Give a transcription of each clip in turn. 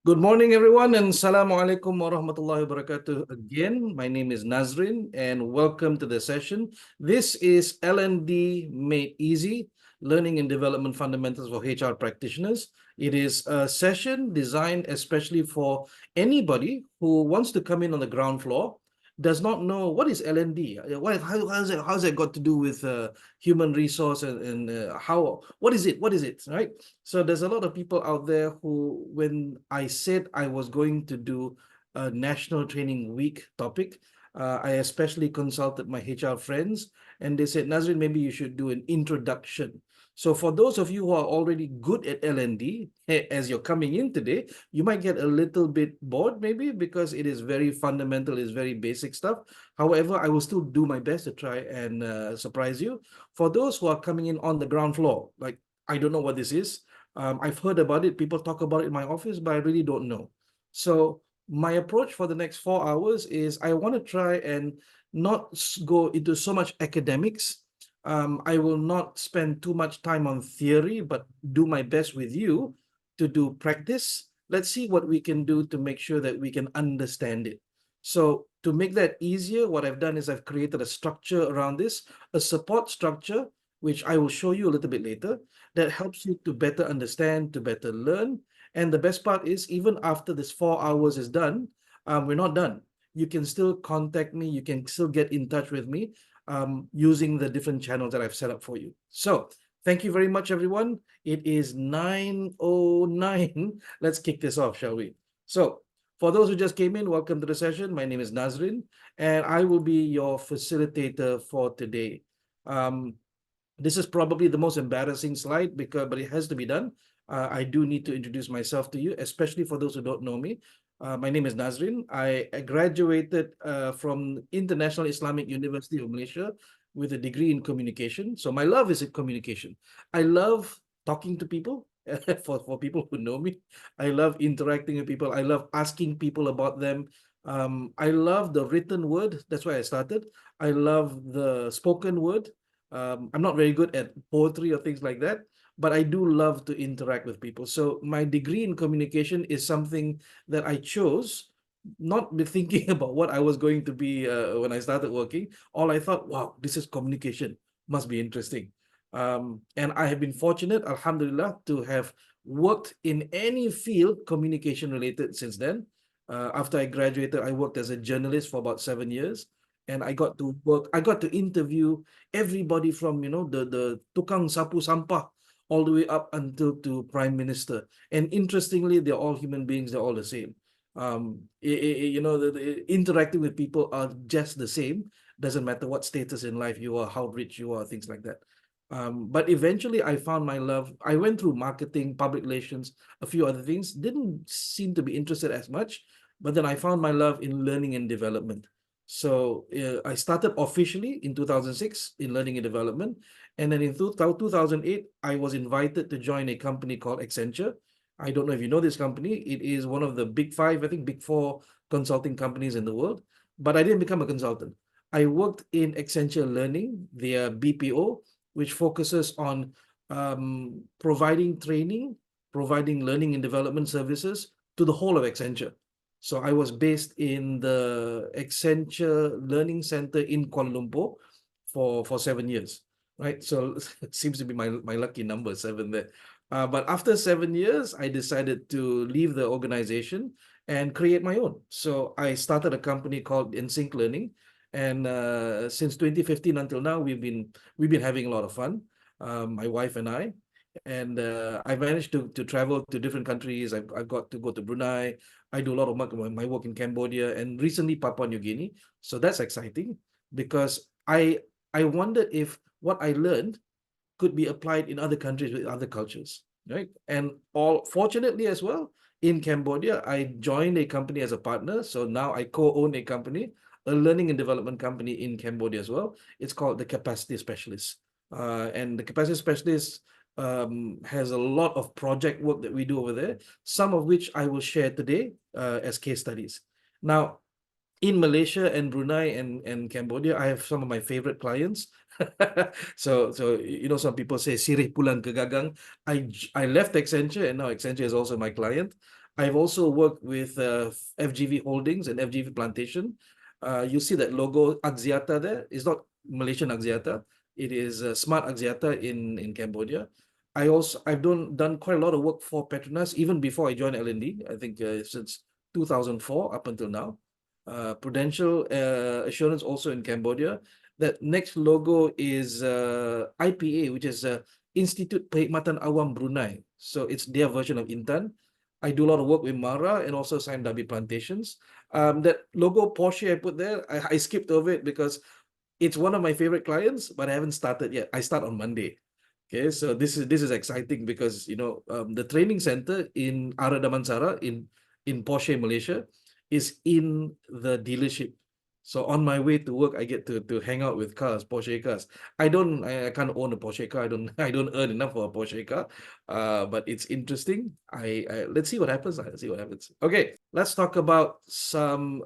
Good morning, everyone, and Assalamu alaikum warahmatullahi wabarakatuh again. My name is Nazrin, and welcome to the session. This is L&D Made Easy, Learning and Development Fundamentals for HR Practitioners. It is a session designed especially for anybody who wants to come in on the ground floor, does not know what is L&D, how's it got to do with human resource and what is it, right? So there's a lot of people out there who, when I said I was going to do a National Training Week topic, I especially consulted my HR friends, and they said, Nazrin, maybe you should do an introduction. So for those of you who are already good at L&D, as you're coming in today, you might get a little bit bored maybe because it is very fundamental, it's very basic stuff. However, I will still do my best to try and surprise you. For those who are coming in on the ground floor, like, I don't know what this is. I've heard about it. People talk about it in my office, but I really don't know. So my approach for the next 4 hours is I want to try and not go into so much academics. I will not spend too much time on theory, but do my best with you to do practice. Let's see what we can do to make sure that we can understand it. So to make that easier, what I've done is I've created a structure around this, a support structure, which I will show you a little bit later, that helps you to better understand, to better learn. And the best part is, even after this 4 hours is done, we're not done. You can still contact me. You can still get in touch with me using the different channels that I've set up for you. So thank you very much, everyone. It is 9:09. Let's kick this off, shall we? So for those who just came in, welcome to the session. My name is Nazrin, and I will be your facilitator for today. This is probably the most embarrassing slide but it has to be done. I do need to introduce myself to you, especially for those who don't know me. My name is Nazrin. I graduated from International Islamic University of Malaysia with a degree in communication. So my love is in communication. I love talking to people. For people who know me, I love interacting with people. I love asking people about them. I love the written word. That's why I started. I love the spoken word. I'm not very good at poetry or things like that, but I do love to interact with people. So my degree in communication is something that I chose, not be thinking about what I was going to be when I started working. All I thought, wow, this is communication, must be interesting. And I have been fortunate, alhamdulillah, to have worked in any field communication related since then. After I graduated, I worked as a journalist for about 7 years. And I got to interview everybody from, the tukang sapu sampah all the way up until to prime minister. And interestingly, they're all human beings. They're all the same. Interacting with people are just the same. Doesn't matter what status in life you are, how rich you are, things like that. But eventually I found my love. I went through marketing, public relations, a few other things, didn't seem to be interested as much, but then I found my love in learning and development. So I started officially in 2006 in learning and development. And then in 2008, I was invited to join a company called Accenture. I don't know if you know this company. It is one of the big five, I think big four consulting companies in the world. But I didn't become a consultant. I worked in Accenture Learning, their BPO, which focuses on providing training, providing learning and development services to the whole of Accenture. So I was based in the Accenture Learning Center in Kuala Lumpur for 7 years, right? So it seems to be my lucky number, seven there. But after 7 years, I decided to leave the organization and create my own. So I started a company called EnSync Learning, and since 2015 until now, we've been having a lot of fun, my wife and I. And I managed to travel to different countries. I've got to go to Brunei. I do a lot of my work in Cambodia and recently Papua New Guinea. So that's exciting because I wondered if what I learned could be applied in other countries with other cultures, right? And fortunately as well, in Cambodia, I joined a company as a partner. So now I co-own a company, a learning and development company in Cambodia as well. It's called the Capacity Specialist. And the Capacity Specialist has a lot of project work that we do over there, some of which I will share today as case studies. Now, in Malaysia and Brunei and Cambodia, I have some of my favorite clients. So some people say sirih pulang ke gagang. I left Accenture and now Accenture is also my client. I've also worked with FGV Holdings and FGV Plantation. You see that logo Axiata there. It's not Malaysian Axiata. It is Smart Axiata in Cambodia. I've done quite a lot of work for Petronas even before I joined LND. I think since 2004 up until now. Prudential Assurance also in Cambodia. That next logo is IPA, which is Institute Perkhidmatan Awam Brunei. So it's their version of Intan. I do a lot of work with Mara and also Sime Darby Plantations. That logo Porsche I put there, I skipped over it because it's one of my favorite clients, but I haven't started yet. I start on Monday. Okay, so this is exciting because the training center in Ara Damansara in Porsche, Malaysia, is in the dealership. So on my way to work, I get to hang out with cars, Porsche cars. I can't own a Porsche car. I don't earn enough for a Porsche car. But it's interesting. Let's see what happens. Let's see what happens. Okay, let's talk about some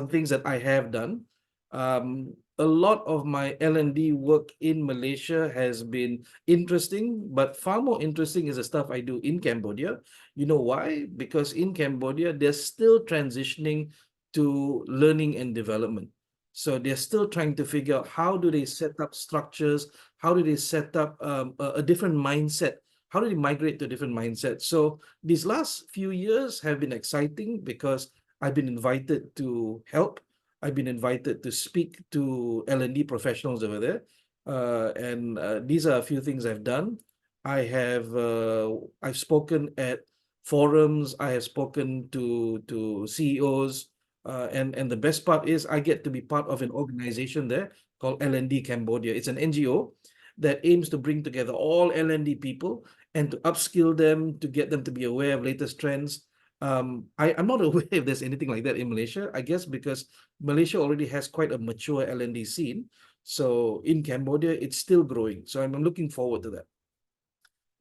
things that I have done. A lot of my L&D work in Malaysia has been interesting, but far more interesting is the stuff I do in Cambodia. You know why? Because in Cambodia, they're still transitioning to learning and development. So they're still trying to figure out how do they set up structures, how do they set up a different mindset, how do they migrate to a different mindset. So these last few years have been exciting because I've been invited to help. I've been invited to speak to L&D professionals over there. And these are a few things I've done. I've spoken at forums. I have spoken to CEOs. And the best part is I get to be part of an organization there called L&D Cambodia. It's an NGO that aims to bring together all L&D people and to upskill them, to get them to be aware of latest trends. I'm not aware if there's anything like that in Malaysia, I guess because Malaysia already has quite a mature L&D scene. So in Cambodia, it's still growing. So I'm looking forward to that.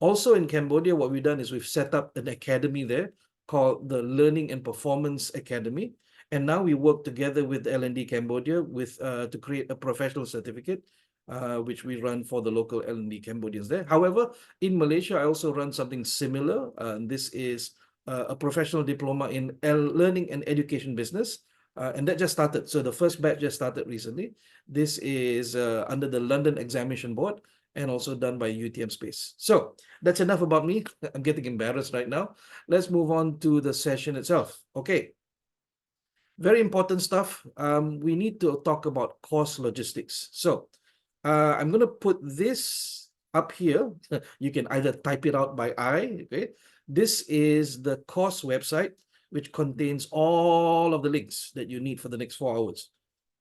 Also in Cambodia, what we've done is we've set up an academy there called the Learning and Performance Academy. And now we work together with L&D Cambodia to create a professional certificate, which we run for the local L&D Cambodians there. However, in Malaysia, I also run something similar. This is a professional diploma in learning and education business. And that just started. So the first batch just started recently. This is under the London Examination Board and also done by UTM Space. So that's enough about me. I'm getting embarrassed right now. Let's move on to the session itself. Okay. Very important stuff. We need to talk about course logistics. So I'm going to put this up here. You can either type it out by eye. Okay. This is the course website, which contains all of the links that you need for the next 4 hours.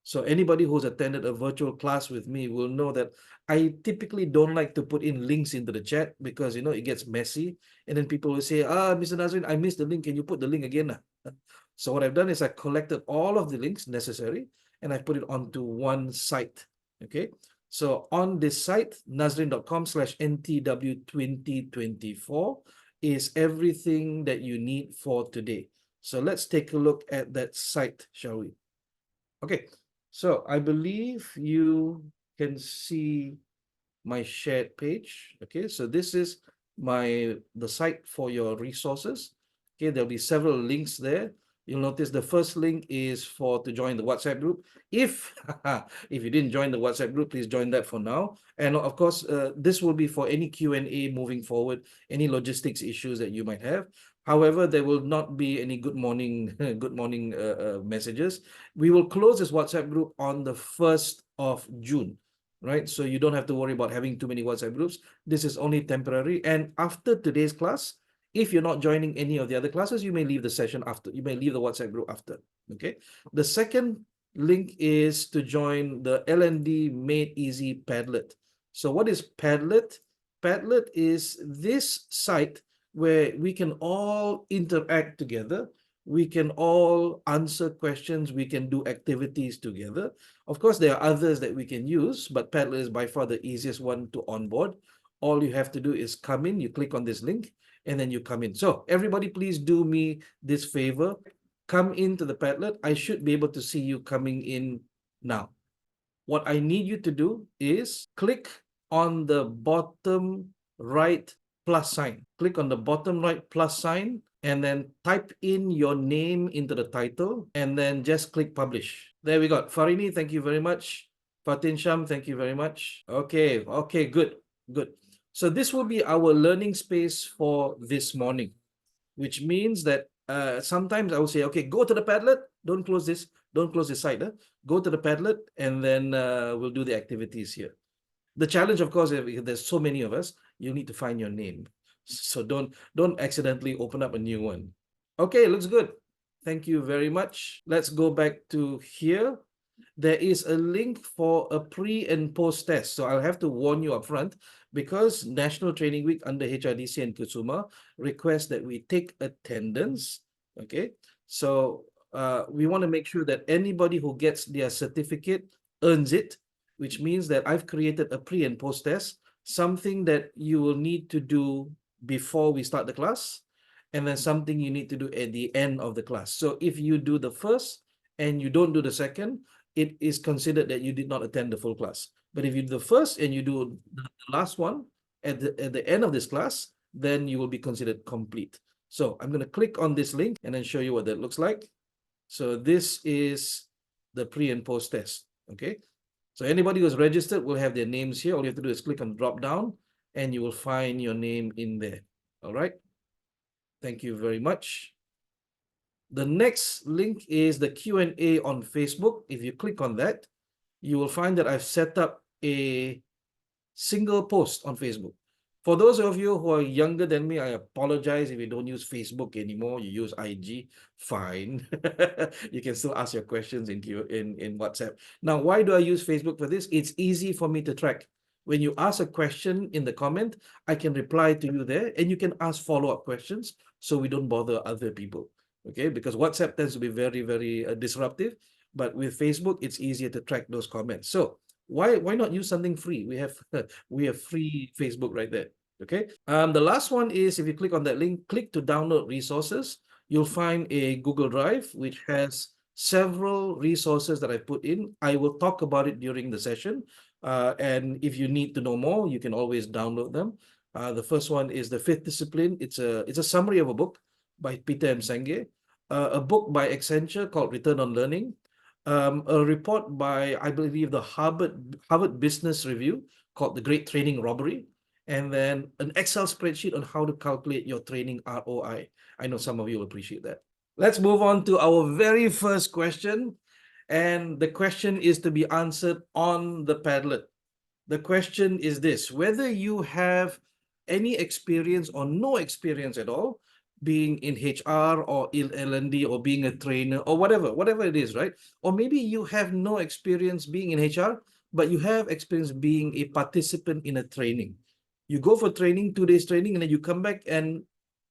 So anybody who's attended a virtual class with me will know that I typically don't like to put in links into the chat because, it gets messy. And then people will say, Mr. Nazrin, I missed the link. Can you put the link again? So what I've done is I collected all of the links necessary and I put it onto one site. Okay. So on this site, nazrin.com/ntw2024 is everything that you need for today. So let's take a look at that site, shall we? Okay. So I believe you can see my shared page. Okay, so this is the site for your resources. Okay, there'll be several links there. You'll notice the first link is to join the WhatsApp group. If you didn't join the WhatsApp group, please join that for now. And of course, this will be for any Q&A moving forward, any logistics issues that you might have. However, there will not be any good morning messages. We will close this WhatsApp group on the 1st of June. Right? So you don't have to worry about having too many WhatsApp groups. This is only temporary. And after today's class, if you're not joining any of the other classes, you may leave the session after. You may leave the WhatsApp group after. Okay. The second link is to join the L&D Made Easy Padlet. So what is Padlet? Padlet is this site where we can all interact together. We can all answer questions. We can do activities together. Of course, there are others that we can use, but Padlet is by far the easiest one to onboard. All you have to do is come in, you click on this link, and then you come in. So everybody, please do me this favor. Come into the Padlet. I should be able to see you coming in now. What I need you to do is click on the bottom right plus sign. Click on the bottom right plus sign and then type in your name into the title, and then just click publish. There we go. Farini, thank you very much. Fatin Sham, thank you very much. Okay, good, good. So this will be our learning space for this morning, which means that sometimes I will say, okay, go to the Padlet, don't close this site, go to the Padlet, and then we'll do the activities here. The challenge, of course, if there's so many of us, you need to find your name. So don't accidentally open up a new one. Okay, looks good. Thank you very much. Let's go back to here. There is a link for a pre and post test. So I'll have to warn you up front, because National Training Week under HRDC and Kusuma requests that we take attendance. Okay, so we want to make sure that anybody who gets their certificate earns it, which means that I've created a pre and post test, something that you will need to do before we start the class, and then something you need to do at the end of the class. So if you do the first and you don't do the second, it is considered that you did not attend the full class. But if you do the first and you do the last one at the end of this class, then you will be considered complete. So I'm going to click on this link and then show you what that looks like. So this is the pre and post test. Okay. So anybody who's registered will have their names here. All you have to do is click on drop down and you will find your name in there. All right. Thank you very much. The next link is the Q&A on Facebook. If you click on that, you will find that I've set up a single post on Facebook. For those of you who are younger than me, I apologize if you don't use Facebook anymore. You use IG, fine. You can still ask your questions in WhatsApp. Now, why do I use Facebook for this? It's easy for me to track. When you ask a question in the comment, I can reply to you there, and you can ask follow-up questions so we don't bother other people. Okay, because WhatsApp tends to be very, very disruptive. But with Facebook, it's easier to track those comments. So why not use something free? We have free Facebook right there. Okay. The last one is, if you click on that link, click to download resources. You'll find a Google Drive which has several resources that I put in. I will talk about it during the session. And if you need to know more, you can always download them. The first one is the Fifth Discipline. It's a summary of a book by Peter M. Senge, a book by Accenture called Return on Learning, a report by, I believe, the Harvard Business Review called The Great Training Robbery, and then an Excel spreadsheet on how to calculate your training ROI. I know some of you will appreciate that. Let's move on to our very first question. And the question is to be answered on the Padlet. The question is this: whether you have any experience or no experience at all being in HR or L&D or being a trainer or whatever it is, right? Or maybe you have no experience being in HR, but you have experience being a participant in a training. You go for training, 2 days training, and then you come back and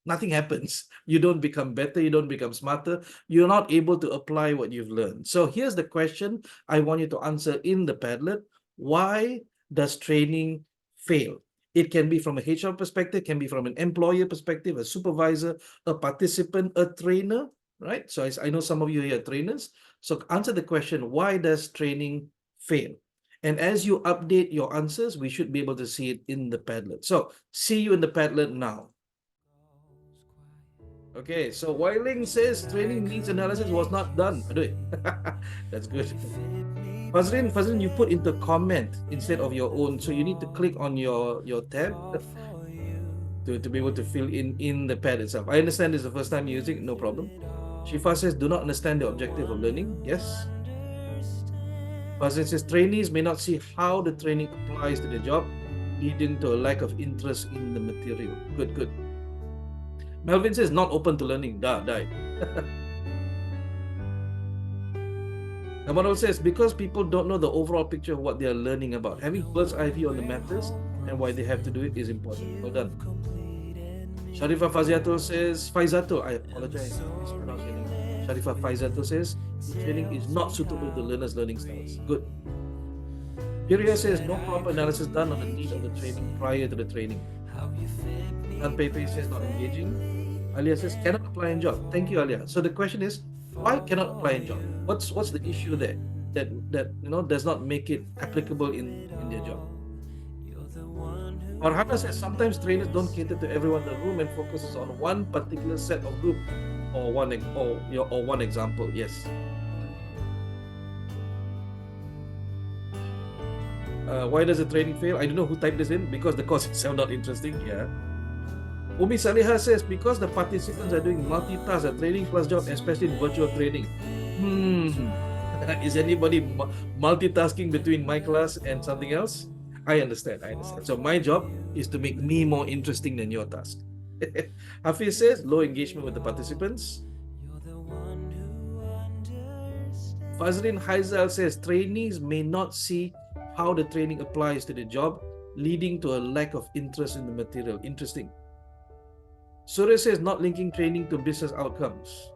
nothing happens. You don't become better. You don't become smarter. You're not able to apply what you've learned. So here's the question I want you to answer in the Padlet. Why does training fail? It can be from a HR perspective, can be from an employer perspective, a supervisor, a participant, a trainer, right? So I know some of you here are trainers. So answer the question, why does training fail? And as you update your answers, we should be able to see it in the Padlet. So see you in the Padlet now. Okay, so Weiling says training needs analysis was not done. That's good. Fazrin, you put into comment instead of your own. So you need to click on your tab to be able to fill in the pad itself. I understand this is the first time using it, no problem. Shifa says, do not understand the objective of learning. Yes. Fazrin says, trainees may not see how the training applies to the job, leading to a lack of interest in the material. Good. Melvin says, not open to learning. Die. Namarol says, because people don't know the overall picture of what they are learning about, having bird's eye view on the matters and why they have to do it is important. Well done. Sharifa Faziato says, Faizato, I apologize, mispronounced your name. Sharifa Faizato says, training is not suitable to learners' learning styles. Good. Piria says, no proper analysis done on the need of the training prior to the training. And Pepe says, not engaging. Alia says, cannot apply in job. Thank you, Alia. So the question is, why cannot apply in job? What's the issue there that does not make it applicable in their job? Farhana says sometimes trainers don't cater to everyone in the room and focuses on one particular set of group or one example. Yes. Why does the training fail? I don't know who typed this in because the course itself not interesting. Yeah. Umi Saliha says because the participants are doing multitask at training plus job, especially in virtual training. Is anybody multitasking between my class and something else? I understand. So my job is to make me more interesting than your task. Hafiz says low engagement with the participants. Fazrin Haizal says trainees may not see how the training applies to the job, leading to a lack of interest in the material. Interesting. Surya says not linking training to business outcomes.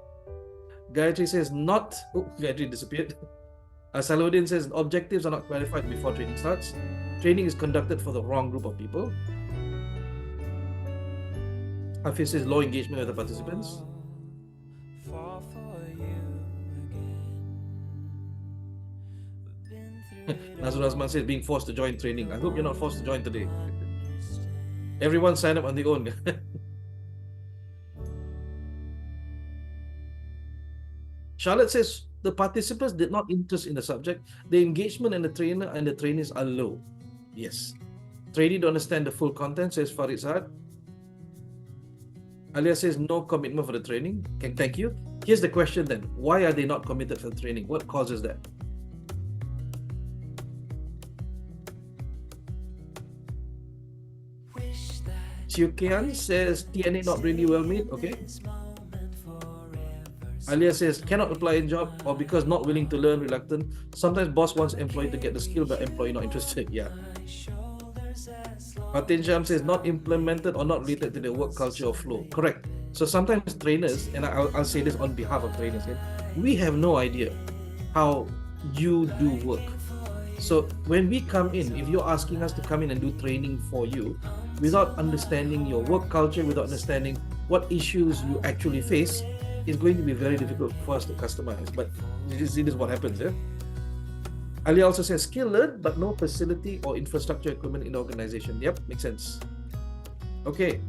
Gayatri says not. Oh, Gayatri disappeared. Salahuddin says objectives are not clarified before training starts. Training is conducted for the wrong group of people. Hafiz says low engagement with the participants. Nazrul Azman says being forced to join training. I hope you're not forced to join today. Everyone sign up on their own. Charlotte says the participants did not interest in the subject. The engagement and the trainer and the trainees are low. Yes. Trainee don't understand the full content, says Farid Saad. Alia says no commitment for the training. Okay, thank you. Here's the question then. Why are they not committed for the training? What causes that? Chiukian says TNA not really well made. Okay. Alia says cannot apply in job or because not willing to learn, reluctant. Sometimes boss wants employee to get the skill but employee not interested. Yeah. Martin Sham says not implemented or not related to the work culture or flow. Correct. So sometimes trainers, and I'll say this on behalf of trainers, we have no idea how you do work. So when we come in, if you're asking us to come in and do training for you without understanding your work culture, without understanding what issues you actually face, it's going to be very difficult for us to customize. But this is what happens. Ali also says skill learned, but no facility or infrastructure equipment in the organization. Yep, makes sense. Okay,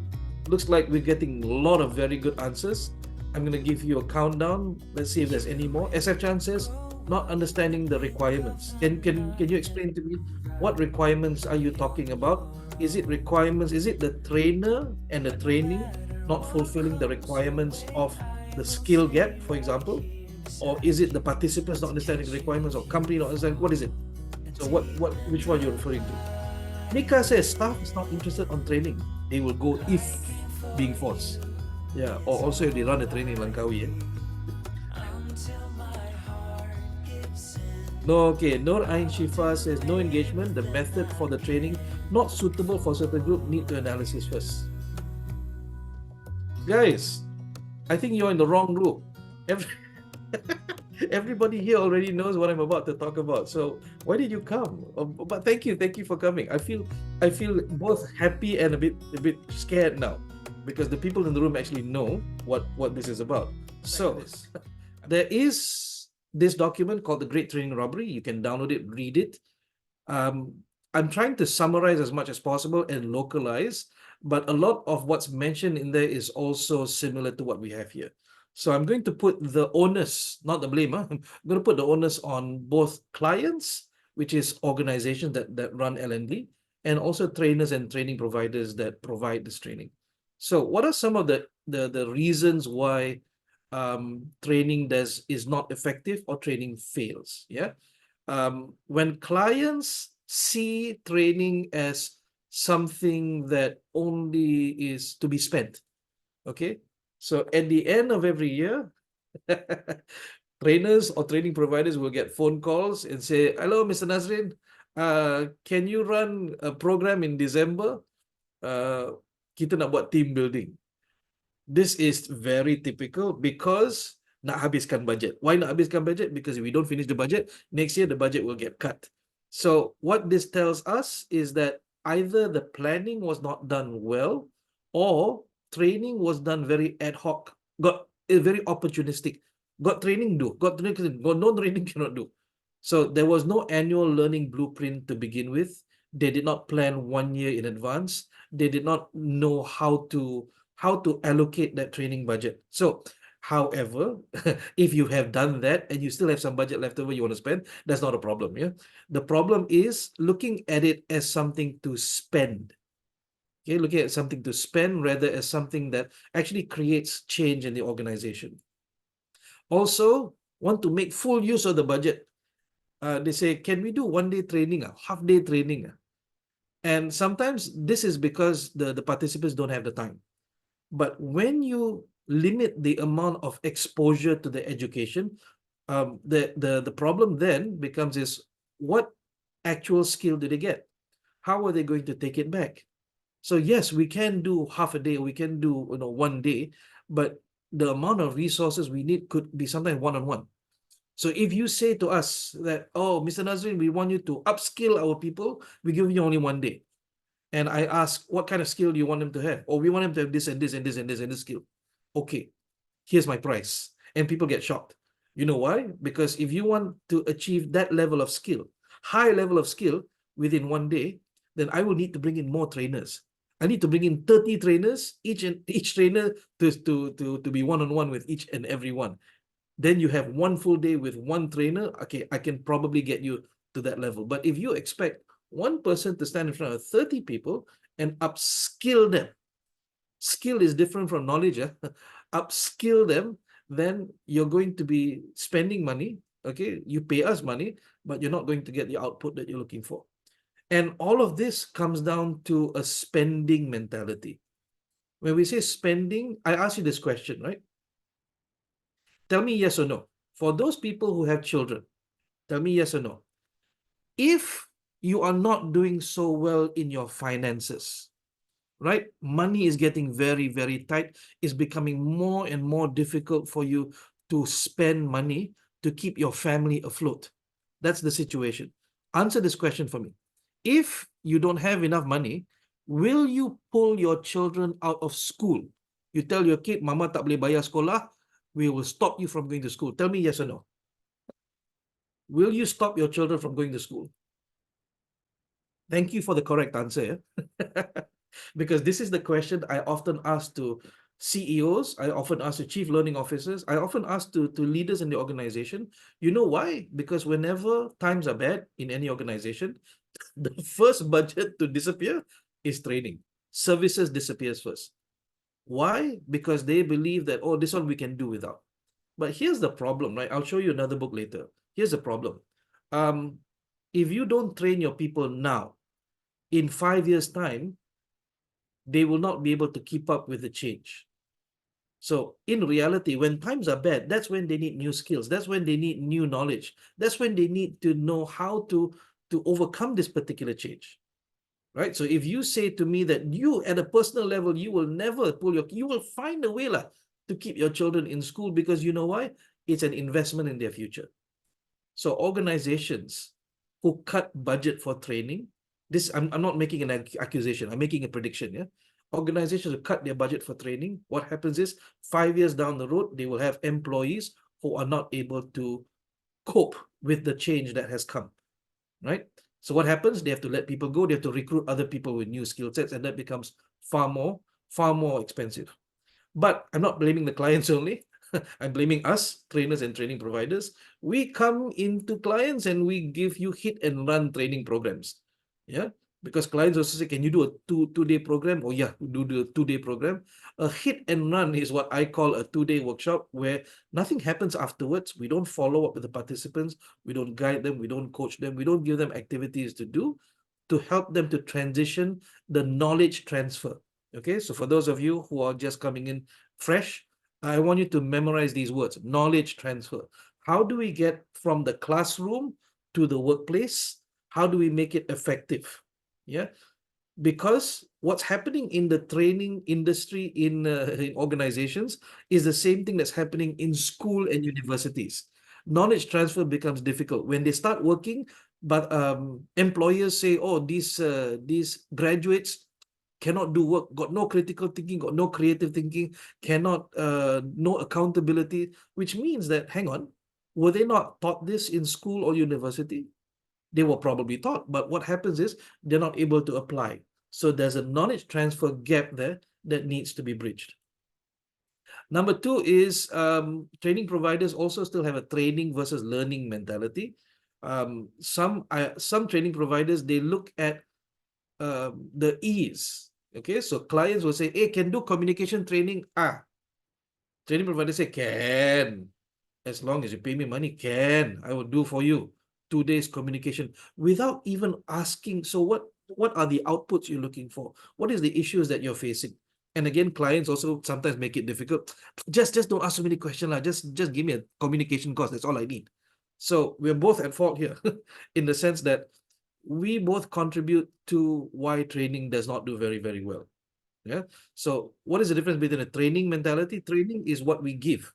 looks like we're getting a lot of very good answers. I'm going to give you a countdown. Let's see if there's any more. SF Chan says not understanding the requirements. Can you explain to me what requirements are you talking about? Is it requirements? Is it the trainer and the trainee not fulfilling the requirements of the skill gap, for example? Or is it the participants not understanding the requirements or company not understanding? What is it? So which one you're referring to? Mika says staff is not interested on training. They will go if being forced. Yeah, or also if they run a training in Langkawi. No, okay. Nur Ain Shifa says no engagement. The method for the training not suitable for certain group. Need to analysis first. Guys, I think you're in the wrong group. Everybody here already knows what I'm about to talk about. So why did you come? But thank you for coming. I feel both happy and a bit scared now because the people in the room actually know what this is about. So there is this document called the Great Training Robbery. You can download it, read it. I'm trying to summarize as much as possible and localize, but a lot of what's mentioned in there is also similar to what we have here. So I'm going to put the onus, not the blame, I'm going to put the onus on both clients, which is organizations that run L&D, and also trainers and training providers that provide this training. So what are some of the reasons why training is not effective or training fails? Yeah. When clients see training as something that only is to be spent, okay? So at the end of every year, trainers or training providers will get phone calls and say, hello, Mr. Nazrin, can you run a program in December? Kita nak buat team building. This is very typical because nak habiskan budget. Why nak habiskan budget? Because if we don't finish the budget, next year the budget will get cut. So what this tells us is that either the planning was not done well or training was done very ad hoc, got very opportunistic. Got training, do. Got training, got no training, cannot do. So there was no annual learning blueprint to begin with. They did not plan 1 year in advance. They did not know how to allocate that training budget. So, however, if you have done that and you still have some budget left over you want to spend, that's not a problem. Yeah. The problem is looking at it as something to spend. Okay, looking at something to spend rather as something that actually creates change in the organization. Also, want to make full use of the budget. They say, can we do 1 day training, half day training? And sometimes this is because the participants don't have the time. But when you limit the amount of exposure to the education, the problem then becomes is what actual skill did they get? How are they going to take it back? So yes, we can do half a day, we can do 1 day, but the amount of resources we need could be sometimes one-on-one. So if you say to us that, oh, Mr. Nazrin, we want you to upskill our people, we give you only 1 day. And I ask, what kind of skill do you want them to have? Oh, we want them to have this and this and this and this and this skill. Okay, here's my price. And people get shocked. You know why? Because if you want to achieve that level of skill, high level of skill within 1 day, then I will need to bring in more trainers. I need to bring in 30 trainers, each trainer to be one-on-one with each and every one. Then you have 1 full day with one trainer. Okay, I can probably get you to that level. But if you expect one person to stand in front of 30 people and upskill them, skill is different from knowledge, upskill them, then you're going to be spending money. Okay, you pay us money, but you're not going to get the output that you're looking for. And all of this comes down to a spending mentality. When we say spending, I ask you this question, right? Tell me yes or no. For those people who have children, tell me yes or no. If you are not doing so well in your finances, right? Money is getting very, very tight. It's becoming more and more difficult for you to spend money to keep your family afloat. That's the situation. Answer this question for me. If you don't have enough money, will you pull your children out of school? You tell your kid, Mama tak boleh bayar sekolah, we will stop you from going to school. Tell me yes or no. Will you stop your children from going to school? Thank you for the correct answer. Because this is the question I often ask to CEOs, I often ask to chief learning officers, I often ask to leaders in the organization. You know why? Because whenever times are bad in any organization, the first budget to disappear is training. Services disappears first. Why? Because they believe that, oh, this one we can do without. But here's the problem, right? I'll show you another book later. Here's the problem. If you don't train your people now, in 5 years' time, they will not be able to keep up with the change. So in reality, when times are bad, that's when they need new skills. That's when they need new knowledge. That's when they need to know how to overcome this particular change. Right? So if you say to me that you, at a personal level, you will never you will find a way to keep your children in school because you know why? It's an investment in their future. So organizations who cut budget for training, I'm not making an accusation, I'm making a prediction. Yeah, organizations who cut their budget for training, what happens is 5 years down the road, they will have employees who are not able to cope with the change that has come, right? So what happens? They have to let people go, they have to recruit other people with new skill sets, and that becomes far more expensive. But I'm not blaming the clients only. I'm blaming us, trainers and training providers. We come into clients and we give you hit and run training programs. Yeah. Because clients also say, can you do a two-day program? Oh yeah, do the 2-day program. A hit and run is what I call a 2-day workshop where nothing happens afterwards. We don't follow up with the participants. We don't guide them. We don't coach them. We don't give them activities to do to help them to transition the knowledge transfer. Okay, so for those of you who are just coming in fresh, I want you to memorize these words, knowledge transfer. How do we get from the classroom to the workplace? How do we make it effective? Yeah, because what's happening in the training industry in organizations is the same thing that's happening in school and universities. Knowledge transfer becomes difficult when they start working, but employers say, oh, these graduates cannot do work, got no critical thinking, got no creative thinking, cannot no accountability, which means that, hang on, were they not taught this in school or university? They were probably taught, but what happens is they're not able to apply. So there's a knowledge transfer gap there that needs to be bridged. Number two is training providers also still have a training versus learning mentality. Some training providers, they look at the ease. Okay, so clients will say, hey, can do communication training. Training providers say, can. As long as you pay me money, can. I will do for you. 2 days communication without even asking. So what are the outputs you're looking for? What is the issues that you're facing? And again, clients also sometimes make it difficult. Just don't ask so many questions. Just give me a communication course. That's all I need. So we're both at fault here in the sense that we both contribute to why training does not do very, very well. Yeah. So what is the difference between a training mentality? Training is what we give.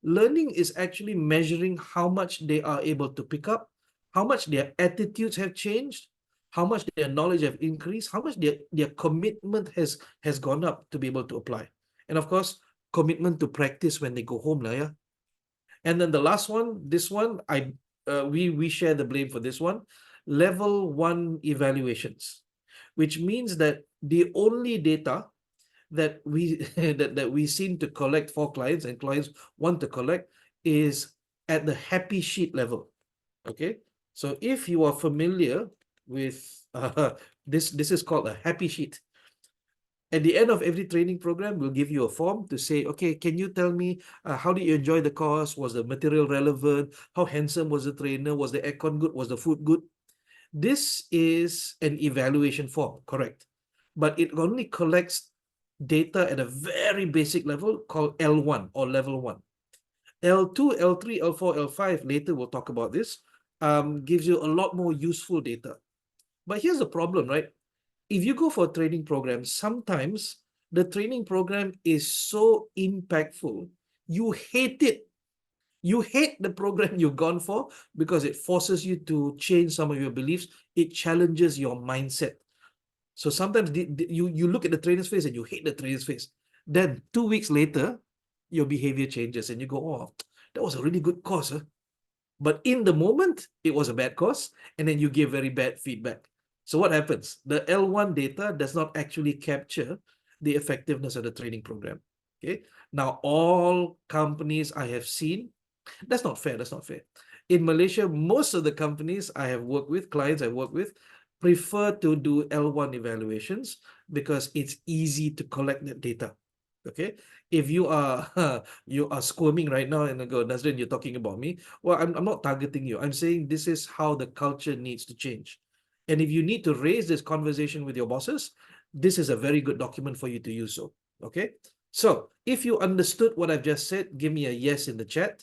Learning is actually measuring how much they are able to pick up, how much their attitudes have changed, how much their knowledge have increased, how much their commitment has gone up to be able to apply. And of course, commitment to practice when they go home, yeah. And then the last one, this one, we share the blame for this one. Level 1 evaluations, which means that the only data that we that we seem to collect for clients and clients want to collect is at the happy sheet level. Okay, so if you are familiar with this is called a happy sheet. At the end of every training program, we'll give you a form to say, okay, can you tell me how did you enjoy the course? Was the material relevant? How handsome was the trainer? Was the aircon good? Was the food good? This is an evaluation form, correct? But it only collects data at a very basic level called L1 or level 1. L2, L3, L4, L5, later we'll talk about this, gives you a lot more useful data. But here's the problem, right? If you go for a training program, sometimes the training program is so impactful, you hate it. You hate the program you've gone for because it forces you to change some of your beliefs. It challenges your mindset. So sometimes you look at the trainer's face and you hate the trainer's face. Then 2 weeks later, your behavior changes and you go, oh, that was a really good course. Huh? But in the moment, it was a bad course, and then you give very bad feedback. So what happens? The L1 data does not actually capture the effectiveness of the training program. Okay. Now, all companies I have seen, that's not fair. That's not fair. In Malaysia, most of the companies I have worked with, clients I work with, prefer to do L1 evaluations because it's easy to collect that data. Okay, if you are you are squirming right now and go, Nazrin, you're talking about me. Well, I'm not targeting you. I'm saying this is how the culture needs to change. And if you need to raise this conversation with your bosses, this is a very good document for you to use. So, okay. So if you understood what I've just said, give me a yes in the chat.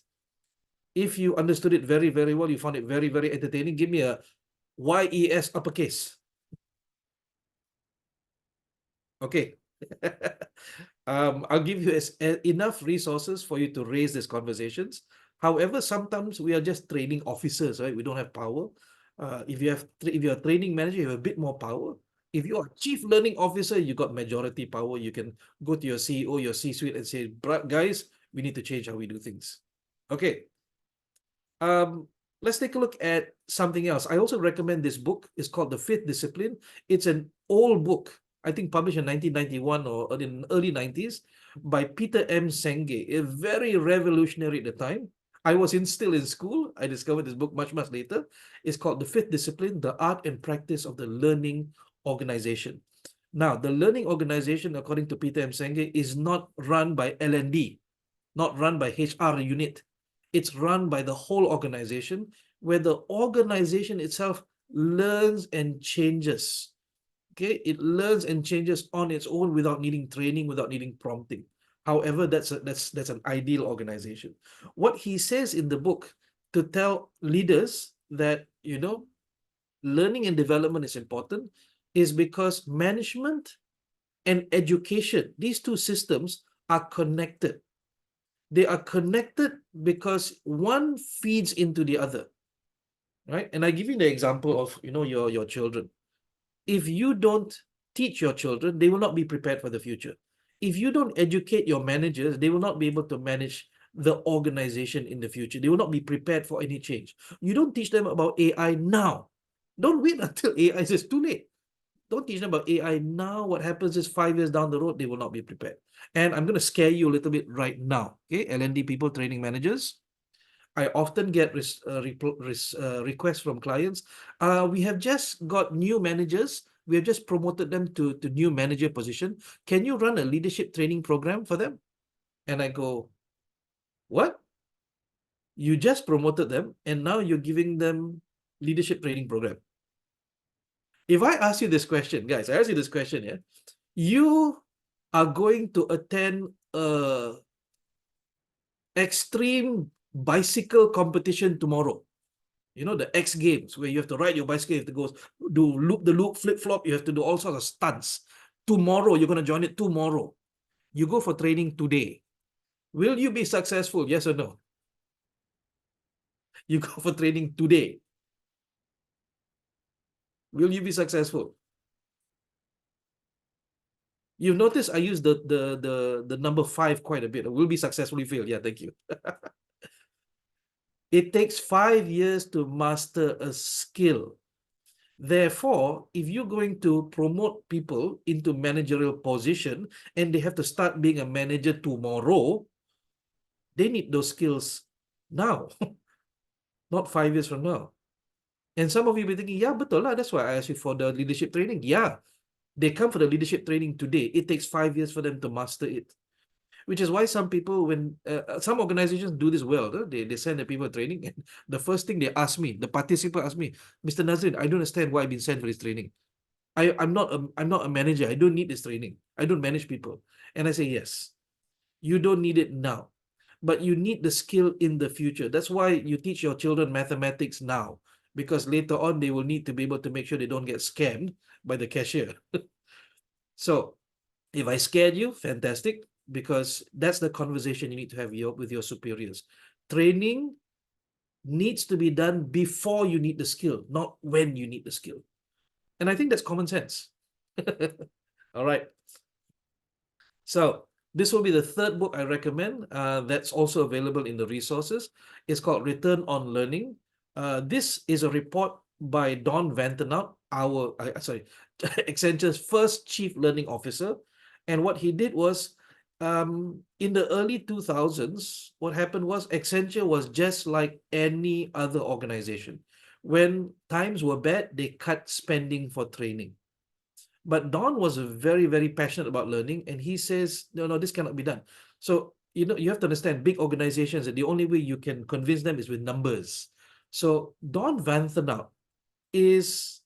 If you understood it very, very well, you found it very, very entertaining, give me a YES uppercase. Okay. I'll give you enough resources for you to raise these conversations. However, sometimes we are just training officers, right? We don't have power. If you're a training manager, you have a bit more power. If you're a chief learning officer, you got majority power. You can go to your CEO, your C-suite, and say, guys, we need to change how we do things. Okay. Let's take a look at something else. I also recommend this book. It's called The Fifth Discipline. It's an old book, I think published in 1991 or in early 90s by Peter M. Senge, a very revolutionary at the time. I was still in school. I discovered this book much, much later. It's called The Fifth Discipline, The Art and Practice of the Learning Organization. Now, the learning organization, according to Peter M. Senge, is not run by L&D, not run by HR unit. It's run by the whole organization, where the organization itself learns and changes. Okay, it learns and changes on its own without needing training, without needing prompting. However, that's an ideal organization. What he says in the book to tell leaders that, learning and development is important is because management and education, these two systems are connected. They are connected because one feeds into the other, right? And I give you the example of, your children. If you don't teach your children, they will not be prepared for the future. If you don't educate your managers, they will not be able to manage the organization in the future. They will not be prepared for any change. You don't teach them about AI now. Don't wait until AI says too late. Don't teach them about AI now. What happens is 5 years down the road, they will not be prepared. And I'm going to scare you a little bit right now. Okay, L&D people, training managers. I often get requests from clients. We have just got new managers. We have just promoted them to new manager position. Can you run a leadership training program for them? And I go, what? You just promoted them and now you're giving them leadership training program. If I ask you this question, guys, I ask you this question, yeah, you are going to attend a extreme bicycle competition tomorrow. You know, the X Games, where you have to ride your bicycle, you have to go do loop the loop, flip flop, you have to do all sorts of stunts. Tomorrow, you're going to join it tomorrow. You go for training today. Will you be successful? Yes or no? You go for training today. Will you be successful? You've noticed I use the number 5 quite a bit. Will be successfully fail. Yeah, thank you. It takes 5 years to master a skill. Therefore, if you're going to promote people into managerial position and they have to start being a manager tomorrow, they need those skills now, not 5 years from now. And some of you will be thinking, yeah, betul lah. That's why I asked you for the leadership training. Yeah, they come for the leadership training today. It takes 5 years for them to master it. Which is why some people, when some organizations do this well, they send the people training, and the first thing they ask me, the participant ask me, Mr. Nazrin, I don't understand why I've been sent for this training. I'm not a manager. I don't need this training. I don't manage people. And I say, yes, you don't need it now, but you need the skill in the future. That's why you teach your children mathematics now, because later on they will need to be able to make sure they don't get scammed by the cashier. So if I scared you, fantastic, because that's the conversation you need to have with your superiors. Training needs to be done before you need the skill, not when you need the skill. And I think that's common sense. All right. So this will be the third book I recommend. That's also available in the resources. It's called Return on Learning. This is a report by Don Vantenhout, Accenture's first Chief Learning Officer. And what he did was, in the early 2000s, what happened was Accenture was just like any other organization. When times were bad, they cut spending for training. But Don was very, very passionate about learning, and he says, no, this cannot be done. So, you have to understand, big organizations, that the only way you can convince them is with numbers. So Don Vanthenout is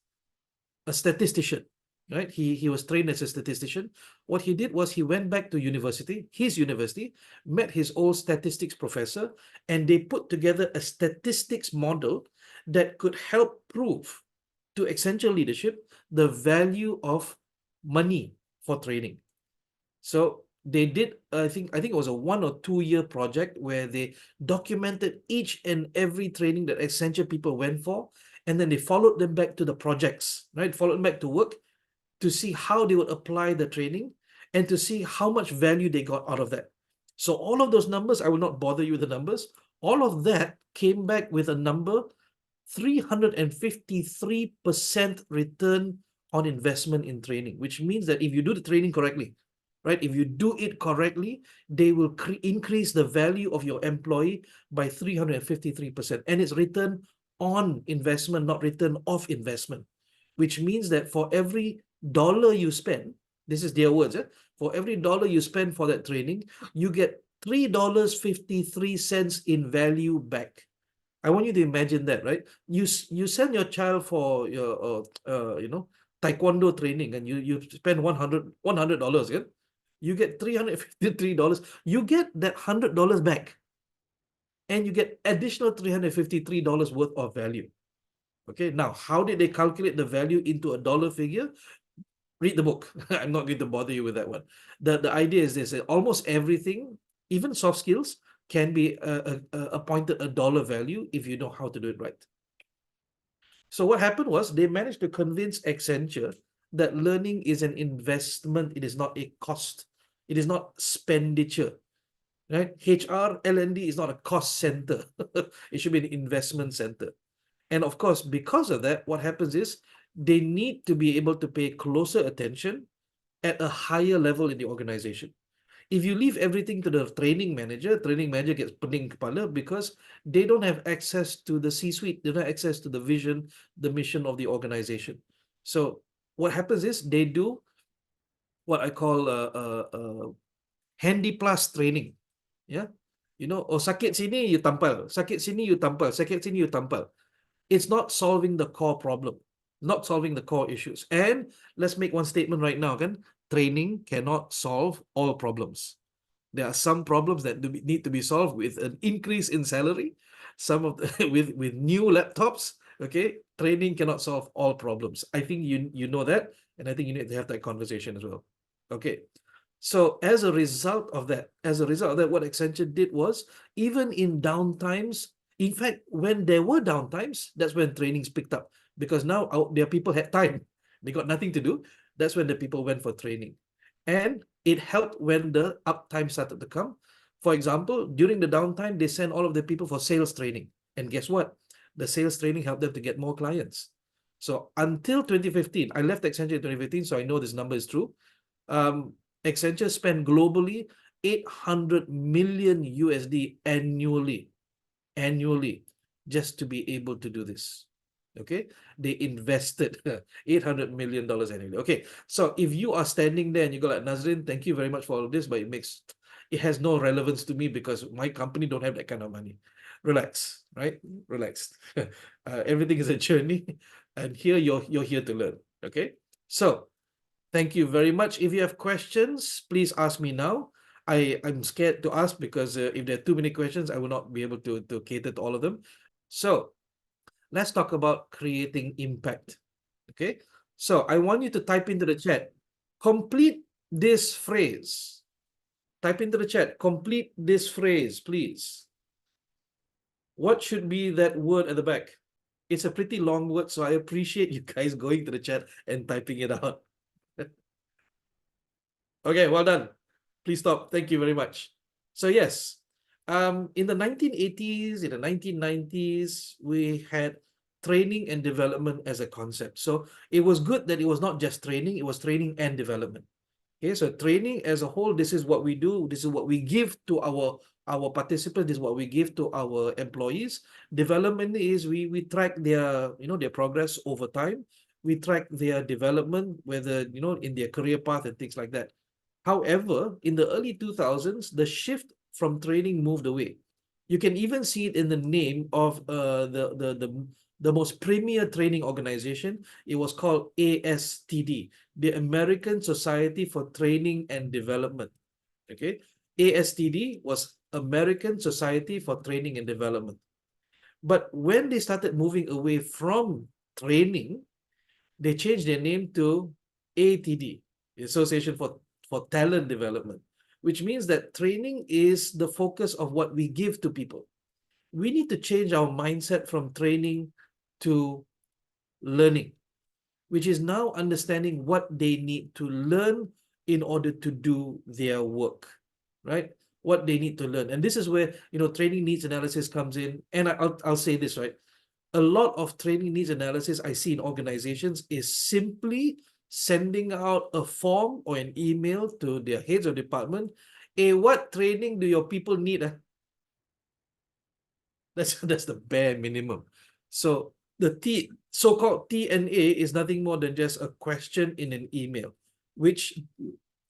a statistician, right? He was trained as a statistician. What he did was he went back to his university, met his old statistics professor, and they put together a statistics model that could help prove to Accenture leadership the value of money for training. So they did, I think it was a 1 or 2 year project where they documented each and every training that Accenture people went for, and then they followed them back to the projects, right? Followed them back to work to see how they would apply the training and to see how much value they got out of that. So all of those numbers, I will not bother you with the numbers. All of that came back with a number, 353% return on investment in training, which means that if you do the training correctly, right? If you do it correctly, they will increase the value of your employee by 353%. And it's return on investment, not return of investment, which means that for every dollar you spend, this is their words, for every dollar you spend for that training, you get $3.53 in value back. I want you to imagine that, right? You send your child for your taekwondo training, and you spend $100, yeah? You get $353. You get that $100 back, and you get additional $353 worth of value. Okay, now how did they calculate the value into a dollar figure? Read the book. I'm not going to bother you with that one. The idea is this: almost everything, even soft skills, can be appointed a dollar value if you know how to do it right. So what happened was they managed to convince Accenture that learning is an investment. It is not a cost. It is not expenditure, right? HR, L&D is not a cost center. It should be an investment center. And of course, because of that, what happens is they need to be able to pay closer attention at a higher level in the organization. If you leave everything to the training manager gets pening kepala because they don't have access to the C-suite, they don't have access to the vision, the mission of the organization. So what happens is they do what I call handy plus training. Yeah, oh sakit sini you tampal, sakit sini you tampal, sakit sini you tampal. It's not solving the core problem, not solving the core issues. And let's make one statement right now, kan? Training cannot solve all problems. There are some problems that need to be solved with an increase in salary, some of the, with new laptops. Okay, training cannot solve all problems. I think you know that, and I think you need to have that conversation as well. Okay, so as a result of that, what Accenture did was, even in downtimes, in fact, when there were downtimes, that's when trainings picked up, because now their people had time. They got nothing to do. That's when the people went for training. And it helped when the uptime started to come. For example, during the downtime, they sent all of the people for sales training. And guess what? The sales training helped them to get more clients. So until 2015, I left Accenture in 2015, so I know this number is true. Um, Accenture spent globally 800 million USD annually, just to be able to do this. Okay, they invested $800 million annually. Okay, so if you are standing there and you go like, Nazrin, thank you very much for all of this, but it has no relevance to me because my company don't have that kind of money. Relax, right? Relax. Everything is a journey, and here you're here to learn. Okay, so thank you very much. If you have questions, please ask me now. I'm scared to ask because if there are too many questions, I will not be able to cater to all of them. So let's talk about creating impact. Okay. So I want you to type into the chat, complete this phrase. Type into the chat, complete this phrase, please. What should be that word at the back? It's a pretty long word, so I appreciate you guys going to the chat and typing it out. Okay, well done. Please stop. Thank you very much. So yes, in the 1980s, in the 1990s, we had training and development as a concept. So it was good that it was not just training, it was training and development. Okay, so training as a whole, this is what we do, this is what we give to our participants, this is what we give to our employees. Development is we track their their progress over time. We track their development, whether in their career path and things like that. However, in the early 2000s, the shift from training moved away. You can even see it in the name of the most premier training organization. It was called ASTD, the American Society for Training and Development. Okay, ASTD was American Society for Training and Development. But when they started moving away from training, they changed their name to ATD, the Association for Talent Development, which means that training is the focus of what we give to people. We need to change our mindset from training to learning, which is now understanding what they need to learn in order to do their work, right? What they need to learn. And this is where, training needs analysis comes in. And I'll say this, right? A lot of training needs analysis I see in organizations is simply sending out a form or an email to their heads of department. Hey, what training do your people need? That's the bare minimum. So the so-called TNA is nothing more than just a question in an email, which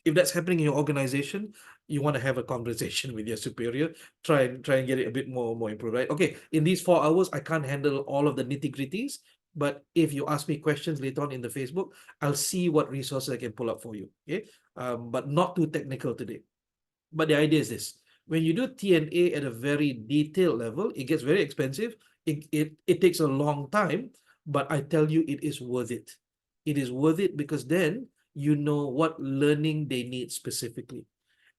if that's happening in your organization, you want to have a conversation with your superior, try and get it a bit more improved, right? Okay, in these 4 hours, I can't handle all of the nitty-gritties, but if you ask me questions later on in the Facebook, I'll see what resources I can pull up for you. Okay, but not too technical today. But the idea is this: when you do TNA at a very detailed level, it gets very expensive. It takes a long time, but I tell you, it is worth it. It is worth it because then you know what learning they need specifically.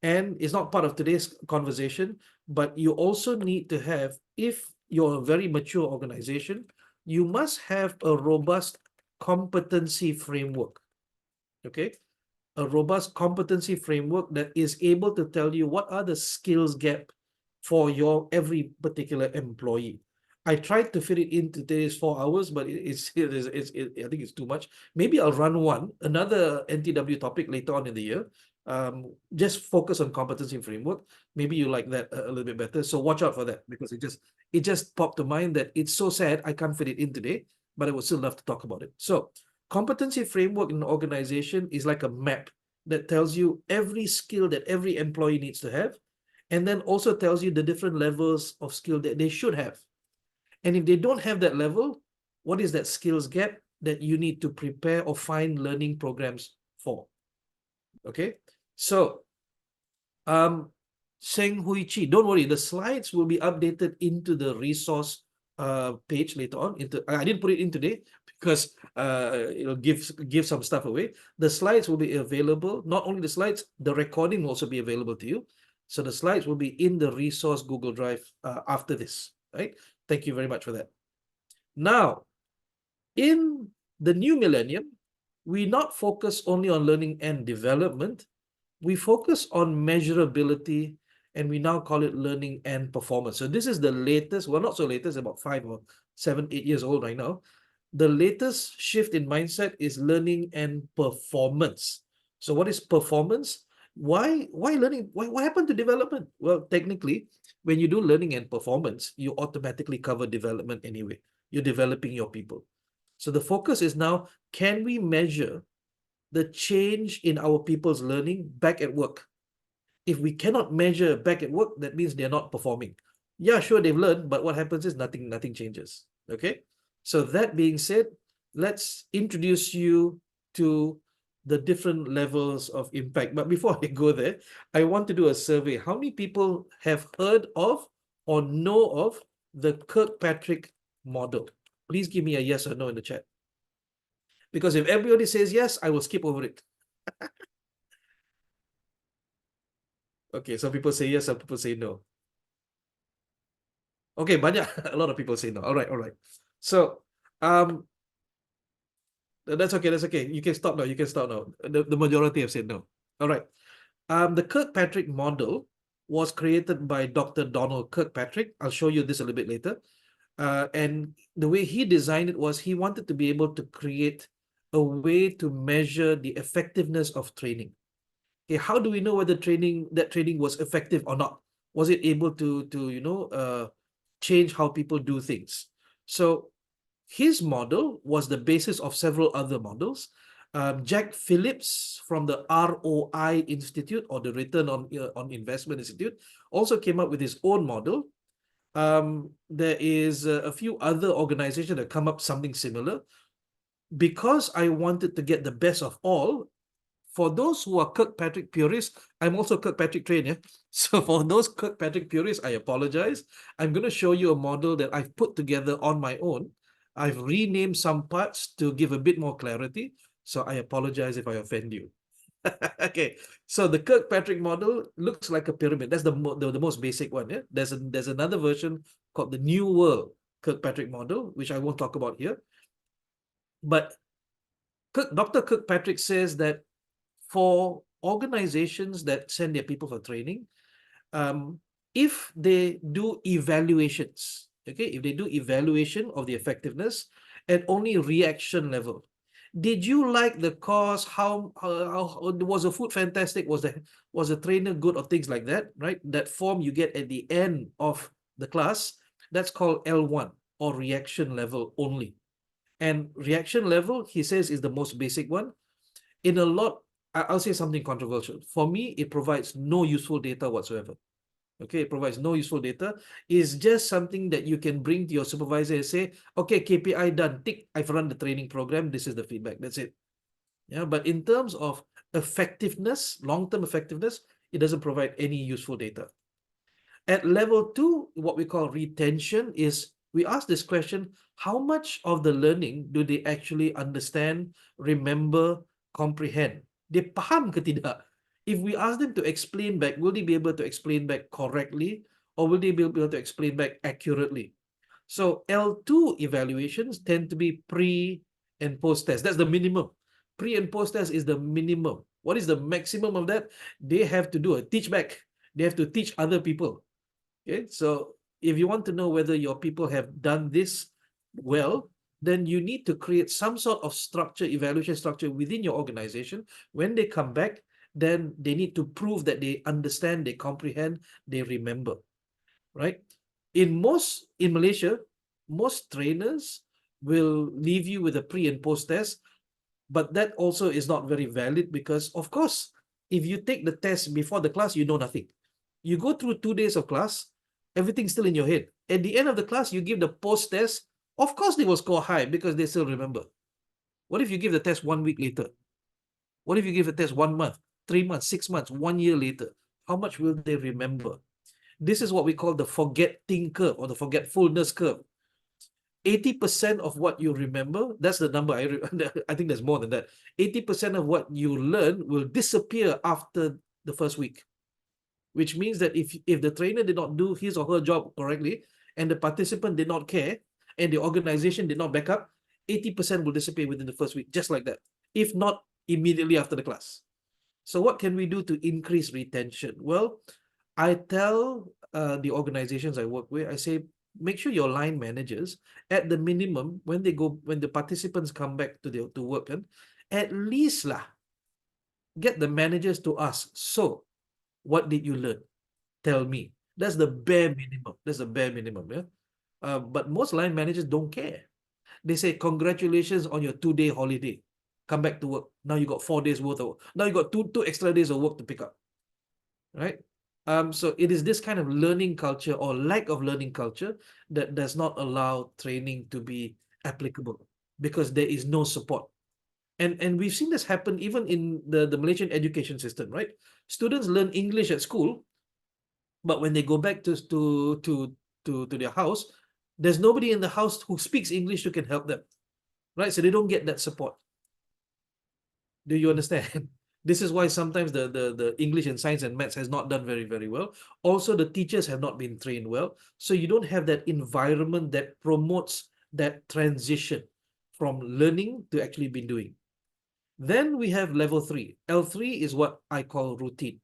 And it's not part of today's conversation, but you also need to have, if you're a very mature organization, you must have a robust competency framework. Okay, a robust competency framework that is able to tell you what are the skills gap for your every particular employee. I tried to fit it into today's 4 hours, but I think it's too much. Maybe I'll run another NTW topic later on in the year. Just focus on competency framework. Maybe you like that a little bit better. So watch out for that, because it just popped to mind that it's so sad I can't fit it in today, but I would still love to talk about it. So competency framework in an organization is like a map that tells you every skill that every employee needs to have, and then also tells you the different levels of skill that they should have. And if they don't have that level, what is that skills gap that you need to prepare or find learning programs for? Okay, so Seng Hui Chi, don't worry, the slides will be updated into the resource page later on. I didn't put it in today because it'll give some stuff away. The slides will be available. Not only the slides, the recording will also be available to you. So the slides will be in the resource Google Drive after this, right? Thank you very much for that. Now, in the new millennium, we not focus only on learning and development. We focus on measurability, and we now call it learning and performance. So this is the latest, well, not so latest, about 5 or 7, 8 years old right now. The latest shift in mindset is learning and performance. So what is performance? Why learning? What happened to development? Well, technically, when you do learning and performance, you automatically cover development anyway. You're developing your people. So the focus is now, can we measure the change in our people's learning back at work? If we cannot measure back at work, that means they're not performing. Yeah, sure, they've learned, but what happens is nothing changes. Okay. So that being said, let's introduce you to the different levels of impact. But before I go there, I want to do a survey. How many people have heard of or know of the Kirkpatrick model? Please give me a yes or no in the chat. Because if everybody says yes, I will skip over it. Okay, some people say yes, some people say no. Okay, banyak, a lot of people say no. All right. So, that's okay. You can stop now. The majority have said no. All right. The Kirkpatrick model was created by Dr. Donald Kirkpatrick. I'll show you this a little bit later. And the way he designed it was he wanted to be able to create a way to measure the effectiveness of training. Okay, how do we know whether that training was effective or not? Was it able to change how people do things? So his model was the basis of several other models. Jack Phillips from the ROI Institute, or the Return on Investment Institute, also came up with his own model. There is a few other organizations that come up something similar. Because I wanted to get the best of all, for those who are Kirkpatrick purists, I'm also Kirkpatrick trainer. So for those Kirkpatrick purists, I apologize. I'm going to show you a model that I've put together on my own. I've renamed some parts to give a bit more clarity. So I apologize if I offend you. Okay, so the Kirkpatrick model looks like a pyramid. That's the most basic one. Yeah? There's another version called the New World Kirkpatrick model, which I won't talk about here. But Dr. Kirkpatrick says that for organizations that send their people for training, if they do evaluations, okay, if they do evaluation of the effectiveness at only reaction level, did you like the course? How was the food fantastic? Was the trainer good, or things like that, right? That form you get at the end of the class, that's called L1, or reaction level only. And reaction level, he says, is the most basic one. I'll say something controversial. For me, it provides no useful data whatsoever. Okay, it provides no useful data. It's just something that you can bring to your supervisor and say, okay, KPI done, tick, I've run the training program, this is the feedback, that's it. Yeah, but in terms of effectiveness, long-term effectiveness, it doesn't provide any useful data. At level 2, what we call retention is, we ask this question, how much of the learning do they actually understand, remember, comprehend? Dia faham ke tidak? If we ask them to explain back, will they be able to explain back correctly, or will they be able to explain back accurately? So L2 evaluations tend to be pre and post test. That's the minimum. Pre and post test is the minimum. What is the maximum of that? They have to do a teach back. They have to teach other people. Okay, so if you want to know whether your people have done this well, then you need to create some sort of structure, evaluation structure within your organization. When they come back, then they need to prove that they understand, they comprehend, they remember, right? In Malaysia, most trainers will leave you with a pre and post test, but that also is not very valid because, of course, if you take the test before the class, you know nothing. You go through 2 days of class, everything's still in your head. At the end of the class, you give the post test. Of course, they will score high because they still remember. What if you give the test 1 week later? What if you give the test 1 month, 3 months, 6 months, 1 year later? How much will they remember? This is what we call the forgetting curve or the forgetfulness curve. 80% of what you remember, that's the number. I think there's more than that. 80% of what you learn will disappear after the first week, which means that if the trainer did not do his or her job correctly and the participant did not care and the organization did not back up, 80% will disappear within the first week, just like that, if not immediately after the class. So what can we do to increase retention? Well, I tell the organizations I work with, I say, make sure your line managers, at the minimum, when the participants come back to work, at least get the managers to ask, so what did you learn? Tell me. That's the bare minimum. That's the bare minimum, yeah. But most line managers don't care. They say, congratulations on your 2-day holiday. Come back to work. Now you got 4 days worth of work. Now you got two extra days of work to pick up. Right? So it is this kind of learning culture or lack of learning culture that does not allow training to be applicable because there is no support. And we've seen this happen even in the Malaysian education system, right? Students learn English at school, but when they go back to their house, there's nobody in the house who speaks English who can help them, right? So they don't get that support. Do you understand? This is why sometimes the English and science and maths has not done very, very well. Also, the teachers have not been trained well. So you don't have that environment that promotes that transition from learning to actually be doing. Then we have level 3. L3 is what I call routine.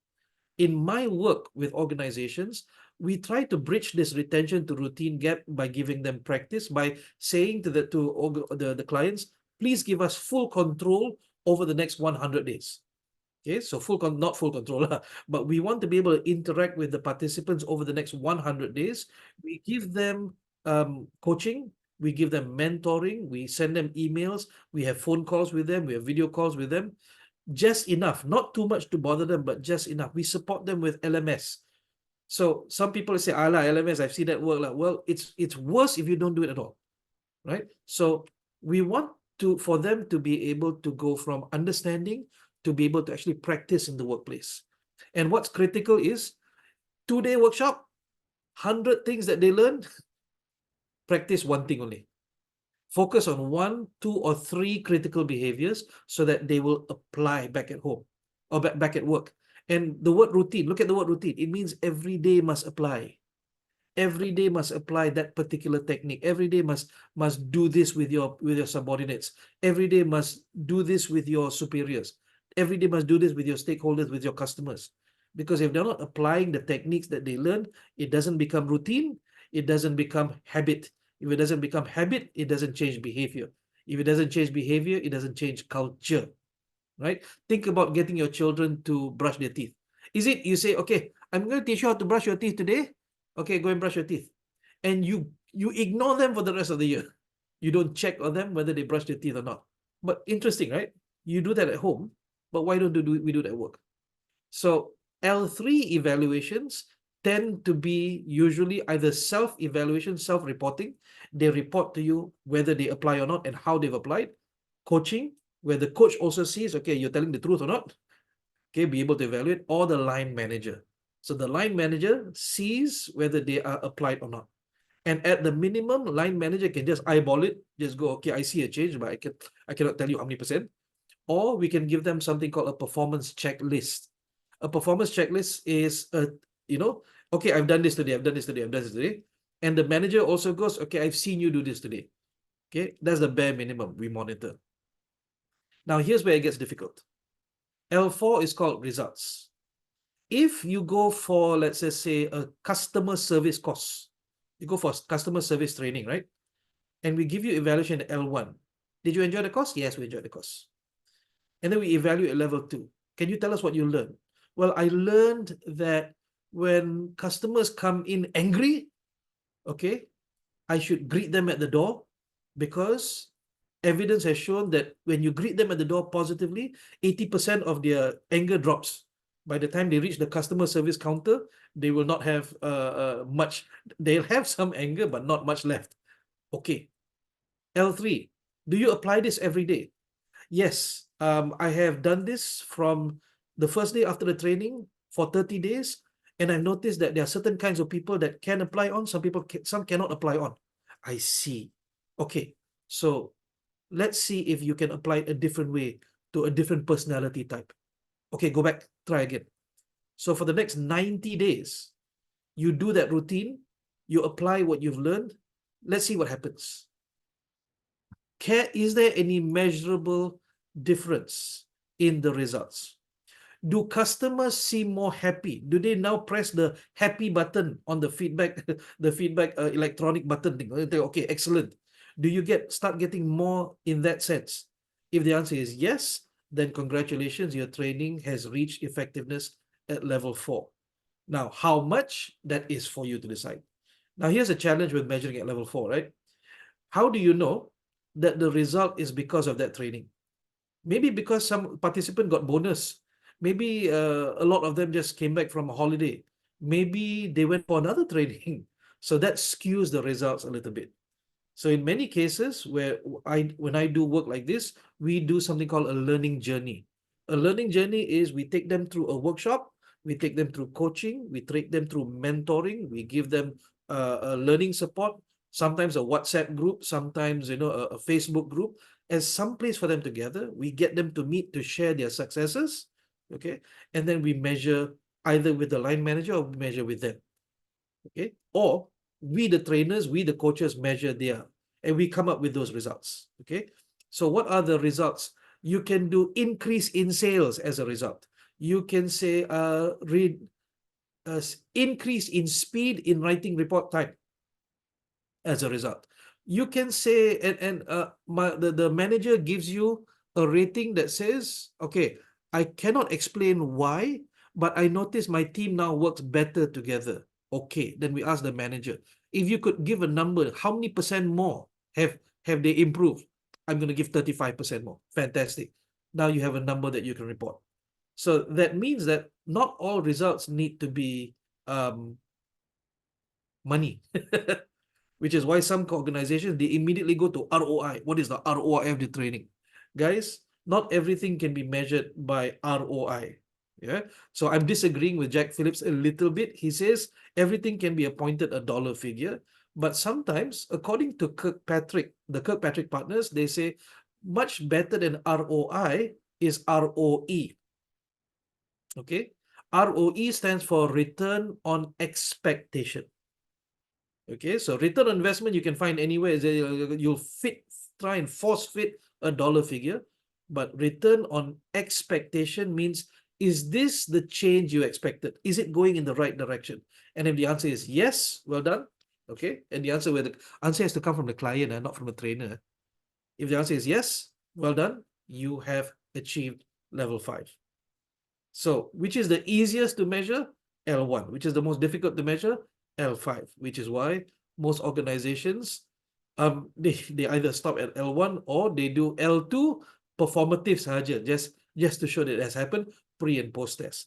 In my work with organizations, we try to bridge this retention to routine gap by giving them practice, by saying to the clients, please give us full control over the next 100 days. Okay, so not full control, but we want to be able to interact with the participants over the next 100 days. We give them coaching, we give them mentoring, we send them emails, we have phone calls with them, we have video calls with them. Just enough, not too much to bother them, but just enough. We support them with LMS. So some people say, LMS, I've seen that work. Well, it's worse if you don't do it at all, right? So we want for them to be able to go from understanding to be able to actually practice in the workplace. And what's critical is 2-day workshop, 100 things that they learn, practice one thing only. Focus on 1, 2, or 3 critical behaviors so that they will apply back at home or back at work. And the word routine, look at the word routine. It means every day must apply. Every day must apply that particular technique. Every day must do this with your subordinates. Every day must do this with your superiors. Every day must do this with your stakeholders, with your customers. Because if they're not applying the techniques that they learn, it doesn't become routine. It doesn't become habit. If it doesn't become habit, it doesn't change behavior. If it doesn't change behavior, it doesn't change culture, right? Think about getting your children to brush their teeth. Is it you say, okay, I'm going to teach you how to brush your teeth today. Okay, go and brush your teeth. And you ignore them for the rest of the year. You don't check on them whether they brush their teeth or not. But interesting, right? You do that at home, but why don't we do that at work? So L3 evaluations tend to be usually either self-evaluation, self-reporting. They report to you whether they apply or not and how they've applied. Coaching, where the coach also sees, okay, you're telling the truth or not. Okay, be able to evaluate, or the line manager. So the line manager sees whether they are applied or not. And at the minimum, line manager can just eyeball it, just go, okay, I see a change, but I cannot tell you how many percent. Or we can give them something called a performance checklist. A performance checklist is okay, I've done this today, I've done this today, I've done this today. And the manager also goes, okay, I've seen you do this today. Okay, that's the bare minimum we monitor. Now, here's where it gets difficult. L4 is called results. If you go for, let's just say, a customer service course, you go for customer service training, right? And we give you evaluation at L1. Did you enjoy the course? Yes, we enjoyed the course. And then we evaluate at level 2. Can you tell us what you learned? Well, I learned that when customers come in angry, okay, I should greet them at the door, because evidence has shown that when you greet them at the door positively, 80% of their anger drops. By the time they reach the customer service counter, they will not have much. They'll have some anger, but not much left. Okay. L3, do you apply this every day? Yes, I have done this from the first day after the training for 30 days, and I've noticed that there are certain kinds of people that can apply on, some cannot apply on. I see. Okay, so let's see if you can apply it a different way to a different personality type. Okay, go back, try again. So for the next 90 days, you do that routine, you apply what you've learned. Let's see what happens. Is there any measurable difference in the results? Do customers seem more happy? Do they now press the happy button on the feedback, the feedback electronic button thing? Okay, excellent. Do you start getting more in that sense? If the answer is yes, then congratulations, your training has reached effectiveness at level 4. Now, how much, that is for you to decide. Now, here's a challenge with measuring at level 4, right? How do you know that the result is because of that training? Maybe because some participant got bonus. Maybe a lot of them just came back from a holiday. Maybe they went for another training. So that skews the results a little bit. So in many cases when I do work like this, we do something called a learning journey. A learning journey is we take them through a workshop, we take them through coaching, we take them through mentoring, we give them a learning support, sometimes a WhatsApp group, sometimes a Facebook group, as some place for them together. We get them to meet to share their successes, okay, and then we measure either with the line manager or we measure with them, okay, or we the trainers, we the coaches measure their, and we come up with those results, okay. So what are the results? You can do increase in sales as a result. You can say increase in speed in writing report time as a result. You can say, the manager gives you a rating that says, okay, I cannot explain why, but I notice my team now works better together. Okay, then we ask the manager, if you could give a number, how many percent more have they improved? I'm going to give 35% more. Fantastic. Now you have a number that you can report. So that means that not all results need to be money. Which is why some organizations, they immediately go to ROI. What is the ROI of the training? Guys, not everything can be measured by ROI. Yeah. So I'm disagreeing with Jack Phillips a little bit. He says everything can be appointed a dollar figure, but sometimes, according to the Kirkpatrick partners, they say much better than ROI is ROE. Okay. ROE stands for return on expectation. Okay, so return on investment you can find anywhere. You'll try and force fit a dollar figure, but return on expectation means, is this the change you expected? Is it going in the right direction? And if the answer is yes, well done. Okay, and the answer has to come from the client and not from the trainer. If the answer is yes, well done. You have achieved level 5. So, which is the easiest to measure? L1. Which is the most difficult to measure? L5. Which is why most organizations, they either stop at L1 or they do L2 performative sahaja, just to show that it has happened pre and post test.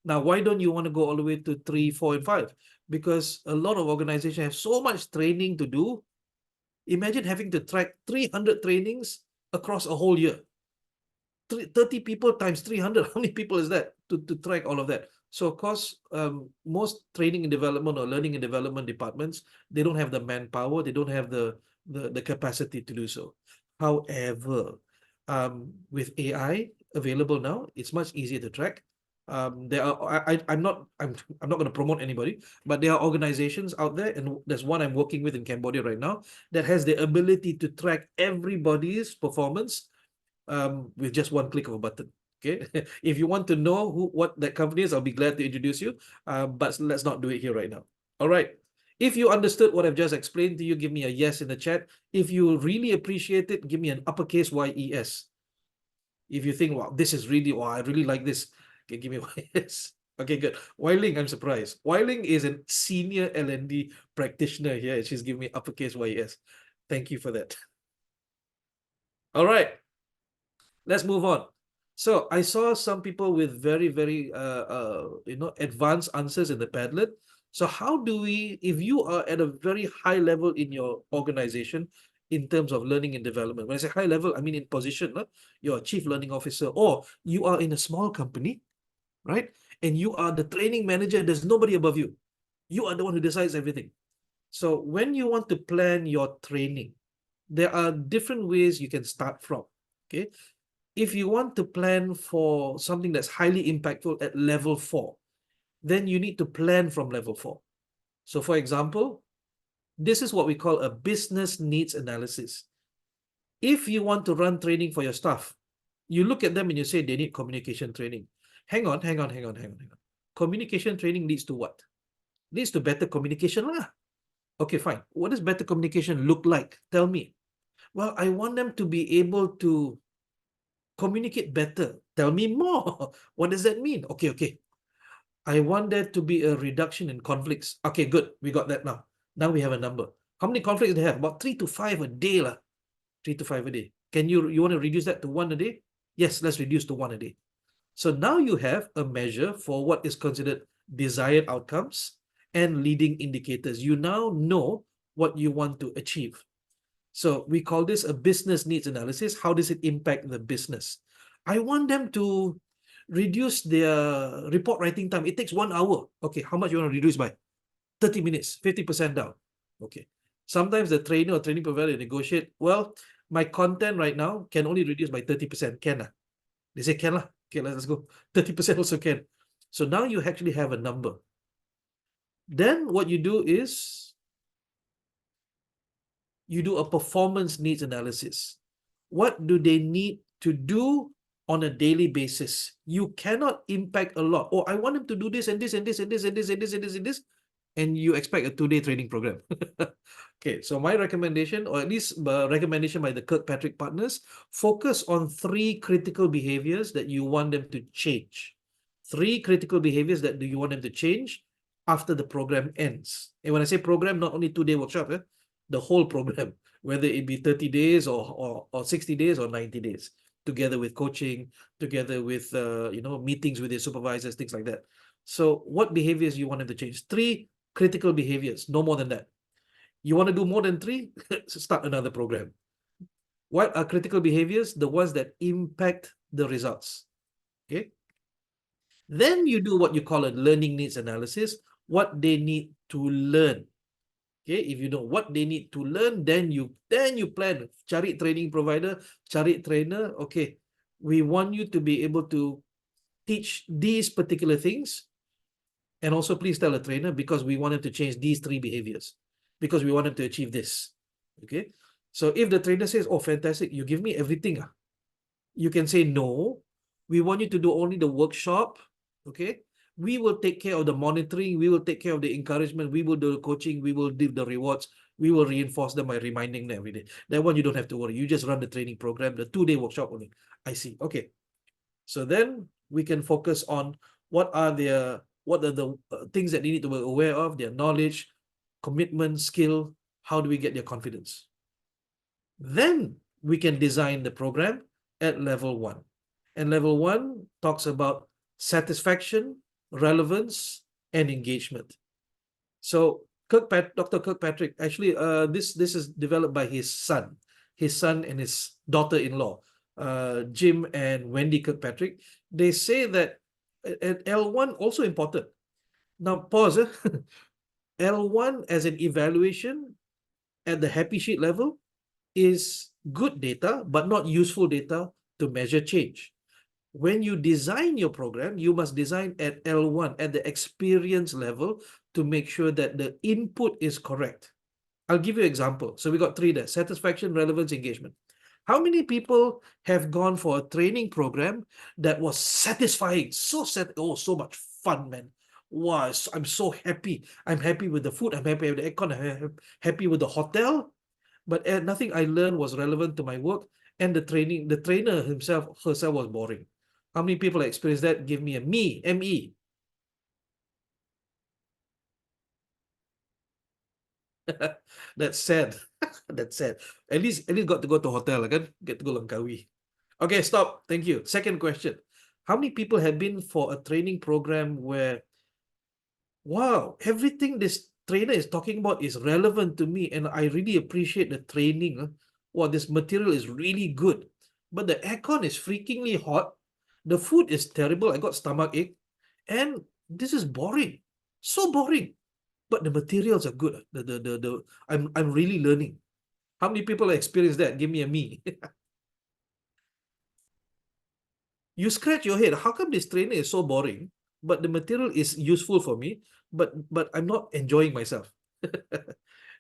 Now, why don't you want to go all the way to 3, 4, and 5? Because a lot of organizations have so much training to do. Imagine having to track 300 trainings across a whole year. 30 people times 300, how many people is that to track all of that? So of course, most training and development or learning and development departments, they don't have the manpower, they don't have the capacity to do so. However, with AI available now, it's much easier to track. There are I'm not going to promote anybody, but there are organizations out there, and there's one I'm working with in Cambodia right now that has the ability to track everybody's performance with just one click of a button. Okay, if you want to know what that company is, I'll be glad to introduce you. But let's not do it here right now. All right. If you understood what I've just explained to you, give me a yes in the chat. If you really appreciate it, give me an uppercase YES. If you think, wow, this is really, wow, I really like this, okay, give me YES. Okay, good. Weiling, I'm surprised. Weiling is a senior L&D practitioner here, and she's giving me uppercase YES. Thank you for that. All right, let's move on. So I saw some people with very advanced answers in the Padlet. So how do we, if you are at a very high level in your organization in terms of learning and development, when I say high level, I mean in position, you're a chief learning officer, or you are in a small company, right? And you are the training manager, there's nobody above you. You are the one who decides everything. So when you want to plan your training, there are different ways you can start from, okay? If you want to plan for something that's highly impactful at level 4, then you need to plan from level 4. So for example, this is what we call a business needs analysis. If you want to run training for your staff, you look at them and you say they need communication training. Hang on. Communication training leads to what? Leads to better communication lah. Okay, fine. What does better communication look like? Tell me. Well, I want them to be able to communicate better. Tell me more. What does that mean? Okay. I want there to be a reduction in conflicts. Okay, good. We got that now. Now we have a number. How many conflicts do they have? About 3 to 5 a day lah. 3 to 5 a day. Can you want to reduce that to 1 a day? Yes, let's reduce to 1 a day. So now you have a measure for what is considered desired outcomes and leading indicators. You now know what you want to achieve. So we call this a business needs analysis. How does it impact the business? I want them to reduce their report writing time. It takes 1 hour. Okay, how much you want to reduce by? 30 minutes, 50% down. Okay. Sometimes the trainer or training provider negotiate, well, my content right now can only reduce by 30%. Can lah. They say can lah. Okay, let's go. 30% also can. So now you actually have a number. Then what you do is you do a performance needs analysis. What do they need to do on a daily basis? You cannot impact a lot. Oh, I want them to do this and this and this and this and this and this and this and this, and you expect a 2-day training program. Okay, so my recommendation, or at least recommendation by the Kirkpatrick partners, focus on 3 critical behaviors that you want them to change. 3 critical behaviors that do you want them to change after the program ends. And when I say program, not only 2-day workshop, the whole program, whether it be 30 days or 60 days or 90 days, together with coaching, together with meetings with your supervisors, things like that. So what behaviors you want them to change? 3 critical behaviors, no more than that. You want to do more than 3? Start another program. What are critical behaviors? The ones that impact the results. Okay. Then you do what you call a learning needs analysis, what they need to learn. Okay, if you know what they need to learn, then you plan. Cari training provider, cari trainer. Okay, we want you to be able to teach these particular things. And also please tell a trainer, because we want them to change these 3 behaviors, because we want them to achieve this. Okay, so if the trainer says, oh, fantastic, you give me everything, you can say, no, we want you to do only the workshop. Okay, we will take care of the monitoring, we will take care of the encouragement, we will do the coaching, we will give the rewards, we will reinforce them by reminding them every day. That one you don't have to worry. You just run the training program, the 2-day workshop only. I see. Okay. So then we can focus on what are the things that they need to be aware of, their knowledge, commitment, skill, how do we get their confidence? Then we can design the program at level 1. And level 1 talks about satisfaction, relevance, and engagement. So Dr. Kirkpatrick, actually, this is developed by his son and his daughter-in-law, Jim and Wendy Kirkpatrick. They say that at L1 also important. Now pause. L1 as an evaluation at the happy sheet level is good data, but not useful data to measure change. When you design your program, you must design at L1, at the experience level, to make sure that the input is correct. I'll give you an example. So we got 3 there: satisfaction, relevance, engagement. How many people have gone for a training program that was satisfying? So much fun, man. wow, I'm so happy. I'm happy with the food. I'm happy with the aircon. I'm happy with the hotel. But nothing I learned was relevant to my work, and the training, the trainer herself was boring. How many people experienced that? Give me a me, M-E. That's sad. That's sad. At least got to go to hotel, kan? Get to go Langkawi. Okay, stop. Thank you. Second question. How many people have been for a training program where, wow, everything this trainer is talking about is relevant to me, and I really appreciate the training. Wow, this material is really good. But the aircon is freakingly hot. The food is terrible. I got stomach ache. And this is boring. So boring. But the materials are good. I'm really learning. How many people experience that? Give me a me. You scratch your head. How come this trainer is so boring, but the material is useful for me, but I'm not enjoying myself?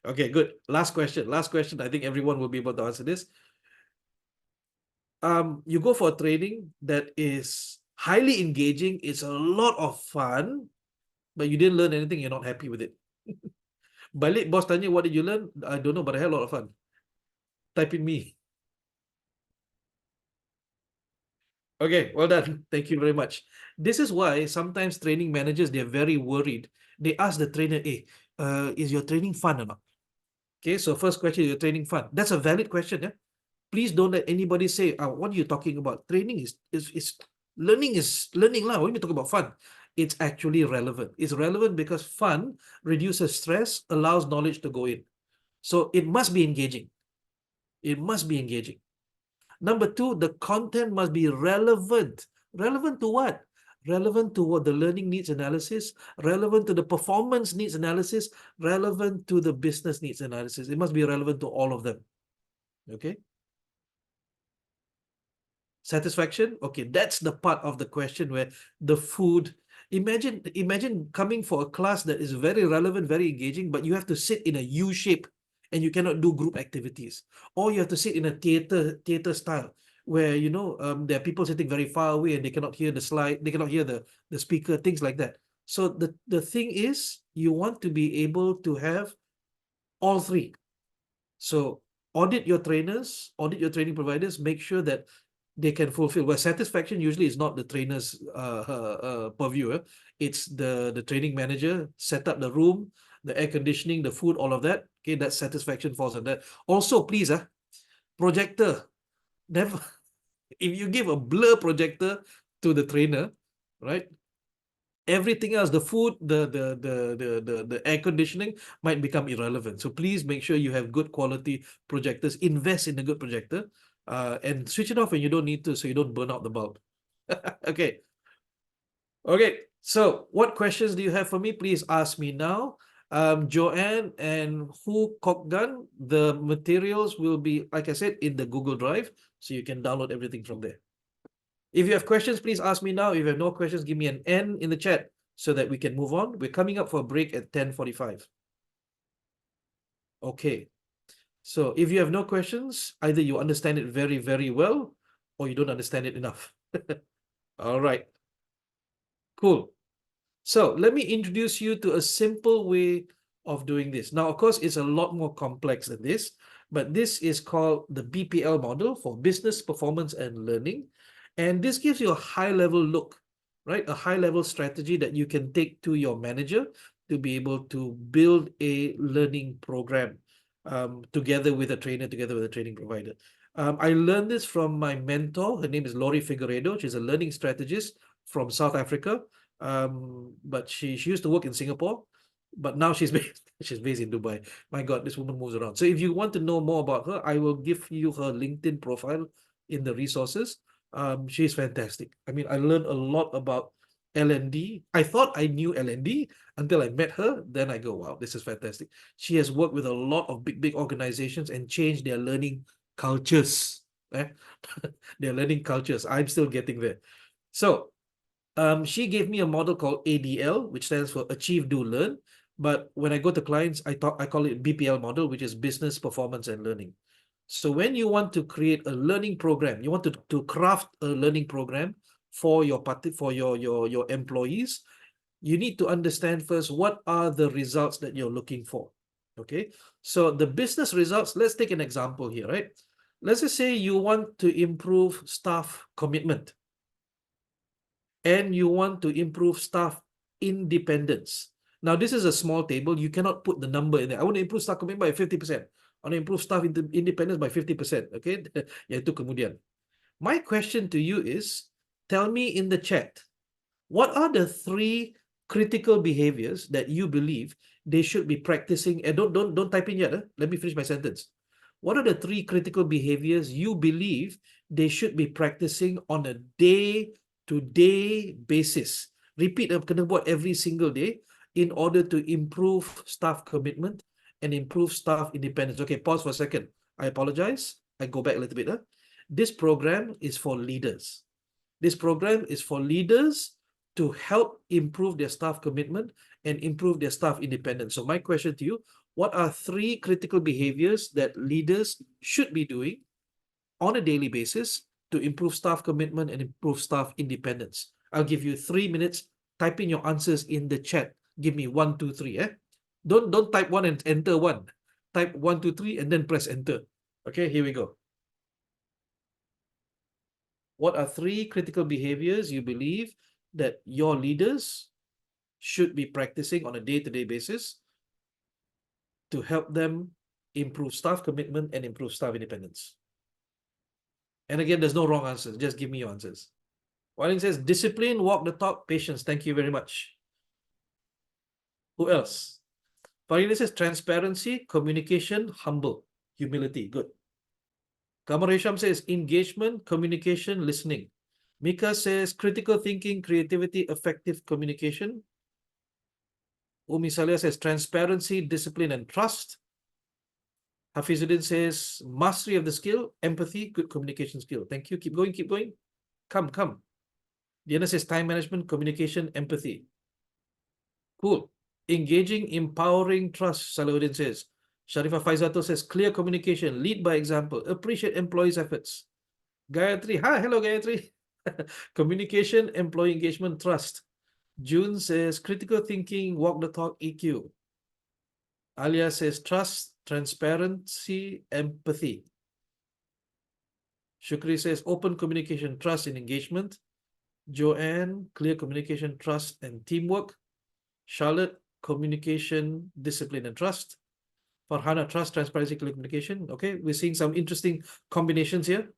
Okay, good. Last question. Last question. I think everyone will be able to answer this. You go for a training that is highly engaging. It's a lot of fun, but you didn't learn anything. You're not happy with it. Balik boss tanya, what did you learn? I don't know, but I had a lot of fun. Type in me. Okay, well done. Thank you very much. This is why sometimes training managers, they're very worried. They ask the trainer, hey, is your training fun or not? Okay, so first question, is your training fun? That's a valid question. Yeah? Please don't let anybody say, what are you talking about? Training is learning lah. When we talk about fun, it's actually relevant. It's relevant because fun reduces stress, allows knowledge to go in. So it must be engaging. It must be engaging. Number two, the content must be relevant. Relevant to what? Relevant to what the learning needs analysis, relevant to the performance needs analysis, relevant to the business needs analysis. It must be relevant to all of them. Okay. Satisfaction? Okay, that's the part of the question where the food. Imagine coming for a class that is very relevant, very engaging, but you have to sit in a U shape and you cannot do group activities, or you have to sit in a theater style where there are people sitting very far away and they cannot hear the slide, they cannot hear the speaker, things like that. So the thing is, you want to be able to have all three. So audit your trainers, audit your training providers, make sure that they can fulfill. Well, satisfaction usually is not the trainer's purview. It's the training manager, set up the room, the air conditioning, the food, all of that. Okay, that satisfaction falls on that. Also, please, projector. Never, if you give a blur projector to the trainer, right? Everything else, the food, the air conditioning might become irrelevant. So please make sure you have good quality projectors. Invest in a good projector, and switch it off when you don't need to, so you don't burn out the bulb. Okay. Okay. So what questions do you have for me? Please ask me now. Joanne and Hu Kokgan, the materials will be, like I said, in the Google Drive, so you can download everything from there. If you have questions, please ask me now. If you have no questions, give me an N in the chat so that we can move on. We're coming up for a break at 10:45. Okay. So if you have no questions, either you understand it very, very well, or you don't understand it enough. All right. Cool. So let me introduce you to a simple way of doing this. Now, of course, it's a lot more complex than this, but this is called the BPL model for business performance and learning. And this gives you a high-level look, right? A high-level strategy that you can take to your manager to be able to build a learning program together with a trainer, together with a training provider. I learned this from my mentor. Her name is Lori Figueredo. She's a learning strategist from South Africa. But she used to work in Singapore, but now she's based in Dubai. My God, this woman moves around. So if you want to know more about her, I will give you her LinkedIn profile in the resources. She's fantastic. I mean, I learned a lot about L&D. I thought I knew L&D until I met her. Then I go, wow, this is fantastic. She has worked with a lot of big organizations and changed their learning cultures. Their learning cultures. I'm still getting there. So she gave me a model called ADL, which stands for Achieve, Do, Learn. But when I go to clients, I call it BPL model, which is Business Performance and Learning. So when you want to create a learning program, you want to craft a learning program for your employees, you need to understand first what are the results that you're looking for. Okay, so the business results, let's take an example here, right? Let's just say you want to improve staff commitment and you want to improve staff independence. Now, this is a small table. You cannot put the number in there. I want to improve staff commitment by 50%. I want to improve staff independence by 50%. Okay, iaitu kemudian. My question to you is, tell me in the chat, what are the 3 critical behaviors that you believe they should be practicing? And don't type in yet. Let me finish my sentence. What are the 3 critical behaviors you believe they should be practicing on a day-to-day basis? Repeat, kena buat every single day in order to improve staff commitment and improve staff independence. Okay, pause for a second. I apologize. I go back a little bit. This program is for leaders. This program is for leaders to help improve their staff commitment and improve their staff independence. So my question to you, what are 3 critical behaviors that leaders should be doing on a daily basis to improve staff commitment and improve staff independence? I'll give you 3 minutes. Type in your answers in the chat. Give me 1, 2, 3. Don't type 1 and enter 1. Type 1, 2, 3 and then press enter. Okay, here we go. What are 3 critical behaviors you believe that your leaders should be practicing on a day-to-day basis to help them improve staff commitment and improve staff independence? And again, there's no wrong answers. Just give me your answers. Wang says, discipline, walk the talk, patience. Thank you very much. Who else? Farina says, transparency, communication, humble, humility. Good. Kamar Hisham says, engagement, communication, listening. Mika says, critical thinking, creativity, effective communication. Umi Salia says, transparency, discipline, and trust. Hafizuddin says, mastery of the skill, empathy, good communication skill. Thank you. Keep going, keep going. Come. Diana says, time management, communication, empathy. Cool. Engaging, empowering, trust, Salahuddin says. Sharifa Faizato says, clear communication, lead by example, appreciate employees' efforts. Gayatri, hi, hello Gayatri. Communication, employee engagement, trust. June says, critical thinking, walk the talk, EQ. Alia says, trust, transparency, empathy. Shukri says, open communication, trust, and engagement. Joanne, clear communication, trust, and teamwork. Charlotte, communication, discipline, and trust. Farhana, trust, transparency, clear communication. Okay, we're seeing some interesting combinations here.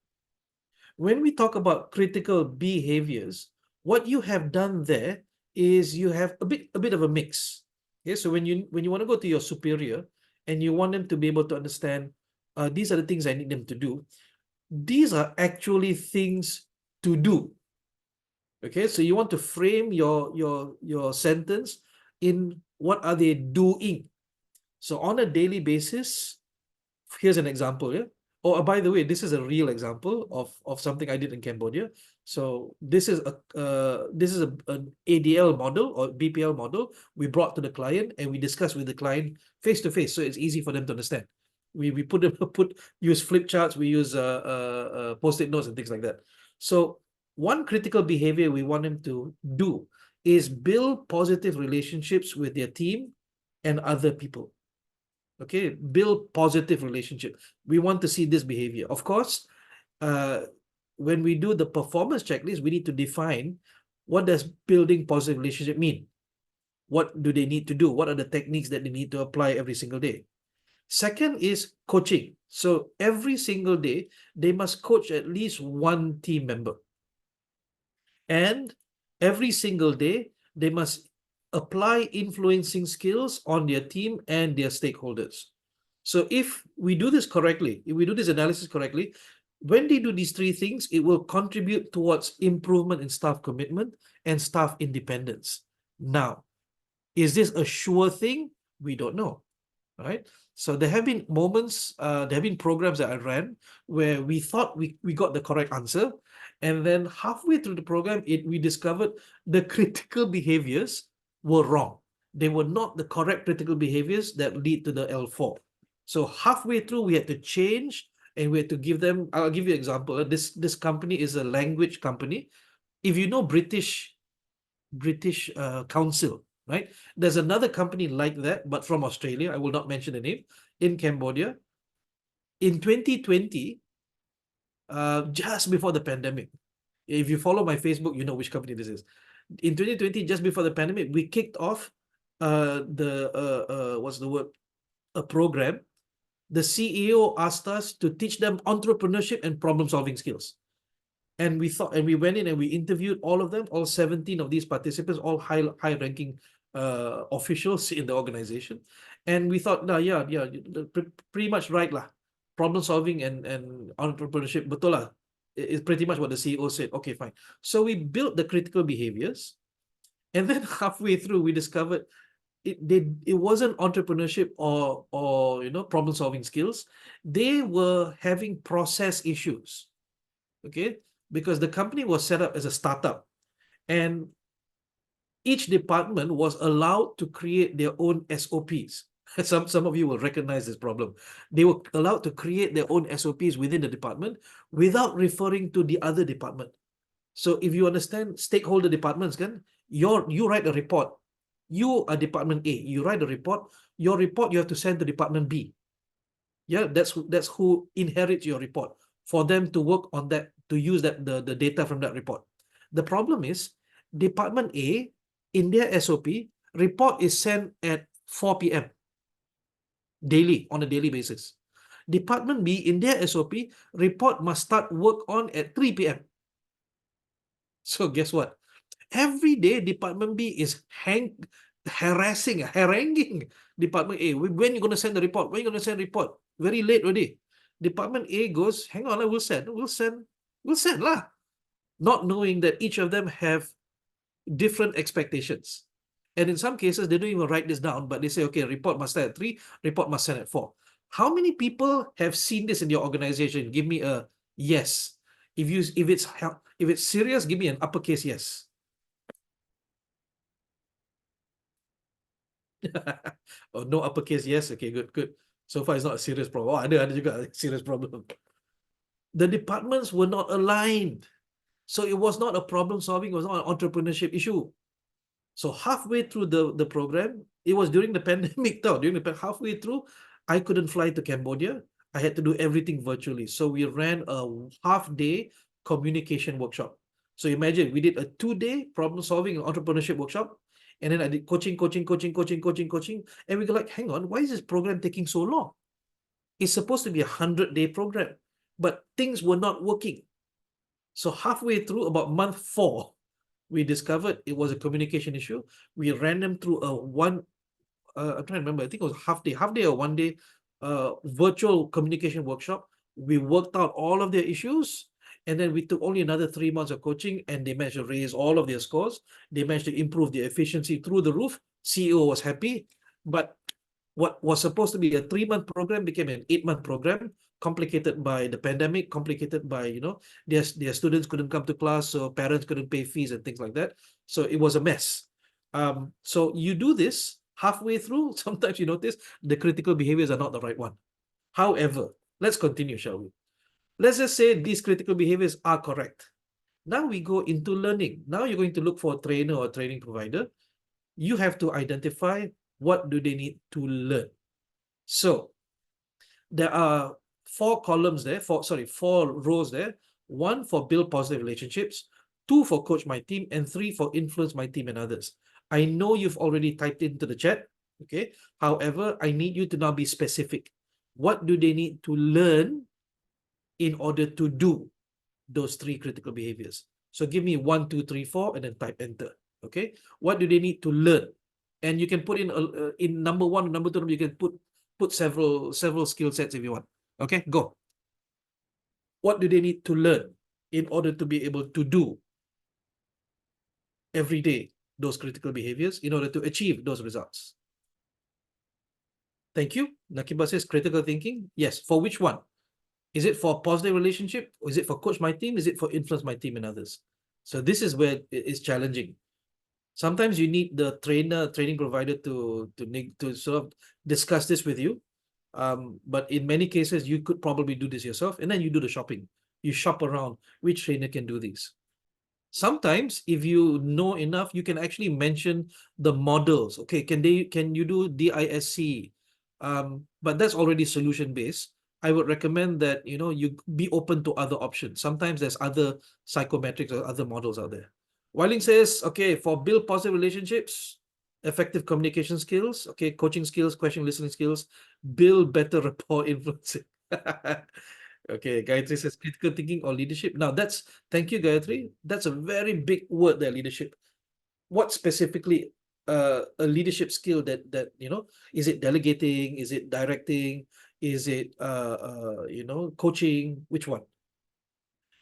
When we talk about critical behaviors, what you have done there is you have a bit of a mix. Okay, so when you want to go to your superior and you want them to be able to understand, these are the things I need them to do. These are actually things to do. Okay, so you want to frame your sentence in what are they doing. So on a daily basis, here's an example. Yeah. Oh, by the way, this is a real example of something I did in Cambodia. So this is an ADL model or BPL model we brought to the client and we discussed with the client face to face, so it's easy for them to understand. We use flip charts, we use post-it notes and things like that. So one critical behavior we want them to do is build positive relationships with their team and other people. Okay, build positive relationship. We want to see this behavior. Of course, when we do the performance checklist, we need to define what does building positive relationship mean? What do they need to do? What are the techniques that they need to apply every single day? Second is coaching. So every single day, they must coach at least one team member. And every single day, they must apply influencing skills on their team and their stakeholders. So if we do this correctly, if we do this analysis correctly, when they do these 3 things, it will contribute towards improvement in staff commitment and staff independence. Now, is this a sure thing? We don't know, right? So there have been moments, there have been programs that I ran where we thought we got the correct answer. And then halfway through the program, we discovered the critical behaviors were wrong. They were not the correct critical behaviors that lead to the L4. So halfway through, we had to change and we had to give them, I'll give you an example. This company is a language company. If you know British British Council, right? There's another company like that, but from Australia. I will not mention the name, in Cambodia. In 2020, just before the pandemic, if you follow my Facebook, you know which company this is. In 2020, just before the pandemic, we kicked off what's the word? A program. The CEO asked us to teach them entrepreneurship and problem-solving skills. And we went in and we interviewed all of them, all 17 of these participants, all high-ranking officials in the organization. And we thought, no, yeah, pretty much right lah. Problem solving and entrepreneurship, betul lah. Is pretty much what the CEO said. Okay, fine. So we built the critical behaviors, and then halfway through we discovered it wasn't entrepreneurship or problem solving skills. They were having process issues. Okay, because the company was set up as a startup, and each department was allowed to create their own SOPs. Some of you will recognize this problem. They were allowed to create their own SOPs within the department without referring to the other department. So if you understand stakeholder departments, you write a report. You are department A. You write a report. Your report you have to send to department B. Yeah, that's who inherits your report, for them to work on that, to use the data from that report. The problem is department A, in their SOP, report is sent at 4 p.m. daily, on a daily basis. Department B, in their SOP, report must start work on at 3 p.m. So guess what? Every day, Department B is haranguing Department A. When you going to send the report? When you going to send the report? Very late already. Department A goes, hang on, we'll send lah. Not knowing that each of them have different expectations. And in some cases, they don't even write this down, but they say, okay, report must start at 3, report must send at 4. How many people have seen this in your organization? Give me a yes. If it's serious, give me an uppercase yes. Oh, no uppercase yes. Okay, good. So far, it's not a serious problem. Oh, ada juga a serious problem. The departments were not aligned. So it was not a problem solving, it was not an entrepreneurship issue. So halfway through the program, it was during the pandemic. Halfway through, I couldn't fly to Cambodia. I had to do everything virtually. So we ran a half-day communication workshop. So imagine, we did a 2-day problem solving and entrepreneurship workshop. And then I did coaching. And we go like, hang on, why is this program taking so long? It's supposed to be a 100-day program, but things were not working. So halfway through, about month 4, we discovered it was a communication issue. We ran them through I'm trying to remember, I think it was half-day or 1-day virtual communication workshop. We worked out all of their issues, and then we took only another 3 months of coaching, and they managed to raise all of their scores. They managed to improve their efficiency through the roof. CEO was happy, but what was supposed to be a 3-month program became an 8-month program, complicated by the pandemic, complicated by, their students couldn't come to class, so parents couldn't pay fees and things like that. So it was a mess. So you do this halfway through, sometimes you notice the critical behaviors are not the right one. However, let's continue, shall we? Let's just say these critical behaviors are correct. Now we go into learning. Now you're going to look for a trainer or a training provider. You have to identify what do they need to learn. So there are 4 columns there, 4 rows there. 1 for build positive relationships, 2 for coach my team, and 3 for influence my team and others. I know you've already typed into the chat, okay? However, I need you to now be specific. What do they need to learn in order to do those 3 critical behaviors? So give me 1, 2, 3, 4, and then type enter, okay? What do they need to learn? And you can put in number 1, number 2, you can put several skill sets if you want. Okay, go. What do they need to learn in order to be able to do every day those critical behaviors in order to achieve those results? Thank you. Nakiba says critical thinking. Yes. For which one? Is it for positive relationship? Or is it for coach my team? Is it for influence my team and others? So this is where it is challenging. Sometimes you need the training provider to sort of discuss this with you. But in many cases, you could probably do this yourself, and then you do the shopping. You shop around which trainer can do these. Sometimes, if you know enough, you can actually mention the models. Okay, can you do DISC? But that's already solution based. I would recommend that you be open to other options. Sometimes there's other psychometrics or other models out there. Wiling says, okay, for build positive relationships, effective communication skills, okay, coaching skills, question listening skills, build better rapport influencing. Okay, Gayatri says critical thinking or leadership. Now thank you, Gayatri. That's a very big word there, leadership. What specifically a leadership skill that is it delegating? Is it directing? Is it coaching? Which one?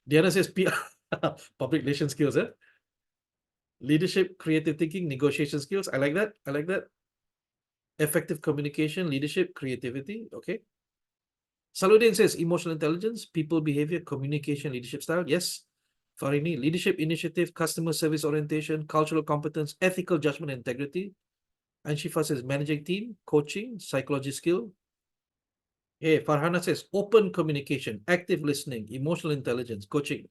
Diana says PR, public relations skills, eh? Leadership, creative thinking, negotiation skills. I like that. I like that. Effective communication, leadership, creativity. Okay. Saludin says emotional intelligence, people behavior, communication, leadership style. Yes. Farini, leadership initiative, customer service orientation, cultural competence, ethical judgment, and integrity. And Shifa says managing team, coaching, psychology skill. Hey, Farhana says open communication, active listening, emotional intelligence, coaching.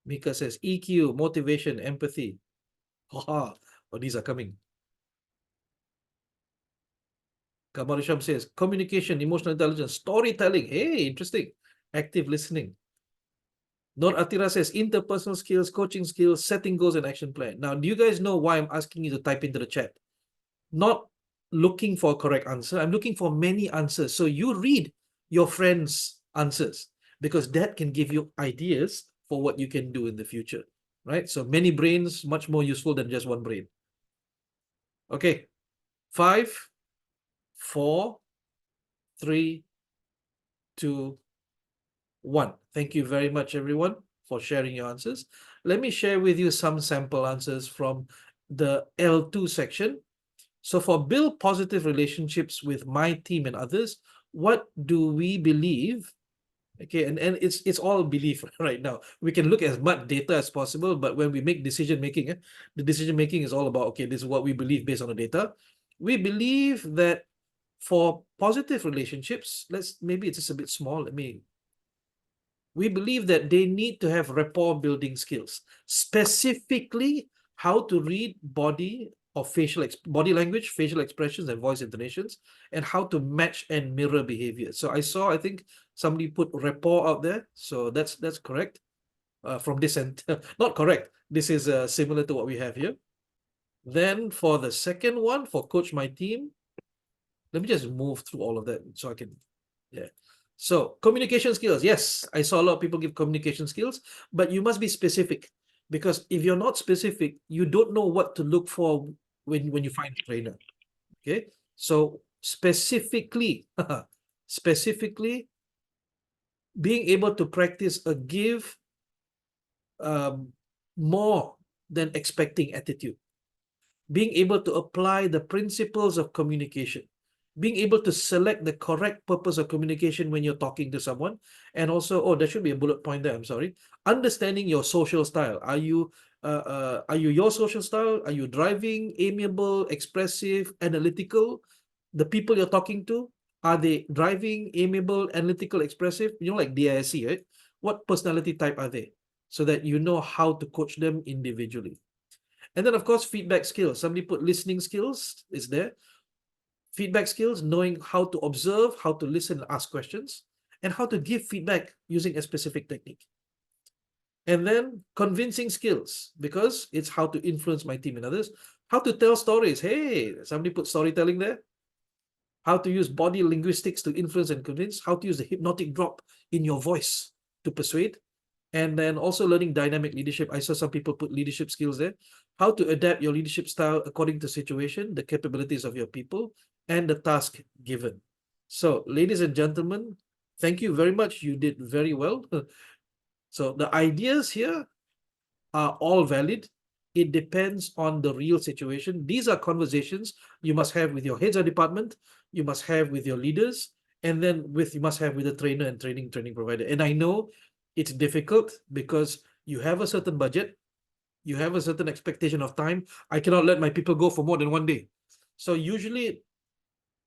Mika says EQ, motivation, empathy. Haha, oh, these are coming. Kamarisham says communication, emotional intelligence, storytelling. Hey, interesting. Active listening. Nor Atira says interpersonal skills, coaching skills, setting goals, and action plan. Now, do you guys know why I'm asking you to type into the chat? Not looking for a correct answer. I'm looking for many answers. So you read your friends' answers because that can give you ideas for what you can do in the future, right? So many brains, much more useful than just one brain. Okay, 5, 4, 3, 2, 1. Thank you very much, everyone, for sharing your answers. Let me share with you some sample answers from the L2 section. So for build positive relationships with my team and others, what do we believe? Okay, and it's all belief right now. We can look as much data as possible, but when we make decision making, the decision making is all about, okay, this is what we believe based on the data. We believe that for positive relationships, maybe it's just a bit small. We believe that they need to have rapport building skills, specifically how to read body or body language, facial expressions, and voice intonations, and how to match and mirror behavior. So I think somebody put rapport out there, so that's correct. From this and not correct. This is similar to what we have here. Then for the second one, for coach my team, let me just move through all of that so I can, yeah. So communication skills, yes, I saw a lot of people give communication skills, but you must be specific because if you're not specific, you don't know what to look for when you find a trainer. Okay, so specifically, specifically being able to practice a give more than expecting attitude, being able to apply the principles of communication, being able to select the correct purpose of communication when you're talking to someone, and also, oh, there should be a bullet point there. I'm sorry. Understanding your social style. Are you your social style? Are you driving, amiable, expressive, analytical? The people you're talking to, are they driving, amiable, analytical, expressive? Like DISC, right? What personality type are they? So that you know how to coach them individually. And then, of course, feedback skills. Somebody put listening skills is there. Feedback skills, knowing how to observe, how to listen and ask questions, and how to give feedback using a specific technique. And then convincing skills, because it's how to influence my team and others. How to tell stories. Hey, somebody put storytelling there. How to use body linguistics to influence and convince. How to use the hypnotic drop in your voice to persuade. And then also learning dynamic leadership. I saw some people put leadership skills there. How to adapt your leadership style according to situation, the capabilities of your people, and the task given. So, ladies and gentlemen, thank you very much. You did very well. So the ideas here are all valid. It depends on the real situation. These are conversations you must have with your heads of department, you must have with your leaders, and then you must have with the trainer and training provider. And I know it's difficult because you have a certain budget, you have a certain expectation of time. I cannot let my people go for more than one day. So usually,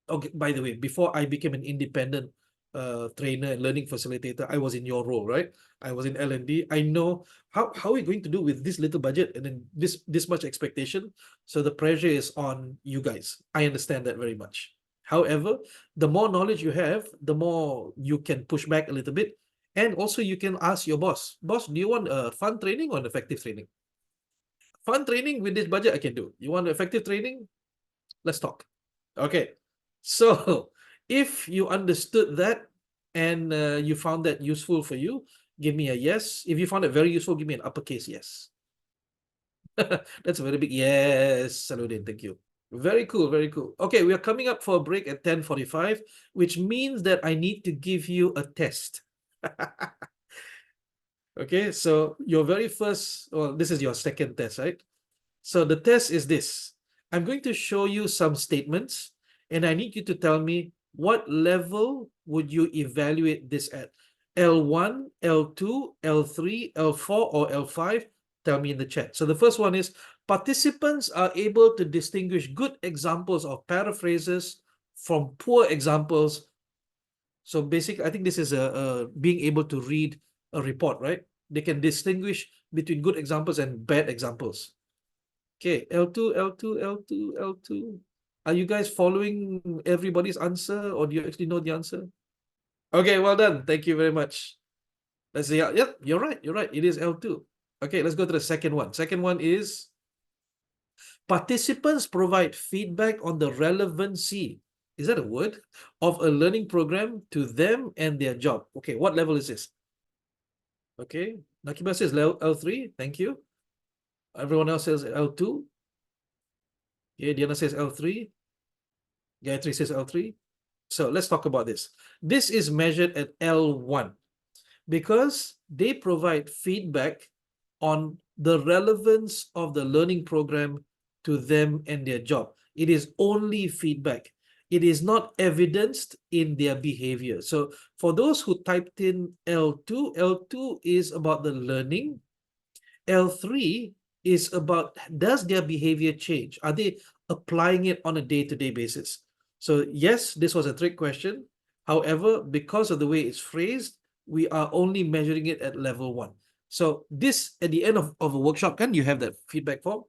okay, by the way, before I became an independent trainer and learning facilitator. I was in your role, right? I was in L&D. I know how are we going to do with this little budget and then this much expectation. So the pressure is on you guys. I understand that very much. However, the more knowledge you have, the more you can push back a little bit. And also you can ask your boss, boss, do you want a fun training or an effective training? Fun training with this budget I can do. You want effective training? Let's talk. Okay. So if you understood that and you found that useful for you, give me a yes. If you found it very useful, give me an uppercase yes. That's a very big yes, Saludin. Thank you. Very cool, very cool. Okay, we are coming up for a break at 10:45, which means that I need to give you a test. Okay, so your very first, well, this is your second test, right? So the test is this. I'm going to show you some statements, and I need you to tell me what level would you evaluate this at? L1, L2, L3, L4, or L5? Tell me in the chat. So the first one is, participants are able to distinguish good examples of paraphrases from poor examples. So basically, I think this is a being able to read a report, right? They can distinguish between good examples and bad examples. Okay, L2, L2, L2, L2. Are you guys following everybody's answer, or do you actually know the answer? Okay, well done. Thank you very much. Let's see. Yep, you're right. You're right. It is L2. Okay, let's go to the second one. Second one is, participants provide feedback on the relevancy, is that a word, of a learning program to them and their job. Okay, what level is this? Okay, Nakiba says L3. Thank you. Everyone else says L2. Okay, Diana says L3. Gayatri says L3. So let's talk about this. This is measured at L1 because they provide feedback on the relevance of the learning program to them and their job. It is only feedback. It is not evidenced in their behavior. So for those who typed in L2, L2 is about the learning. L3 is about, does their behavior change? Are they applying it on a day-to-day basis? So yes, this was a trick question. However, because of the way it's phrased, we are only measuring it at level 1. So this, at the end of a workshop, can you have that feedback form?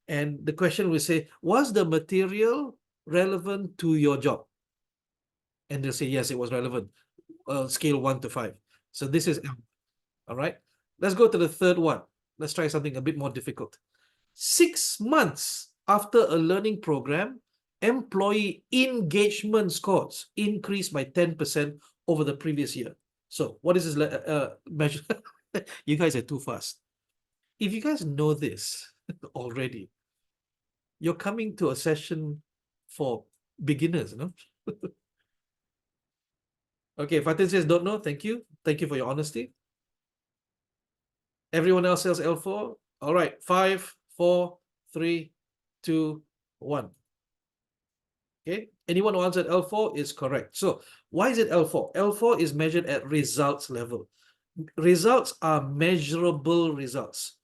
And the question will say, was the material relevant to your job? And they'll say, yes, it was relevant. Scale 1 to 5. So this is L. All right. Let's go to the third one. Let's try something a bit more difficult. 6 months after a learning program, employee engagement scores increased by 10% over the previous year. So what is this measure? You guys are too fast. If you guys know this already, you're coming to a session for beginners, no? Okay, Fatin says don't know. Thank you. Thank you for your honesty. Everyone else says L4. All right, 5, 4, 3, 2, 1. Okay, anyone who answered L4 is correct. So why is it L4? L4 is measured at results level. Results are measurable results.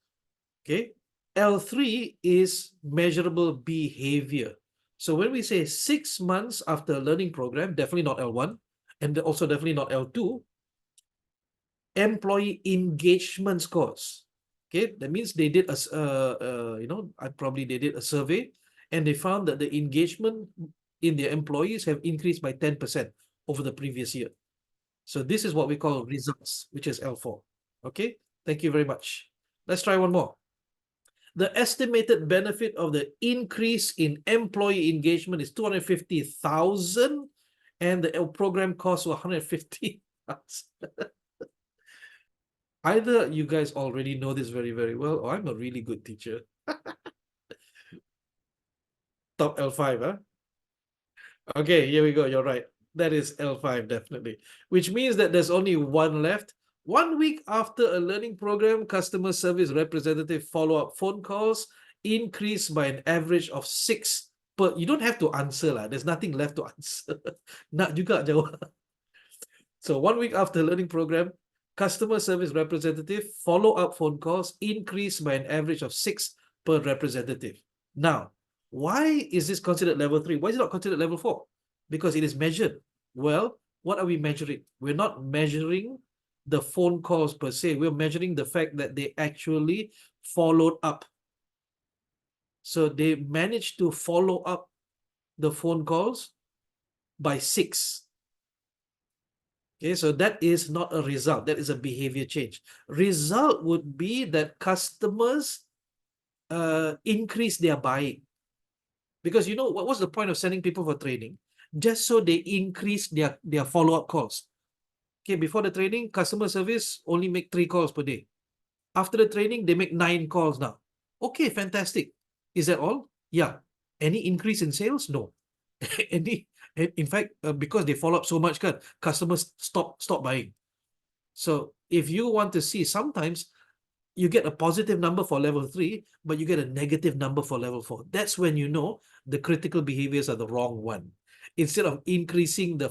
Okay, L3 is measurable behavior. So when we say 6 months after a learning program, definitely not L1, and also definitely not L2, employee engagement scores. Okay, that means they did a they did a survey, and they found that the engagement in their employees have increased by 10% over the previous year. So this is what we call results, which is L4. Okay, thank you very much. Let's try one more. The estimated benefit of the increase in employee engagement is 250,000, and the program cost was 150,000. Either you guys already know this very, very well, or I'm a really good teacher. Top L5, huh? Okay, here we go. You're right. That is L5, definitely. Which means that there's only one left. 1 week after a learning program, customer service representative follow-up phone calls increased by an average of 6. But you don't have to answer lah. There's nothing left to answer. Nak juga jawab. So 1 week after learning program, customer service representative follow-up phone calls increased by an average of 6 per representative. Now, why is this considered level 3? Why is it not considered level 4? Because it is measured. Well, what are we measuring? We're not measuring the phone calls per se. We're measuring the fact that they actually followed up. So they managed to follow up the phone calls by 6. Okay, so that is not a result. That is a behavior change. Result would be that customers increase their buying. Because you know, what was the point of sending people for training? Just so they increase their follow-up calls. Okay, before the training, customer service only make 3 calls per day. After the training, they make 9 calls now. Okay, fantastic. Is that all? Yeah. Any increase in sales? No. Any, in fact, because they follow up so much, customers stop buying. So if you want to see, sometimes you get a positive number for level 3, but you get a negative number for level 4. That's when you know the critical behaviors are the wrong one. Instead of increasing the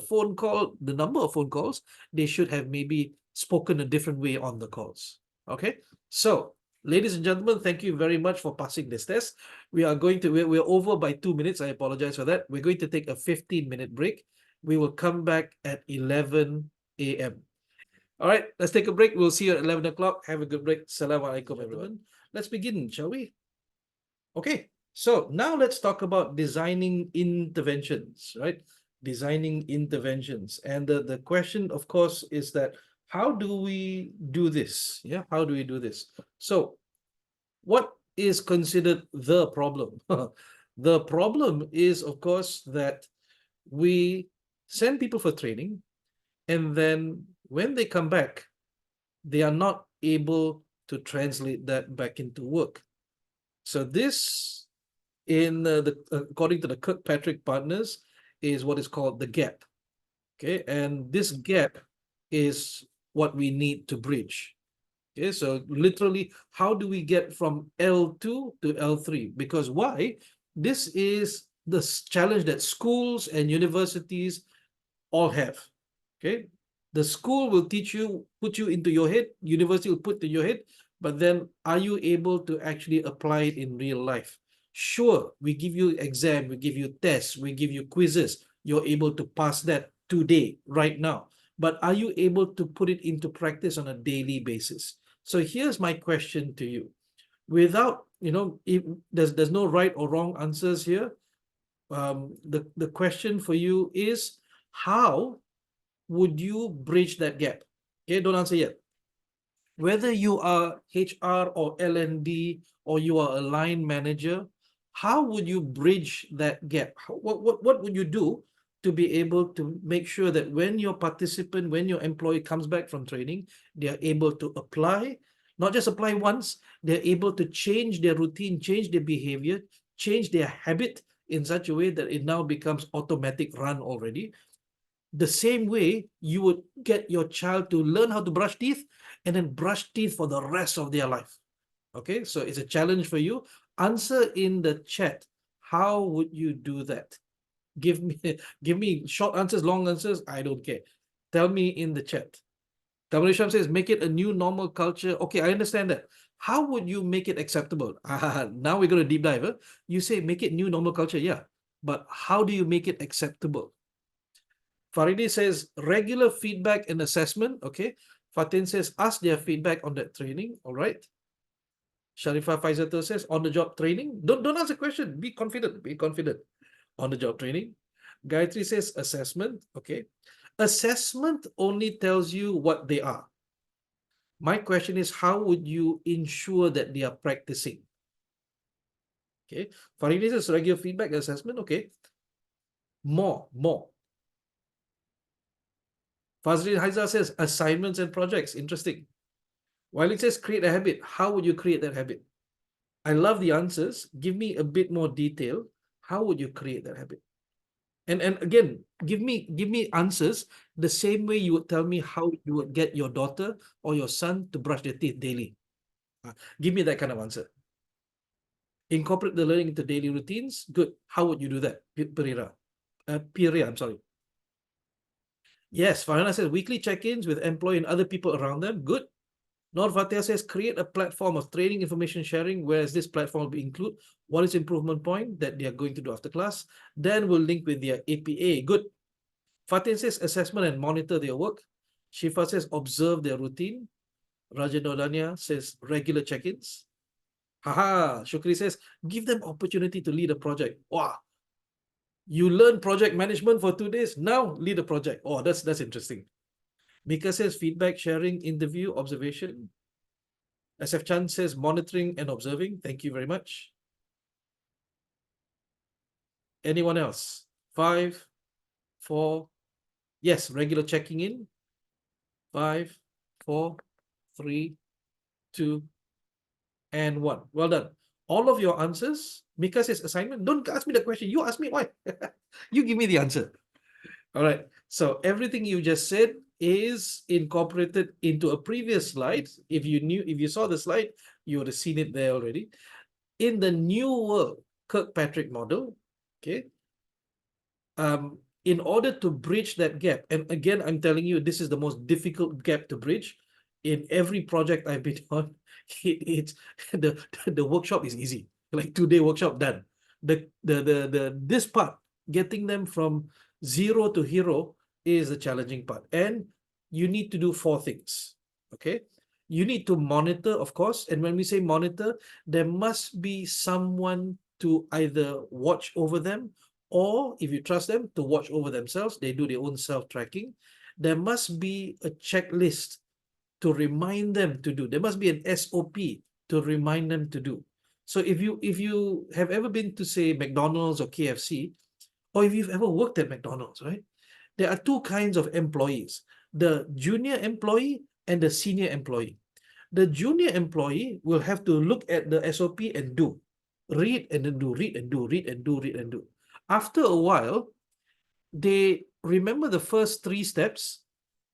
number of phone calls, they should have maybe spoken a different way on the calls. Okay, so ladies and gentlemen, thank you very much for passing this test. We're over by 2 minutes. I apologize for that. We're going to take a 15-minute break. We will come back at 11 a.m. All right, let's take a break. We'll see you at 11 o'clock. Have a good break. Assalamu alaikum, everyone. Let's begin, shall we? Okay, so now let's talk about designing interventions, right? Designing interventions. And the question, of course, is that how do we do this? Yeah, how do we do this? So what is considered the problem? The problem is, of course, that we send people for training, and then when they come back, they are not able to translate that back into work. So this, according to the Kirkpatrick partners, is what is called the gap. Okay, and this gap is what we need to bridge. Okay, so literally, how do we get from L2 to L3? Because why? This is the challenge that schools and universities all have. Okay, the school will teach you, put you into your head, university will put to your head, but then are you able to actually apply it in real life? Sure, we give you exam, we give you tests, we give you quizzes, you're able to pass that today, right now, but are you able to put it into practice on a daily basis? So here's my question to you. Without, if there's no right or wrong answers here. The question for you is, how would you bridge that gap? Okay, don't answer yet. Whether you are HR or L&D or you are a line manager, how would you bridge that gap? What would you do to be able to make sure that when your participant, when your employee comes back from training, they are able to apply, not just apply once, they're able to change their routine, change their behavior, change their habit in such a way that it now becomes automatic run already. The same way you would get your child to learn how to brush teeth and then brush teeth for the rest of their life. Okay, so it's a challenge for you. Answer in the chat. How would you do that? Give me short answers, long answers. I don't care. Tell me in the chat. Tamil Sham says, make it a new normal culture. Okay, I understand that. How would you make it acceptable? Now we're going to deep dive. Huh? You say make it new normal culture. Yeah, but how do you make it acceptable? Faridi says regular feedback and assessment. Okay. Fatin says ask their feedback on that training. All right. Sharifa Faizato says on the job training. Don't ask a question. Be confident. Be confident. On the job training. Gayatri says assessment. Okay. Assessment only tells you what they are. My question is, how would you ensure that they are practicing? Okay. Faridi says regular feedback assessment. Okay. More. Fazlin Haiza says assignments and projects. Interesting. While it says create a habit, how would you create that habit? I love the answers. Give me a bit more detail. How would you create that habit? And again, give me answers the same way you would tell me how you would get your daughter or your son to brush their teeth daily. Give me that kind of answer. Incorporate the learning into daily routines. Good. How would you do that, Pereira? I'm sorry. Yes, Farhana says weekly check-ins with employee and other people around them. Good. Nor Fateh says create a platform of training information sharing, whereas this platform will include what is improvement point that they are going to do after class. Then we'll link with their APA. Good. Fatin says assessment and monitor their work. Shifa says observe their routine. Rajanodania says regular check-ins. Haha, Shukri says give them opportunity to lead a project. Wow, you learn project management for 2 days, now lead a project. Oh, that's interesting. Mika says feedback, sharing, interview, observation. SF Chan says monitoring and observing. Thank you very much. Anyone else? 5, 4. Yes, regular checking in. 5, 4, 3, 2, and 1. Well done. All of your answers. Mika says assignment. Don't ask me the question. You ask me why. You give me the answer. All right. So everything you just said is incorporated into a previous slide. If you saw the slide, you would have seen it there already. In the new world Kirkpatrick model, okay, in order to bridge that gap, and again, I'm telling you, this is the most difficult gap to bridge. In every project I've been on, it's the workshop is easy. Like 2-day workshop done. This part, getting them from zero to hero, is the challenging part. And you need to do 4 things. Okay. You need to monitor, of course. And when we say monitor, there must be someone to either watch over them, or if you trust them, to watch over themselves. They do their own self-tracking. There must be a checklist to remind them to do. There must be an SOP to remind them to do. So if you have ever been to, say, McDonald's or KFC, or if you've ever worked at McDonald's, right? There are 2 kinds of employees: the junior employee and the senior employee. The junior employee will have to look at the SOP and do. Read and then do, read and do, read and do, read and do. After a while, they remember the first 3 steps,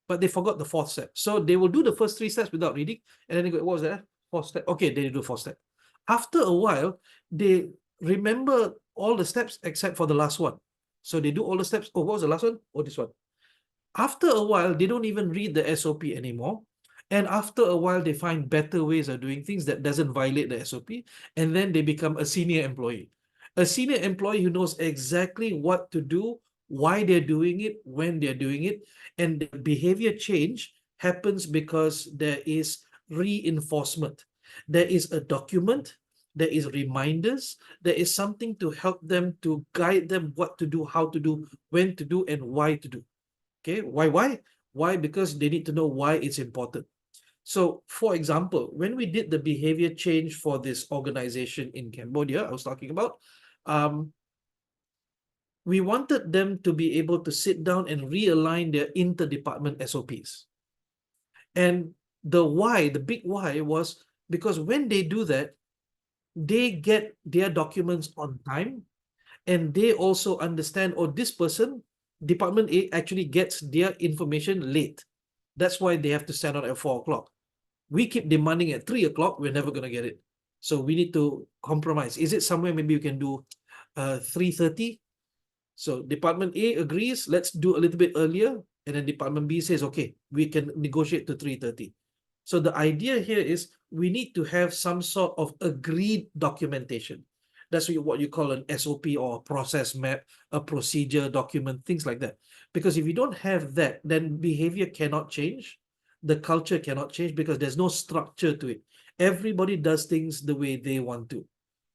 but they forgot the 4th step. So they will do the first 3 steps without reading, and then they go, what was that? 4th step. Okay, they do 4th step. After a while, they remember all the steps except for the last one. So they do all the steps. Oh, what was the last one? Oh, this one. After a while, they don't even read the SOP anymore. And after a while, they find better ways of doing things that doesn't violate the SOP. And then they become a senior employee. A senior employee who knows exactly what to do, why they're doing it, when they're doing it. And the behavior change happens because there is reinforcement. There is a document, there is reminders, there is something to help them, to guide them what to do, how to do, when to do, and why to do. Okay, why? Because they need to know why it's important. So, for example, when we did the behavior change for this organization in Cambodia, I was talking about, we wanted them to be able to sit down and realign their interdepartment SOPs. And the why, the big why, was because when they do that, they get their documents on time, and they also understand, oh, this person, Department A, actually gets their information late. That's why they have to stand out at 4 o'clock. We keep demanding at 3 o'clock, we're never going to get it. So we need to compromise. Is it somewhere maybe you can do 3:30? So Department A agrees, let's do a little bit earlier. And then Department B says, okay, we can negotiate to 3:30. So the idea here is we need to have some sort of agreed documentation. That's what you call an SOP or a process map, a procedure document, things like that. Because if you don't have that, then behavior cannot change. The culture cannot change because there's no structure to it. Everybody does things the way they want to.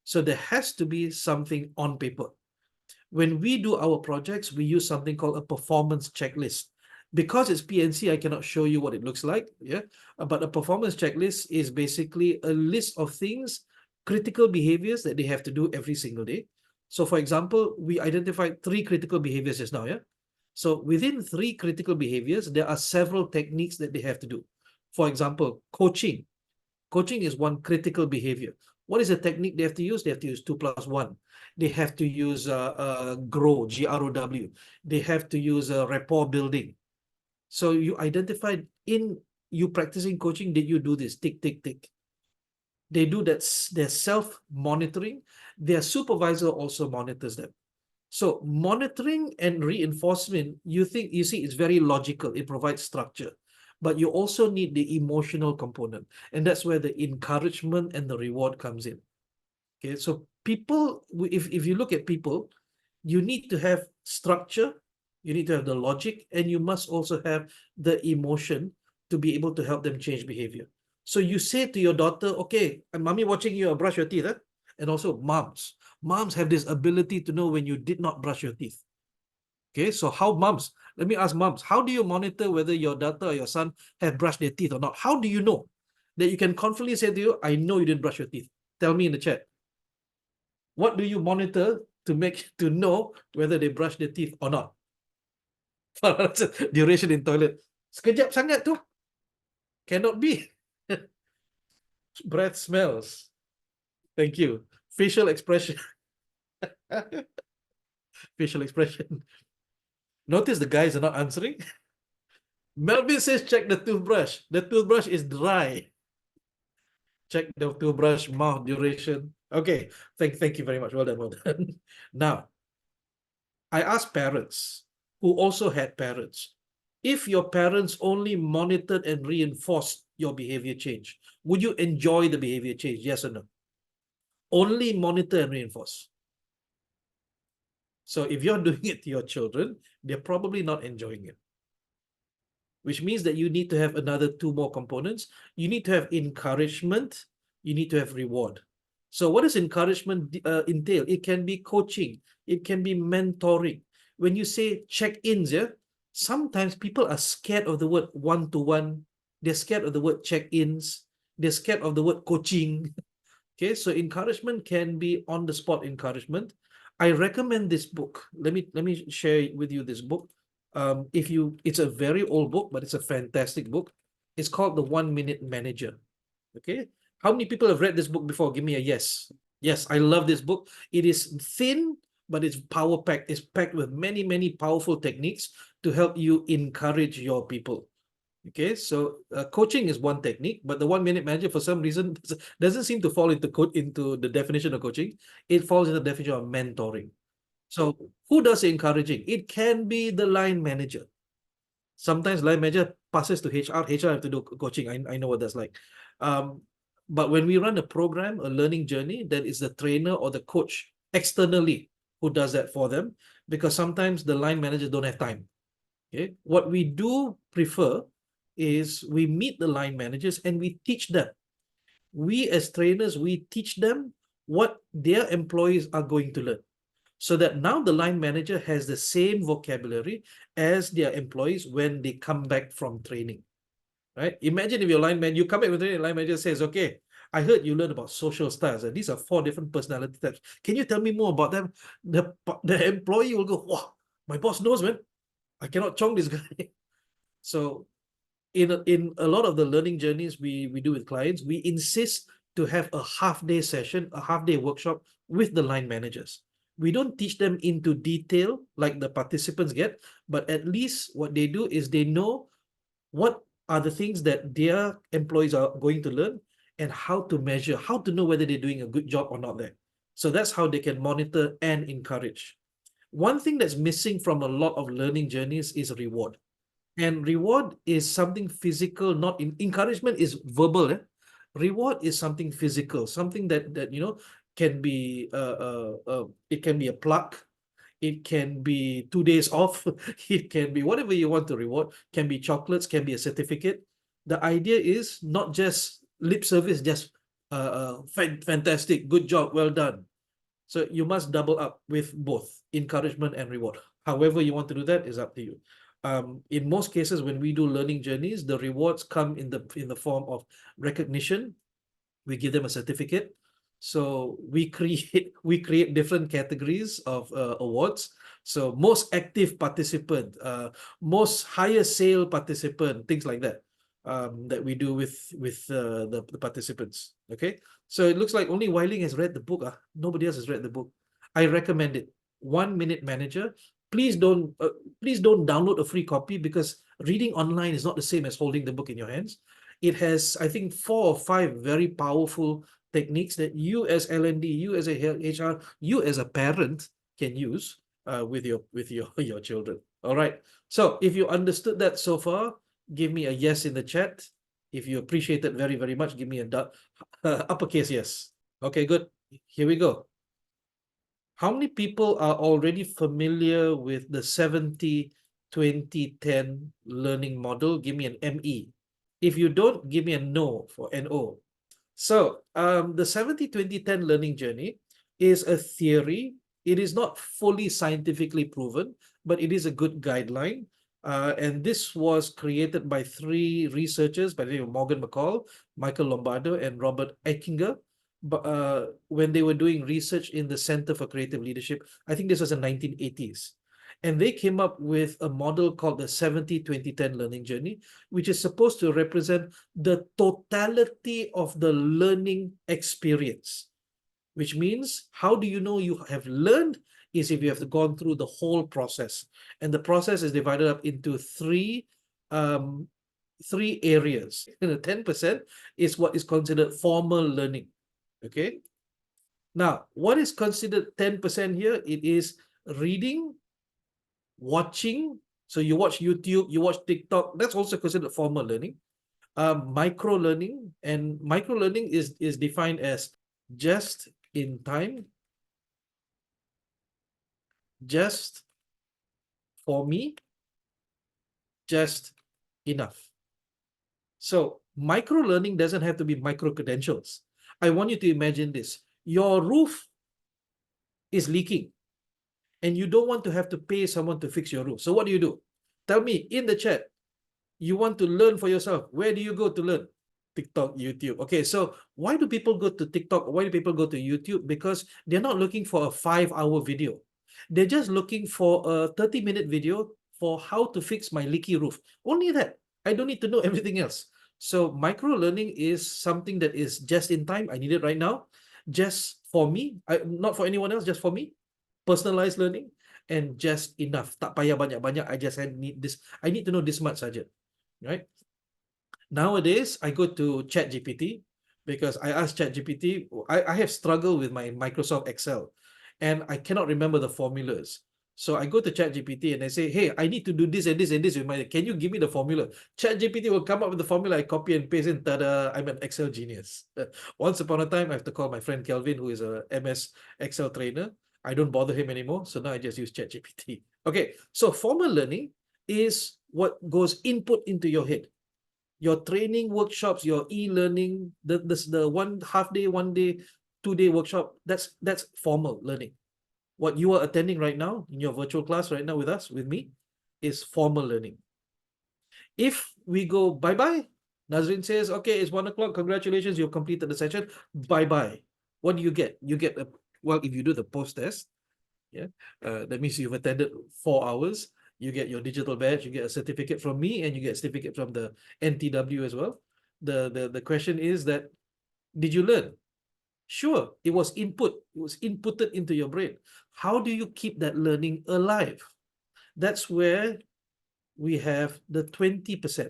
So there has to be something on paper. When we do our projects, we use something called a performance checklist. Because it's PNC, I cannot show you what it looks like. Yeah, but a performance checklist is basically a list of things, critical behaviors that they have to do every single day. So, for example, we identified 3 critical behaviors just now. Yeah. So within 3 critical behaviors, there are several techniques that they have to do. For example, coaching. Coaching is one critical behavior. What is the technique they have to use? They have to use 2+1. They have to use GROW, GROW. They have to use rapport building. So you identified in you practicing coaching, did you do this? Tick, tick, tick. They do that. They're self-monitoring. Their supervisor also monitors them. So monitoring and reinforcement, you see, it's very logical. It provides structure. But you also need the emotional component. And that's where the encouragement and the reward comes in. Okay, so people, if you look at people, you need to have structure, you need to have the logic, and you must also have the emotion to be able to help them change behavior. So you say to your daughter, okay, and mommy watching you brush your teeth, and also moms have this ability to know when you did not brush your teeth. Okay, so let me ask moms, how do you monitor whether your daughter or your son have brushed their teeth or not? How do you know that you can confidently say to you, I know you didn't brush your teeth? Tell me in the chat. What do you monitor to know whether they brush their teeth or not? Duration in toilet. Sekejap sangat tu. Cannot be. Breath smells. Thank you. Facial expression. Facial expression. Notice the guys are not answering. Melvin says check the toothbrush. The toothbrush is dry. Check the toothbrush mouth duration. Okay. Thank you very much. Well done. Well done. Now, I asked parents who also had parents, if your parents only monitored and reinforced your behavior change, would you enjoy the behavior change? Yes or no? Only monitor and reinforce. So if you're doing it to your children, they're probably not enjoying it, which means that you need to have another two more components. You need to have encouragement. You need to have reward. So what does encouragement entail? It can be coaching. It can be mentoring. When you say check-ins, yeah, sometimes people are scared of the word one-to-one. They're scared of the word check-ins. They're scared of the word coaching. Okay, so encouragement can be on-the-spot encouragement. I recommend this book. Let me share with you this book. It's a very old book, but it's a fantastic book. It's called The 1 Minute Manager. Okay, how many people have read this book before? Give me a yes. Yes, I love this book. It is thin, but it's power packed. It's packed with many powerful techniques to help you encourage your people. Okay, so coaching is one technique, but the 1 Minute Manager, for some reason, doesn't seem to fall into the definition of coaching. It falls in the definition of mentoring. So who does encouraging? It can be the line manager. Sometimes line manager passes to HR. HR have to do coaching. I know what that's like. But when we run a program, a learning journey, then it's the trainer or the coach externally who does that for them, because sometimes the line managers don't have time. Okay, what we do prefer is we meet the line managers and we teach them. We as trainers, we teach them what their employees are going to learn, so that now the line manager has the same vocabulary as their employees when they come back from training. Right? Imagine if your line manager, you come back with training, line manager says, okay, I heard you learned about social styles, and these are 4 different personality types. Can you tell me more about them? The employee will go, wow, my boss knows, man. I cannot chong this guy. So in a lot of the learning journeys we do with clients, we insist to have a half-day session, a half-day workshop with the line managers. We don't teach them into detail like the participants get, but at least what they do is they know what are the things that their employees are going to learn and how to measure, how to know whether they're doing a good job or not there. So that's how they can monitor and encourage. One thing that's missing from a lot of learning journeys is reward. And reward is something physical, not encouragement is verbal. Reward is something physical, something that can be it can be a plaque, it can be 2 days off, it can be whatever you want to reward, can be chocolates, can be a certificate. The idea is not just lip service, just fantastic, good job, well done. So you must double up with both encouragement and reward. However you want to do that is up to you. In most cases, when we do learning journeys, the rewards come in the form of recognition. We give them a certificate. So we create different categories of awards. So most active participant, most higher sale participant, things like that. That we do with the participants. Okay, so it looks like only Weiling has read the book. Nobody else has read the book. I recommend it. 1 Minute Manager. Please don't download a free copy, because reading online is not the same as holding the book in your hands. It has, I think, 4 or 5 very powerful techniques that you as L&D, you as a HR, you as a parent can use with your children. All right. So if you understood that so far, give me a yes in the chat. If you appreciate it very much, give me a uppercase yes. Okay, good. Here we go. How many people are already familiar with the 70-20-10 learning model? Give me an ME. If you don't, give me a no for NO. So the 70-20-10 learning journey is a theory. It is not fully scientifically proven, but it is a good guideline. And this was created by three researchers by the name of Morgan McCall, Michael Lombardo, and Robert Eichinger. But when they were doing research in the Center for Creative Leadership, I think this was in 1980s. And they came up with a model called the 70-20-10 learning journey, which is supposed to represent the totality of the learning experience, which means how do you know you have learned is if you have gone through the whole process. And the process is divided up into three areas. 10% is what is considered formal learning. Okay. Now, what is considered 10% here? It is reading, watching. So you watch YouTube, you watch TikTok. That's also considered formal learning. Micro learning, and micro learning is defined as just in time, just for me, just enough. So micro learning doesn't have to be micro credentials. I want you to imagine this. Your roof is leaking and you don't want to have to pay someone to fix your roof. So what do? Tell me in the chat. You want to learn for yourself. Where do you go to learn? TikTok, YouTube. Okay, so why do people go to TikTok? Why do people go to YouTube? Because they're not looking for a 5-hour video. They're just looking for a 30-minute video for how to fix my leaky roof. Only that. I don't need to know everything else. So micro learning is something that is just in time. I need it right now. Just for me, not for anyone else, just for me. Personalized learning and just enough. Tak payah banyak-banyak. I just need this. I need to know this much saja. Right? Nowadays, I go to ChatGPT because I asked ChatGPT. I have struggled with my Microsoft Excel and I cannot remember the formulas. So I go to ChatGPT and I say, hey, I need to do this and this and this with my, can you give me the formula? ChatGPT will come up with the formula, I copy and paste and tada, I'm an Excel genius. Once upon a time, I have to call my friend Kelvin, who is a MS Excel trainer. I don't bother him anymore. So now I just use ChatGPT. Okay, so formal learning is what goes input into your head. Your training workshops, your e-learning, the 1/2 day, 1 day, 2 day workshop, that's formal learning. What you are attending right now in your virtual class right now with us, with me, is formal learning. If we go bye-bye, Nazrin says, okay, it's 1 o'clock, congratulations, you've completed the session, bye-bye. What do you get? You get, well, if you do the post-test, yeah, that means you've attended 4 hours, you get your digital badge, you get a certificate from me, and you get a certificate from the NTW as well. The question is that, did you learn? Sure, it was inputted into your brain. How do you keep that learning alive? That's where we have the 20%.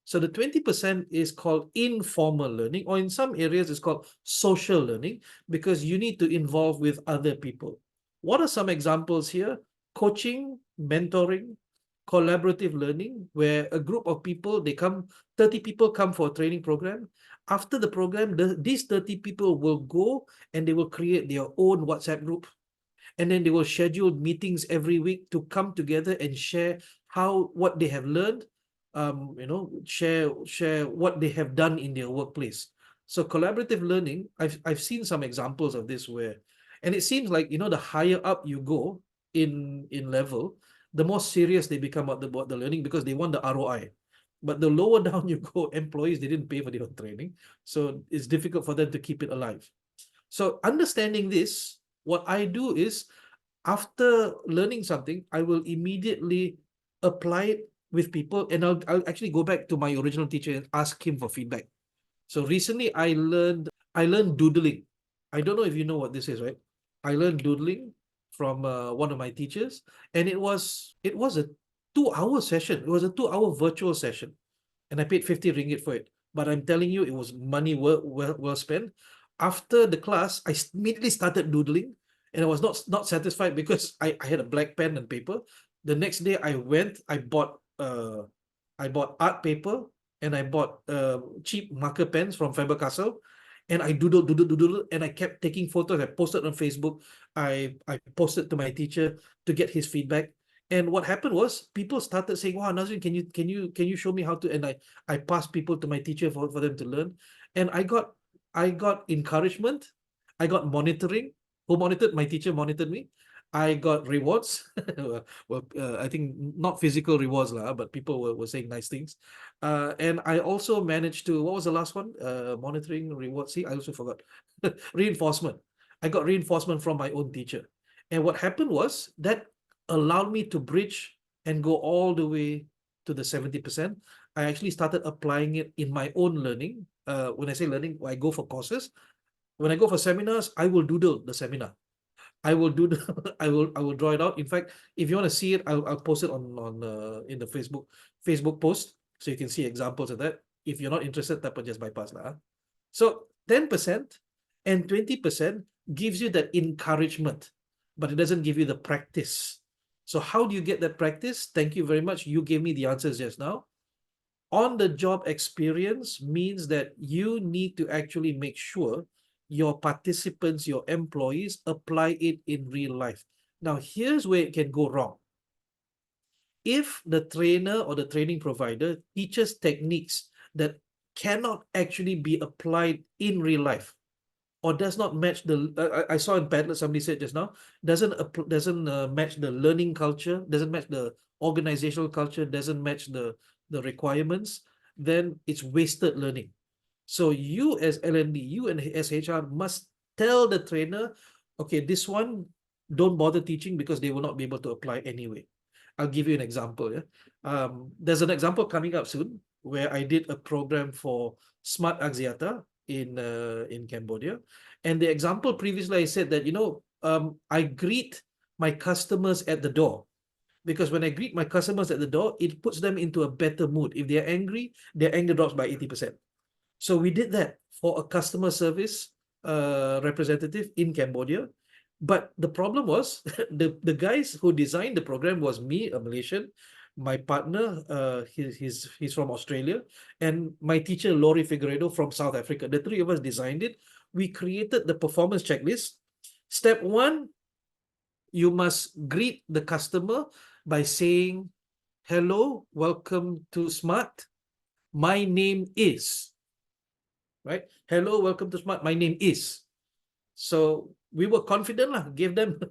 So the 20% is called informal learning, or in some areas it's called social learning, because you need to involve with other people. What are some examples here? Coaching, mentoring, collaborative learning, where a group of people, 30 people come for a training program. After the program, these 30 people will go and they will create their own WhatsApp group. And then they will schedule meetings every week to come together and share what they have learned, share what they have done in their workplace. So collaborative learning, I've seen some examples of this where, and it seems like, the higher up you go in level, the more serious they become about the learning because they want the ROI. But the lower down you go, employees, they didn't pay for their own training. So it's difficult for them to keep it alive. So understanding this, what I do is, after learning something, I will immediately apply it with people, and I'll actually go back to my original teacher and ask him for feedback. So recently I learned doodling. I don't know if you know what this is, right? I learned doodling from one of my teachers, and it was a 2-hour session. It was a 2-hour virtual session, and I paid 50 ringgit for it. But I'm telling you, it was money well spent. After the class, I immediately started doodling, and I was not satisfied because I had a black pen and paper. The next day, I bought art paper, and I bought cheap marker pens from Faber-Castell, And I doodle, and I kept taking photos. I posted on Facebook. I posted to my teacher to get his feedback. And what happened was people started saying, "Wow, Nazrin, can you show me how to?" And I passed people to my teacher for them to learn. And I got encouragement. I got monitoring. Who monitored? My teacher monitored me. I got rewards. I think not physical rewards lah, but people were saying nice things. And I also managed to, what was the last one? Monitoring, reward. See, I also forgot. Reinforcement. I got reinforcement from my own teacher. And what happened was that allowed me to bridge and go all the way to the 70%. I actually started applying it in my own learning. When I say learning, I go for courses. When I go for seminars, I will doodle the seminar. I will do the I will draw it out. In fact, if you want to see it, I'll post it on in the Facebook post, so you can see examples of that. If you're not interested, that just bypass lah. So 10% and 20% gives you that encouragement, but it doesn't give you the practice. So how do you get that practice? Thank you very much. You gave me the answers just now. On the job experience means that you need to actually make sure your participants, your employees apply it in real life. Now, here's where it can go wrong. If the trainer or the training provider teaches techniques that cannot actually be applied in real life, or does not match I saw in Padlet, somebody said just now, doesn't match the learning culture, doesn't match the organizational culture, doesn't match the requirements, then it's wasted learning. So you as L&D, you and as HR must tell the trainer, okay, this one, don't bother teaching because they will not be able to apply anyway. I'll give you an example. Yeah? There's an example coming up soon where I did a program for Smart Axiata in Cambodia. And the example previously I said that, I greet my customers at the door. Because when I greet my customers at the door, it puts them into a better mood. If they're angry, their anger drops by 80%. So we did that for a customer service representative in Cambodia. But the problem was the guys who designed the program was me, a Malaysian, my partner, he's from Australia, and my teacher, Lori Figueredo, from South Africa. The three of us designed it. We created the performance checklist. Step one, you must greet the customer by saying, "Hello, welcome to Smart. My name is," right? "Hello, welcome to Smart. My name is." So we were confident lah, gave them.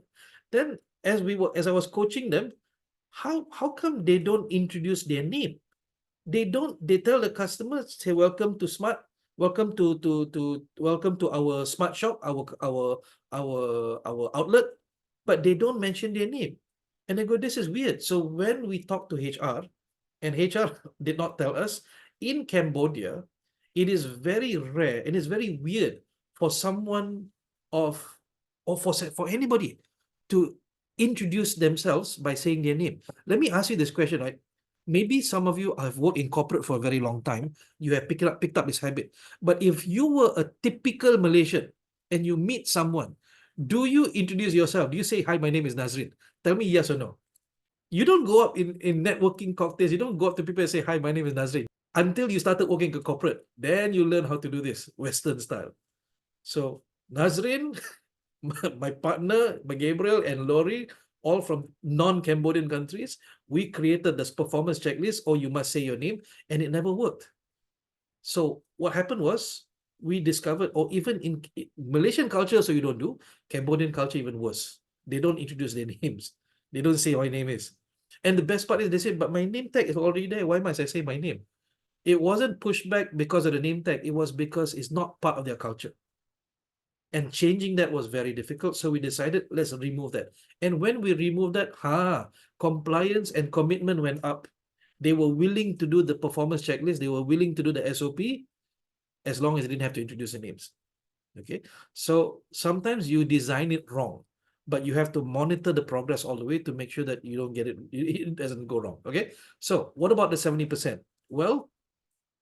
Then as I was coaching them, how come they don't introduce their name? They tell the customers, say, "Welcome to Smart, welcome to our Smart shop, our outlet," but they don't mention their name. And I go, this is weird. So when we talk to HR, and HR did not tell us, in Cambodia, it is very rare and it's very weird for someone for anybody to introduce themselves by saying their name. Let me ask you this question, right? Maybe some of you have worked in corporate for a very long time. You have picked up this habit. But if you were a typical Malaysian and you meet someone, do you introduce yourself? Do you say, "Hi, my name is Nazrin"? Tell me yes or no. You don't go up in networking cocktails. You don't go up to people and say, "Hi, my name is Nazrin." Until you started working in corporate. Then you learn how to do this, Western style. So Nazrin, my partner, Gabriel and Lori, all from non-Cambodian countries, we created this performance checklist, or you must say your name, and it never worked. So what happened was, we discovered, or even in Malaysian culture, so you don't do, Cambodian culture even worse. They don't introduce their names. They don't say my name is. And the best part is they say, "But my name tag is already there. Why must I say my name?" It wasn't pushed back because of the name tag. It was because it's not part of their culture. And changing that was very difficult. So we decided, let's remove that. And when we removed that, compliance and commitment went up. They were willing to do the performance checklist. They were willing to do the SOP, as long as they didn't have to introduce the names. Okay. So sometimes you design it wrong, but you have to monitor the progress all the way to make sure that you don't get it doesn't go wrong. Okay. So what about the 70%? Well,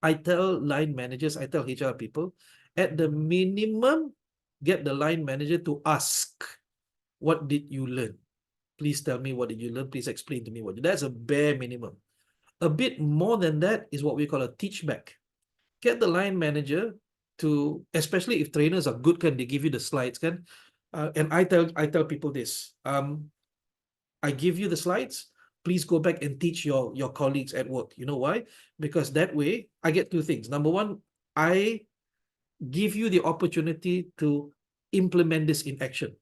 I tell line managers, I tell HR people, at the minimum, get the line manager to ask, "What did you learn? Please tell me, what did you learn? Please explain to me what." That's a bare minimum. A bit more than that is what we call a teach back. Get the line manager to, especially if trainers are good, can they give you the slides, can? And I tell people this. I give you the slides. Please go back and teach your colleagues at work. You know why? Because that way I get two things. Number one, I give you the opportunity to implement this in action.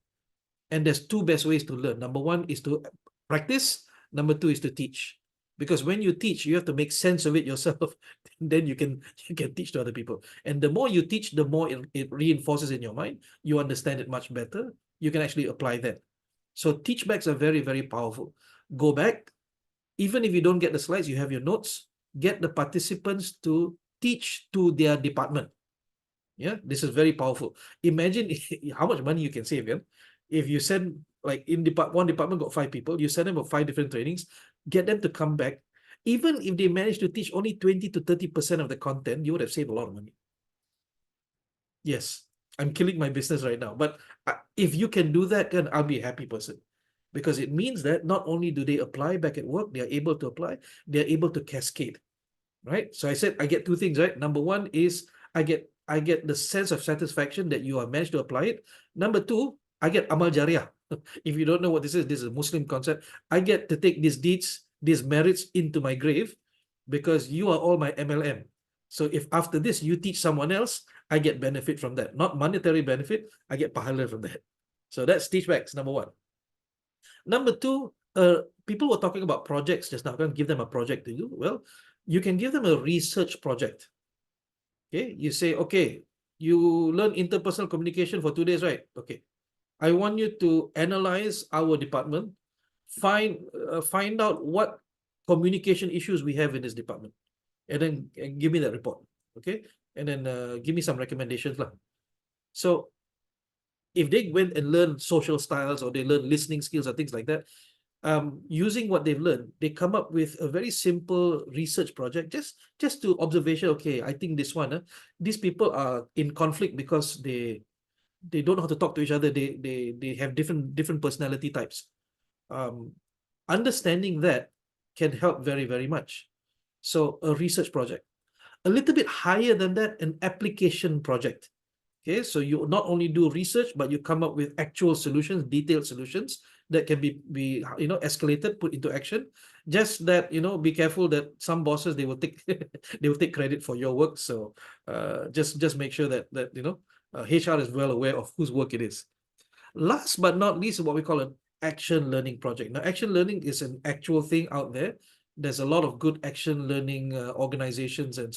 And there's two best ways to learn. Number one is to practice. Number two is to teach. Because when you teach, you have to make sense of it yourself. Then you can teach to other people. And the more you teach, the more it reinforces in your mind. You understand it much better. You can actually apply that. So teach backs are very, very powerful. Go back. Even if you don't get the slides, you have your notes. Get the participants to teach to their department. Yeah, this is very powerful. Imagine how much money you can save. Yeah? If you send, like in one department got 5 people, you send them for 5 different trainings, get them to come back. Even if they manage to teach only 20 to 30% of the content, you would have saved a lot of money. Yes, I'm killing my business right now. But if you can do that, then I'll be a happy person. Because it means that not only do they apply back at work, they're able to apply, they're able to cascade. Right? So I said I get two things, right? Number one is I get the sense of satisfaction that you have managed to apply it. Number two, I get amal jariyah. If you don't know what this is a Muslim concept. I get to take these deeds, these merits into my grave because you are all my MLM. So if after this you teach someone else, I get benefit from that. Not monetary benefit, I get pahala from that. So that's teachbacks, number one. Number two, people were talking about projects just now. I'm going to give them a project to do. Well, you can give them a research project. Okay, you say, okay, you learn interpersonal communication for 2 days, right? Okay, I want you to analyze our department, find out what communication issues we have in this department, and then give me that report. Okay, and then give me some recommendations lah. So if they went and learn social styles or they learn listening skills or things like that, using what they've learned, they come up with a very simple research project, just to observation. Okay, I think this one, these people are in conflict because they don't know how to talk to each other. They have different personality types. Understanding that can help very, very much. So a research project. A little bit higher than that, an application project. Okay, so you not only do research, but you come up with actual solutions, detailed solutions that can be escalated, put into action. Just that, be careful that some bosses, they will take they will take credit for your work. So just make sure that HR is well aware of whose work it is. Last but not least, what we call an action learning project. Now, action learning is an actual thing out there. There's a lot of good action learning organizations and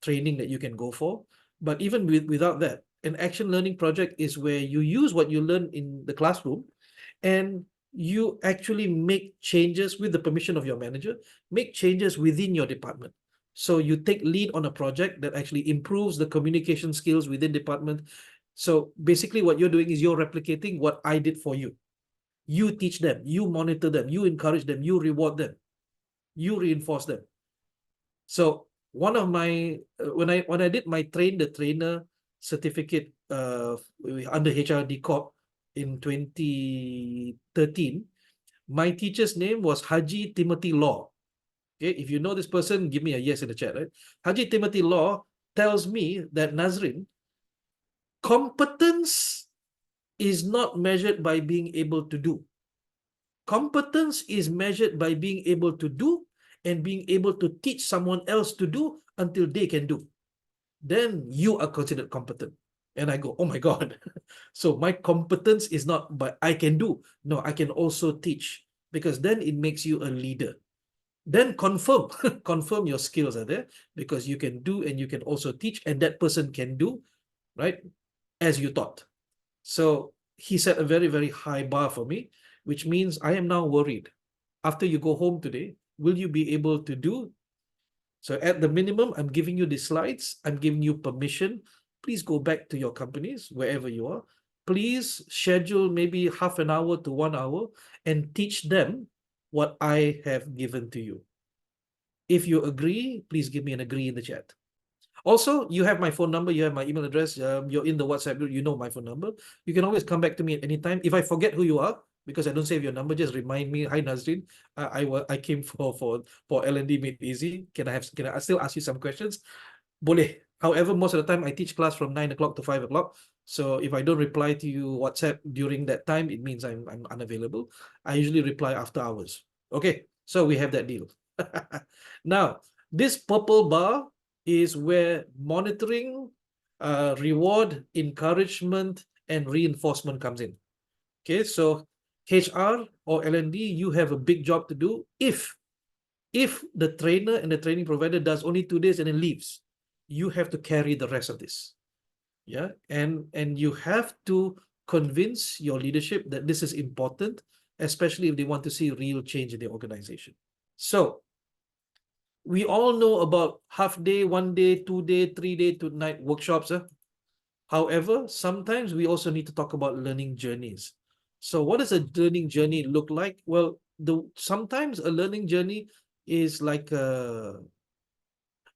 training that you can go for. But even without that, an action learning project is where you use what you learn in the classroom and you actually make changes with the permission of your manager, make changes within your department. So you take lead on a project that actually improves the communication skills within department. So basically what you're doing is you're replicating what I did for you. You teach them, you monitor them, you encourage them, you reward them, you reinforce them. So one of my, when I did my train the trainer certificate under HRD Corp in 2013, my teacher's name was Haji Timothy Law. Okay, if you know this person, give me a yes in the chat, right? Haji Timothy Law tells me that, Nazrin, competence is not measured by being able to do. Competence is measured by being able to do and being able to teach someone else to do until they can do. Then you are considered competent. And I go, oh my God. So my competence is not but I can do. No, I can also teach, because then it makes you a leader. Then confirm your skills are there, because you can do and you can also teach, and that person can do, right, as you taught. So he set a very, very high bar for me, which means I am now worried. After you go home today, will you be able to do? So at the minimum, I'm giving you the slides. I'm giving you permission. Please go back to your companies, wherever you are. Please schedule maybe half an hour to 1 hour and teach them what I have given to you. If you agree, please give me an agree in the chat. Also, you have my phone number, you have my email address, you're in the WhatsApp group, you know my phone number. You can always come back to me at any time. If I forget who you are, because I don't save your number, just remind me. Hi Nazrin, I came for L&D Made Easy. Can I still ask you some questions? Boleh. However, most of the time I teach class from 9 o'clock to 5 o'clock. So if I don't reply to you WhatsApp during that time, it means I'm unavailable. I usually reply after hours. Okay, so we have that deal. Now, this purple bar is where monitoring, reward, encouragement, and reinforcement comes in. Okay, so HR or L&D, you have a big job to do if the trainer and the training provider does only 2 days and then leaves, you have to carry the rest of this. Yeah, and you have to convince your leadership that this is important, especially if they want to see real change in the organization. So we all know about half day, 1 day, 2 day, 3 day to night workshops. However, sometimes we also need to talk about learning journeys. So what does a learning journey look like? Well, sometimes a learning journey is like a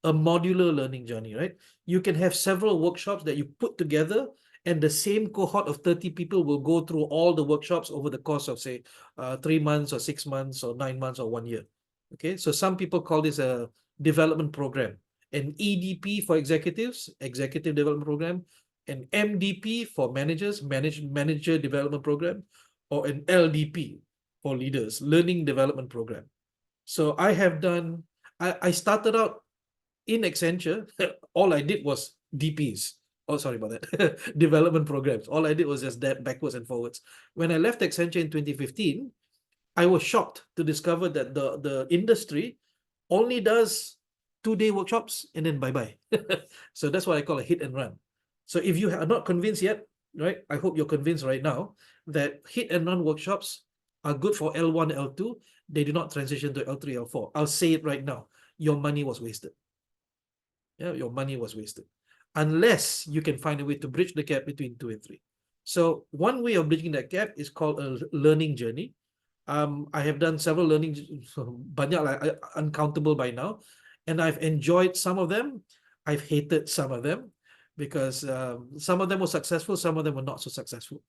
modular learning journey, right? You can have several workshops that you put together, and the same cohort of 30 people will go through all the workshops over the course of, say, 3 months or 6 months or 9 months or 1 year. Okay, so some people call this a development program. An EDP for executives, executive development program, an MDP for managers, manager development program, or an LDP for leaders, learning development program. So I started out in Accenture, all I did was DPs. Oh, sorry about that. Development programs. All I did was just that backwards and forwards. When I left Accenture in 2015, I was shocked to discover that the industry only does 2 day workshops and then bye-bye. So that's what I call a hit and run. So if you are not convinced yet, right, I hope you're convinced right now that hit and run workshops are good for L1, L2. They do not transition to L3, L4. I'll say it right now. Your money was wasted. Yeah, your money was wasted unless you can find a way to bridge the gap between 2 and 3. So one way of bridging that gap is called a learning journey. I have done several learning, banyak lah, uncountable by now, and I've enjoyed some of them. I've hated some of them because some of them were successful, some of them were not so successful.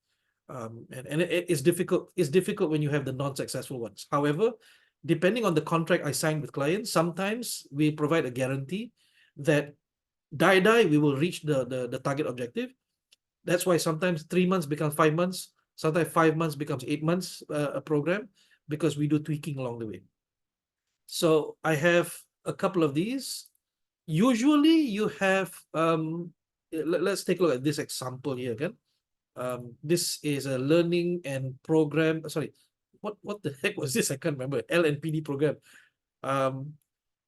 And it's difficult. It's difficult when you have the non-successful ones. However, depending on the contract I sign with clients, sometimes we provide a guarantee that die we will reach the target objective. That's why sometimes 3 months becomes 5 months, sometimes 5 months becomes 8 months, a program, because we do tweaking along the way. So I have a couple of these. Usually you have let's take a look at this example here again. This is a learning and program. Sorry, what the heck was this? I can't remember. LNPD program.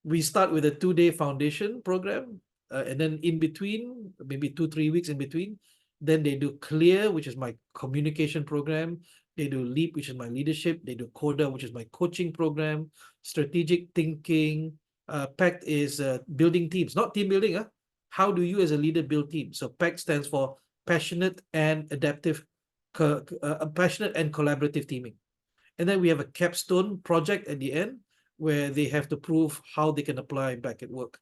We start with a 2 day foundation program, and then in between, maybe 2-3 weeks in between, then they do Clear, which is my communication program. They do Leap, which is my leadership. They do Coda, which is my coaching program. Strategic thinking. PACT is building teams, not team building. How do you as a leader build teams? So PACT stands for passionate and adaptive, passionate and collaborative teaming. And then we have a capstone project at the end where they have to prove how they can apply back at work.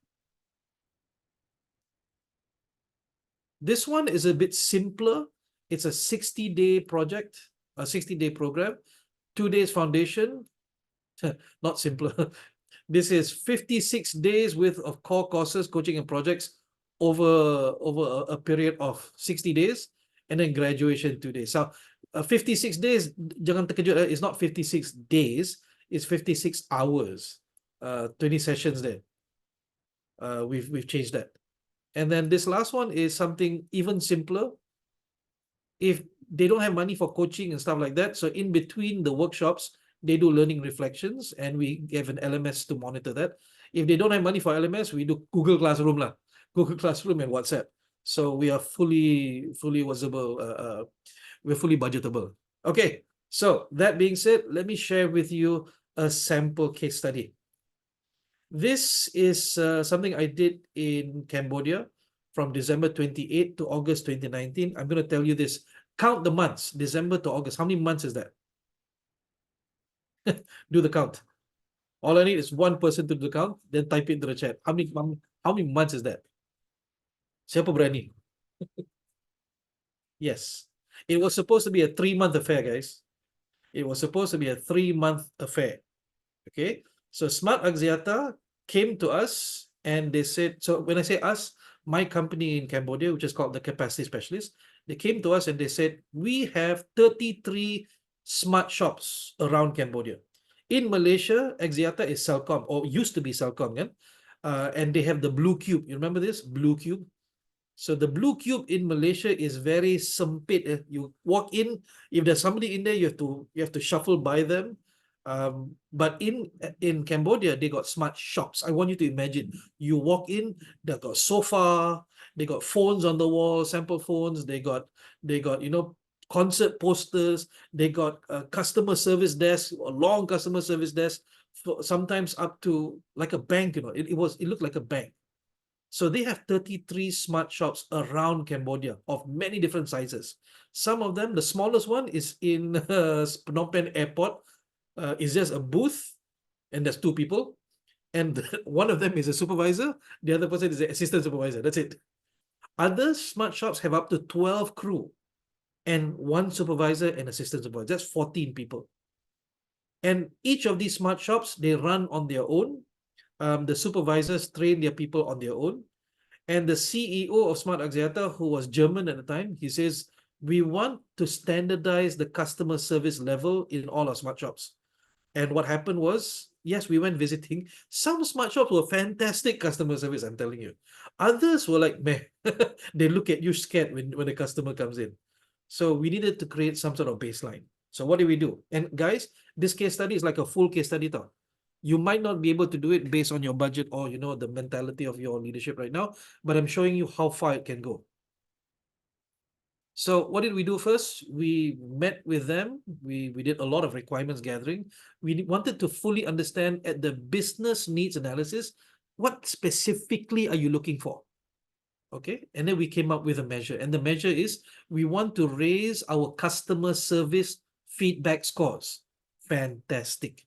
This one is a bit simpler. It's a 60-day project, a 60-day program, 2 days foundation, not simpler. This is 56 days worth of core courses, coaching and projects over a period of 60 days, and then graduation 2 days. So 56 days, jangan terkejut, it's not 56 days, it's 56 hours, 20 sessions there. We've changed that. And then this last one is something even simpler. If they don't have money for coaching and stuff like that, so in between the workshops, they do learning reflections, and we have an LMS to monitor that. If they don't have money for LMS, we do Google Classroom lah, Google Classroom and WhatsApp. So we are fully usable. We're fully budgetable. Okay, so that being said, let me share with you a sample case study. This is something I did in Cambodia from December 28 to August 2019. I'm going to tell you this. Count the months, December to August. How many months is that? Do the count. All I need is one person to do the count, then type it into the chat. How many months is that? Siapa berani? Yes. It was supposed to be a 3-month affair, guys. It was supposed to be a 3-month affair. Okay. So Smart Axiata came to us and they said, so when I say us, my company in Cambodia, which is called the Capacity Specialist, they came to us and they said, we have 33 smart shops around Cambodia. In Malaysia, Axiata is Celcom, or used to be Celcom, yeah? And they have the Blue Cube. You remember this? Blue Cube. So the Blue Cube in Malaysia is very sempit. You walk in, if there's somebody in there, you have to shuffle by them. But in Cambodia, they got smart shops. I want you to imagine, you walk in, they got sofa, they got phones on the wall, sample phones, they got concert posters, they got a customer service desk, a long customer service desk, sometimes up to like a bank. It looked like a bank. So they have 33 smart shops around Cambodia of many different sizes. Some of them, the smallest one is in Phnom Penh Airport. It's just a booth and there's two people. And one of them is a supervisor. The other person is the assistant supervisor. That's it. Other smart shops have up to 12 crew and one supervisor and assistant supervisor. That's 14 people. And each of these smart shops, they run on their own. The supervisors train their people on their own. And the CEO of Smart Axiata, who was German at the time, he says, we want to standardize the customer service level in all our smart shops. And what happened was, yes, we went visiting. Some smart shops were fantastic customer service, I'm telling you. Others were like, meh, they look at you scared when the customer comes in. So we needed to create some sort of baseline. So what did we do? And guys, this case study is like a full case study. You might not be able to do it based on your budget or the mentality of your leadership right now, but I'm showing you how far it can go. So what did we do first? We met with them. We did a lot of requirements gathering. We wanted to fully understand at the business needs analysis, what specifically are you looking for? Okay, and then we came up with a measure, and the measure is we want to raise our customer service feedback scores. Fantastic.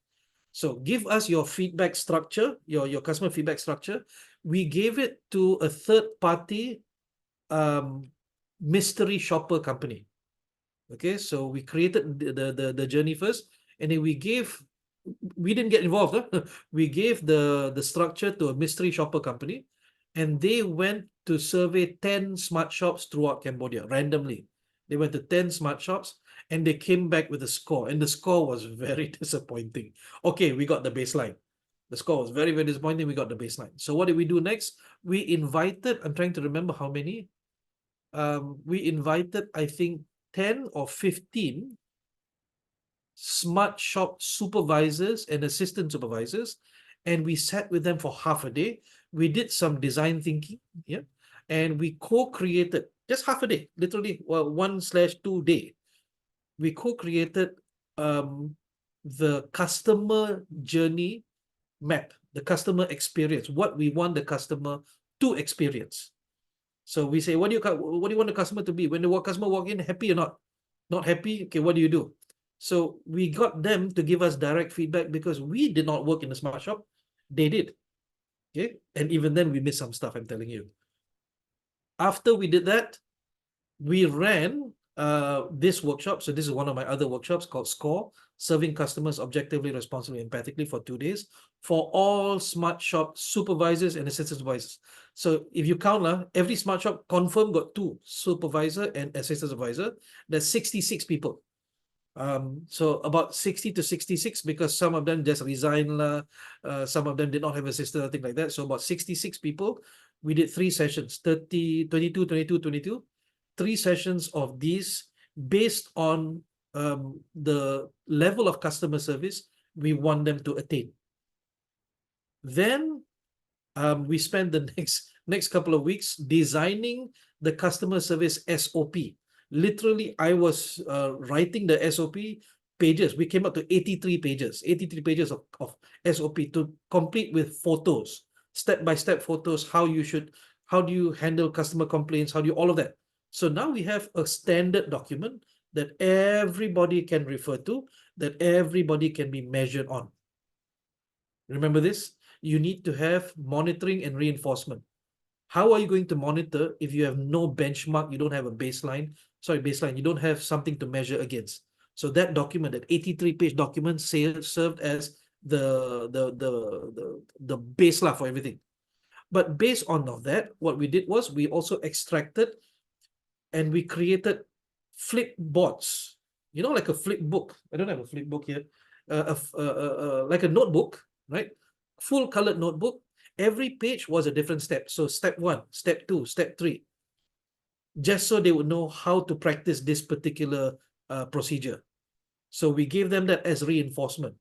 So give us your feedback structure, your customer feedback structure. We gave it to a third party mystery shopper company. Okay, so we created the journey first, and then we didn't get involved. We gave the structure to a mystery shopper company, and they went to survey 10 smart shops throughout Cambodia randomly. They went to 10 smart shops and they came back with a score, and the score was very disappointing. Okay, we got the baseline. The score was very, very disappointing. We got the baseline. So what did we do next? We invited, I'm trying to remember how many. We invited, I think, 10 or 15 smart shop supervisors and assistant supervisors, and we sat with them for half a day. We did some design thinking, yeah, and we co-created just half a day, literally 1/2 day. We co-created the customer journey map, the customer experience, what we want the customer to experience. So we say, what do you want the customer to be? When the customer walk in, happy or not? Not happy? Okay, what do you do? So we got them to give us direct feedback because we did not work in a smart shop. They did. Okay. And even then we missed some stuff, I'm telling you. After we did that, we ran this workshop. So this is one of my other workshops called SCORE, Serving Customers Objectively, Responsibly, Empathically, for 2 days for all smart shop supervisors and assistant supervisors. So if you count, every smart shop confirmed got 2 supervisor and assistant supervisor. That's 66 people. So about 60 to 66 because some of them just resigned, some of them did not have a sister, nothing like that. So about 66 people. We did 3 sessions, 30, 22, 22, 22. 3 sessions of these based on the level of customer service we want them to attain. Then we spent the next couple of weeks designing the customer service SOP. Literally, I was writing the SOP pages. We came up to 83 pages of SOP to complete with photos, step-by-step photos, how do you handle customer complaints, how do you, all of that. So now we have a standard document that everybody can refer to, that everybody can be measured on. Remember this? You need to have monitoring and reinforcement. How are you going to monitor if you have no benchmark, you don't have a baseline, you don't have something to measure against? So that document, that 83-page document served as the baseline for everything. But based on of that, what we did was we also extracted and we created flip boards. You know, like a flip book. I don't have a flip book here. Like a notebook, right? Full colored notebook. Every page was a different step. So step 1, step 2, step 3, just so they would know how to practice this particular procedure. So we gave them that as reinforcement.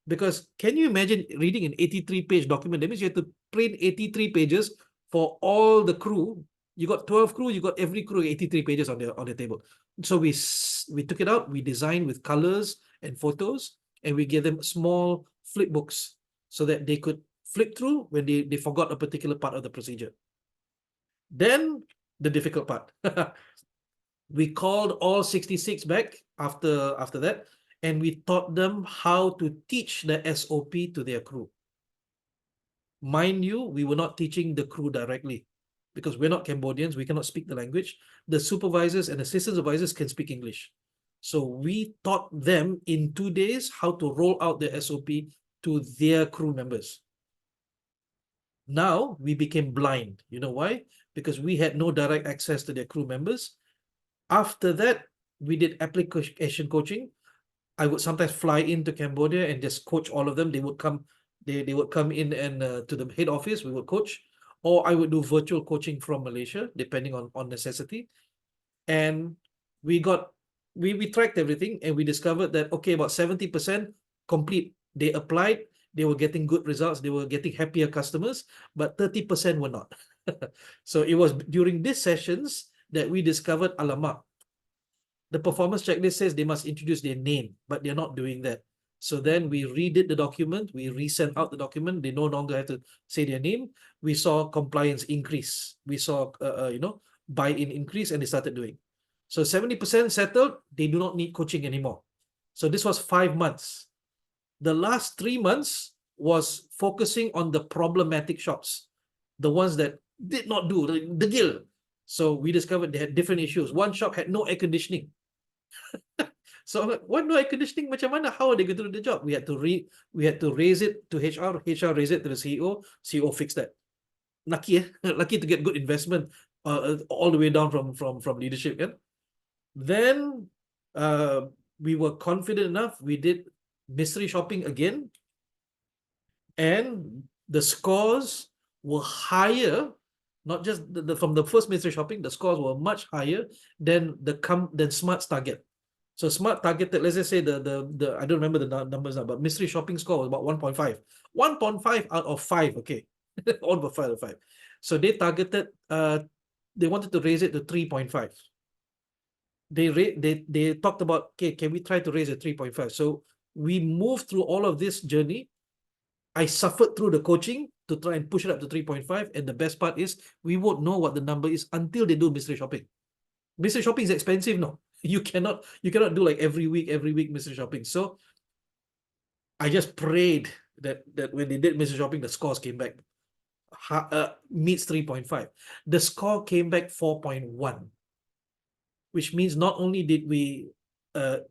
Because can you imagine reading an 83-page document? That means you have to print 83 pages for all the crew. You got 12 crew, you got every crew 83 pages on the table. So we took it out, we designed with colors and photos, and we gave them small flip books so that they could flip through when they forgot a particular part of the procedure. Then the difficult part. We called all 66 back after that, and we taught them how to teach the SOP to their crew. Mind you, we were not teaching the crew directly because we're not Cambodians, we cannot speak the language. The supervisors and assistant supervisors can speak English. So we taught them in 2 days how to roll out the SOP to their crew members. Now we became blind. You know why? Because we had no direct access to their crew members. After that, we did application coaching. I would sometimes fly into Cambodia and just coach all of them. They would come in and to the head office, we would coach, or I would do virtual coaching from Malaysia, depending on necessity. And we tracked everything, and we discovered that, okay, about 70% complete. They applied, they were getting good results, they were getting happier customers, but 30% were not. So it was during these sessions that we discovered, alamak, the performance checklist says they must introduce their name, but they're not doing that. So then we redid the document, we resent out the document, they no longer have to say their name. We saw compliance increase. We saw, buy-in increase, and they started doing. So 70% settled, they do not need coaching anymore. So this was 5 months. The last 3 months was focusing on the problematic shops, the ones that did not do the deal. So we discovered they had different issues. One shop had no air conditioning. So I'm like, what no air conditioning? Macam mana? How are they going to do the job? We had to raise it to HR. HR raised it to the CEO. CEO fixed that. Lucky, lucky to get good investment all the way down from leadership. Yeah? Then we were confident enough. We did mystery shopping again, and the scores were higher. Not just from the first mystery shopping, the scores were much higher than Smart's target. So Smart targeted, let's just say the I don't remember the numbers now, but mystery shopping score was about 1.5. 1.5 out of 5, okay. All but 5 out of 5. So they targeted, they wanted to raise it to 3.5. They talked about, okay, can we try to raise it 3.5? So we moved through all of this journey. I suffered through the coaching to try and push it up to 3.5. And the best part is we won't know what the number is until they do mystery shopping. Mystery shopping is expensive, no. You cannot do like every week mystery shopping. So I just prayed that when they did mystery shopping, the scores came back meets 3.5. The score came back 4.1, which means not only did we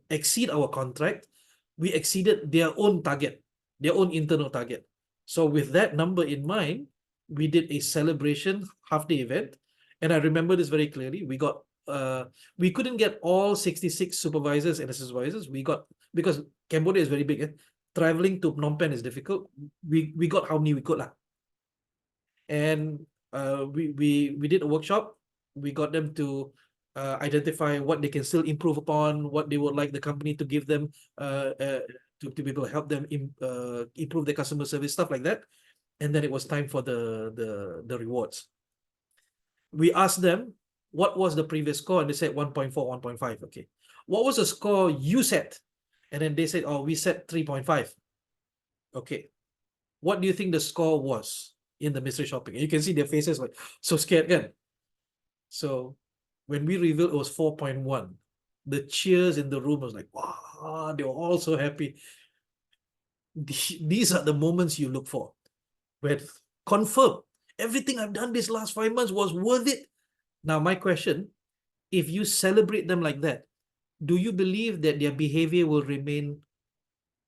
exceed our contract, we exceeded their own target, their own internal target. So with that number in mind, we did a celebration half-day event. And I remember this very clearly. We couldn't get all 66 supervisors and supervisors. We got, because Cambodia is very big, traveling to Phnom Penh is difficult. We got how many we could. And we did a workshop. We got them to identify what they can still improve upon, what they would like the company to give them to be able to help them improve their customer service, stuff like that. And then it was time for the rewards. We asked them, what was the previous score? And they said 1.4, 1.5. Okay. What was the score you set? And then they said, oh, we set 3.5. Okay. What do you think the score was in the mystery shopping? And you can see their faces like, so scared again. So when we revealed it was 4.1, the cheers in the room was like, wow, they were all so happy. These are the moments you look for. Where confirm everything I've done this last 5 months was worth it. Now, my question, if you celebrate them like that, do you believe that their behavior will remain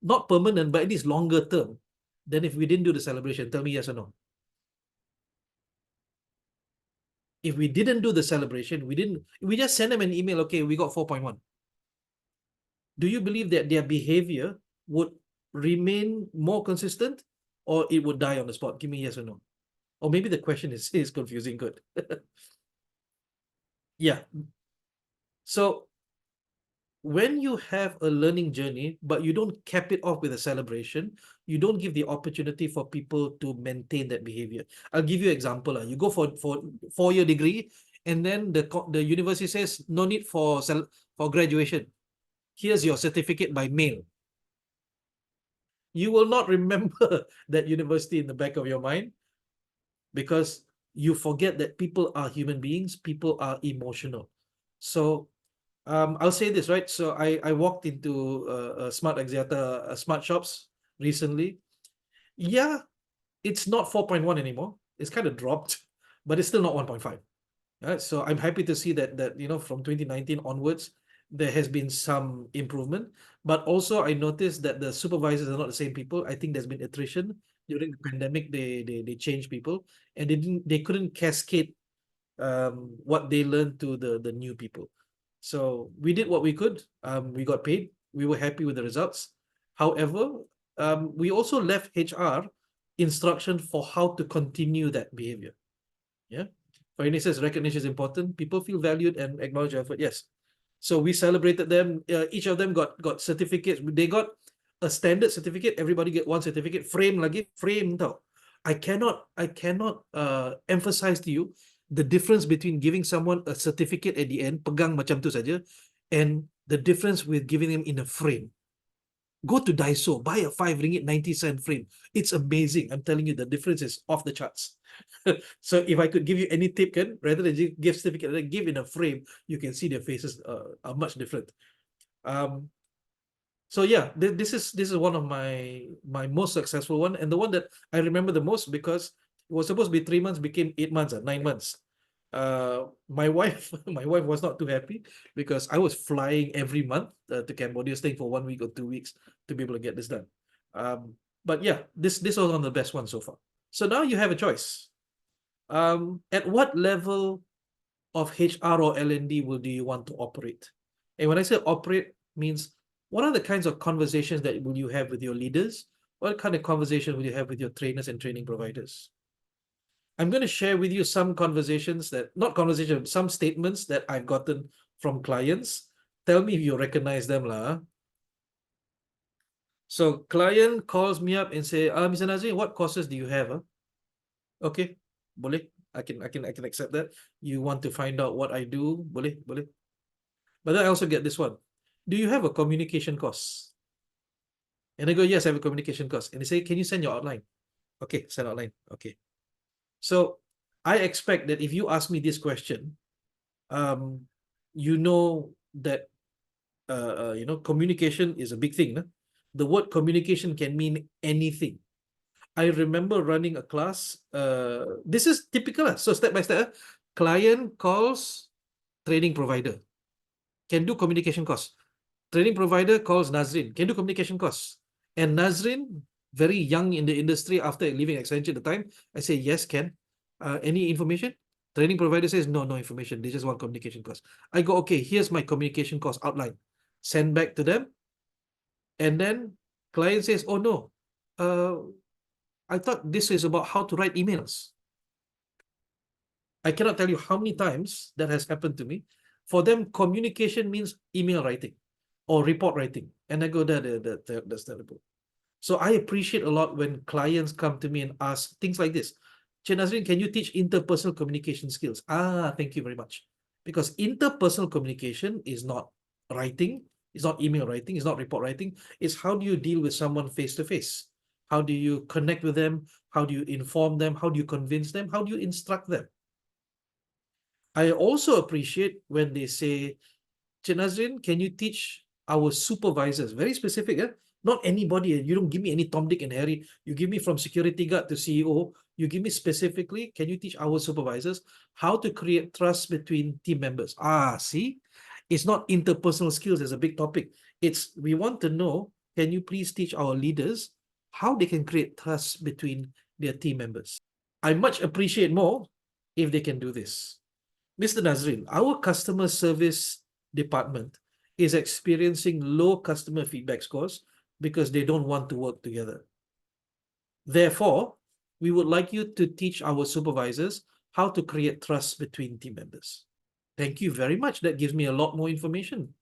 not permanent, but at least longer term than if we didn't do the celebration? Tell me yes or no. If we didn't do the celebration, we just send them an email, okay, we got 4.1. Do you believe that their behavior would remain more consistent, or it would die on the spot? Give me yes or no. Or maybe the question is confusing. Good. Yeah. So when you have a learning journey, but you don't cap it off with a celebration, you don't give the opportunity for people to maintain that behavior. I'll give you an example. You go for 4-year degree, and then the university says no need for graduation. Here's your certificate by mail. You will not remember that university in the back of your mind, because you forget that people are human beings, people are emotional. So I'll say this, right? So I walked into Smart Axiata Smart Shops recently. Yeah, it's not 4.1 anymore. It's kind of dropped, but it's still not 1.5. Right? So I'm happy to see that from 2019 onwards, there has been some improvement. But also I noticed that the supervisors are not the same people. I think there's been attrition during the pandemic. They changed people, and they couldn't cascade what they learned to the new people. So we did what we could. We got paid. We were happy with the results. However, we also left HR instruction for how to continue that behavior. Yeah. For instance, recognition is important. People feel valued and acknowledge effort. Yes. So we celebrated them. Each of them got certificates. They got a standard certificate. Everybody get one certificate. Frame lagi, frame tau. I cannot emphasize to you the difference between giving someone a certificate at the end, pegang macam tu saja, and the difference with giving them in a frame. Go to Daiso, buy a RM5.90 frame. It's amazing. I'm telling you, the difference is off the charts. So if I could give you any tip, rather than give certificate, give in a frame, you can see their faces are much different. So yeah, this is one of my most successful one, and the one that I remember the most, because it was supposed to be 3 months, became 8 months, 9 months. My wife my wife was not too happy, because I was flying every month to Cambodia, staying for 1 week or 2 weeks to be able to get this done. But yeah, this was one of the best ones so far. So now you have a choice. At what level of HR or L&D do you want to operate? And when I say operate, means what are the kinds of conversations that will you have with your leaders? What kind of conversation will you have with your trainers and training providers? I'm going to share with you some conversations some statements that I've gotten from clients. Tell me if you recognize them lah. So client calls me up and say, Mr. Nazri, what courses do you have? Okay, boleh. I can accept that. You want to find out what I do? Boleh. But then I also get this one. Do you have a communication course? And I go, yes, I have a communication course. And they say, can you send your outline? Okay, send outline. Okay. So I expect that if you ask me this question, you know that communication is a big thing. No? The word communication can mean anything. I remember running a class. This is typical. So step by step, client calls training provider, can do communication course. Training provider calls Nazrin, can do communication course. And Nazrin, very young in the industry after leaving Accenture at the time, I say, yes, can. Any information? Training provider says, no information. They just want communication course. I go, okay, here's my communication course outline. Send back to them. And then client says, oh no, I thought this is about how to write emails. I cannot tell you how many times that has happened to me. For them, communication means email writing or report writing. And I go, that's terrible. So I appreciate a lot when clients come to me and ask things like this. Cik Nazrin, can you teach interpersonal communication skills? Thank you very much. Because interpersonal communication is not writing, it's not email writing, it's not report writing. It's how do you deal with someone face to face? How do you connect with them? How do you inform them? How do you convince them? How do you instruct them? I also appreciate when they say, Cik Nazrin, can you teach our supervisors? Very specific, not anybody. You don't give me any Tom, Dick, and Harry. You give me from security guard to CEO. You give me specifically, can you teach our supervisors how to create trust between team members? See? It's not interpersonal skills as a big topic. It's we want to know, can you please teach our leaders how they can create trust between their team members? I much appreciate more if they can do this. Mr. Nazrin, our customer service department is experiencing low customer feedback scores because they don't want to work together. Therefore, we would like you to teach our supervisors how to create trust between team members. Thank you very much. That gives me a lot more information.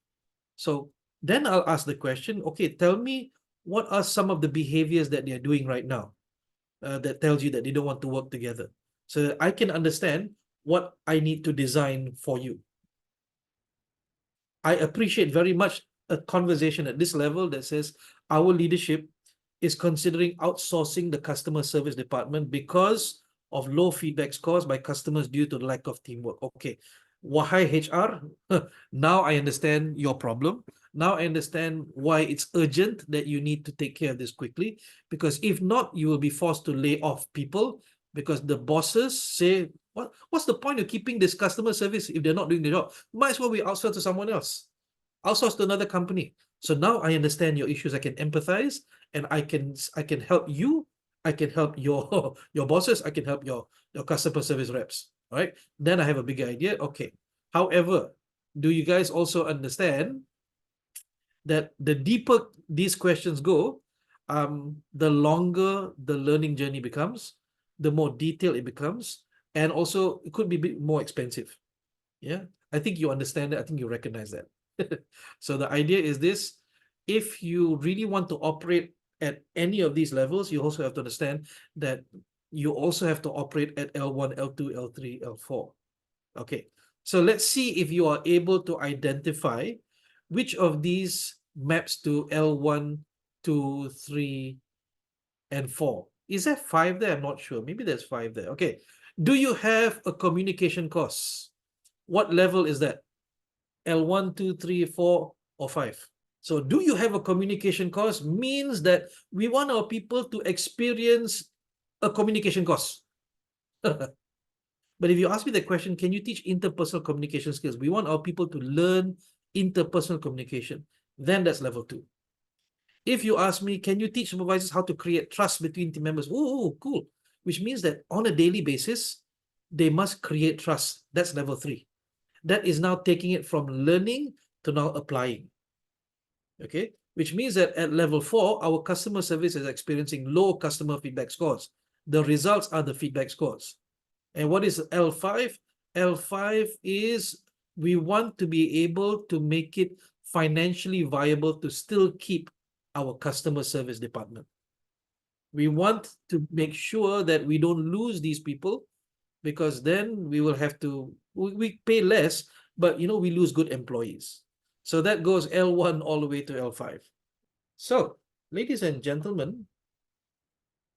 So then I'll ask the question, okay, tell me what are some of the behaviors that they're doing right now that tells you that they don't want to work together, so that I can understand what I need to design for you. I appreciate very much a conversation at this level that says our leadership is considering outsourcing the customer service department because of low feedback scores by customers due to lack of teamwork. Okay, wahai HR, now I understand your problem. Now I understand why it's urgent that you need to take care of this quickly, because if not, you will be forced to lay off people because the bosses say, what's the point of keeping this customer service if they're not doing the job? Might as well we outsource to someone else, outsource to another company. So now I understand your issues. I can empathize, and I can help you. I can help your your bosses. I can help your customer service reps. All right. Then I have a bigger idea. Okay. However, do you guys also understand that the deeper these questions go, the longer the learning journey becomes, the more detailed it becomes, and also it could be a bit more expensive. Yeah, I think you understand that. I think you recognize that. So the idea is this: if you really want to operate at any of these levels, you also have to understand that you also have to operate at L1, L2, L3, L4. Okay, so let's see if you are able to identify which of these maps to L1, 2, 3, and 4. Is there 5 there? I'm not sure. Maybe there's 5 there. Okay. Do you have a communication course? What level is that? L1, 2, 3, 4, or 5? So do you have a communication course means that we want our people to experience a communication course. But if you ask me the question, can you teach interpersonal communication skills? We want our people to learn interpersonal communication. Then that's level 2. If you ask me, can you teach supervisors how to create trust between team members? Oh, cool. Which means that on a daily basis, they must create trust. That's level 3. That is now taking it from learning to now applying. Okay, which means that at level 4, our customer service is experiencing low customer feedback scores. The results are the feedback scores. And what is L5? L5 is we want to be able to make it financially viable to still keep our customer service department. We want to make sure that we don't lose these people, because then we will have to, we pay less, but we lose good employees. So that goes L1 all the way to L5. So, ladies and gentlemen,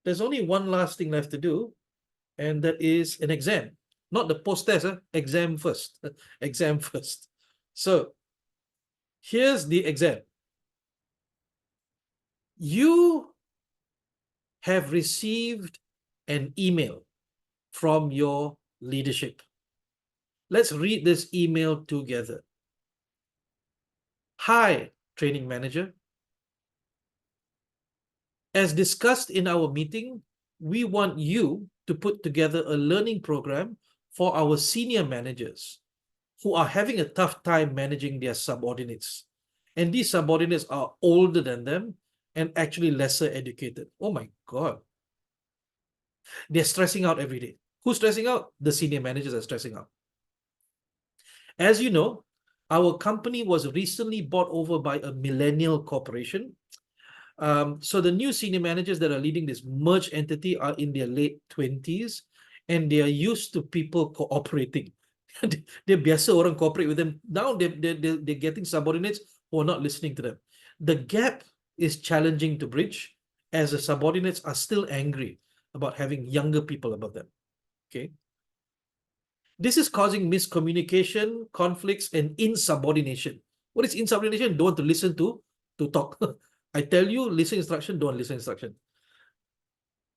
there's only one last thing left to do, and that is an exam. Not the post-test, exam first. Exam first. So, here's the exam. You have received an email from your leadership. Let's read this email together. Hi, training manager. As discussed in our meeting, we want you to put together a learning program for our senior managers who are having a tough time managing their subordinates. And these subordinates are older than them and actually lesser educated. Oh my God. They're stressing out every day. Who's stressing out? The senior managers are stressing out. As you know, our company was recently bought over by a millennial corporation. So the new senior managers that are leading this merged entity are in their late 20s, and they are used to people cooperating. They're biasa orang cooperate with them. Now they're getting subordinates who are not listening to them. The gap is challenging to bridge, as the subordinates are still angry about having younger people above them. Okay. This is causing miscommunication, conflicts, and insubordination. What is insubordination? Don't want to listen to talk. I tell you, listen instruction, don't listen instruction.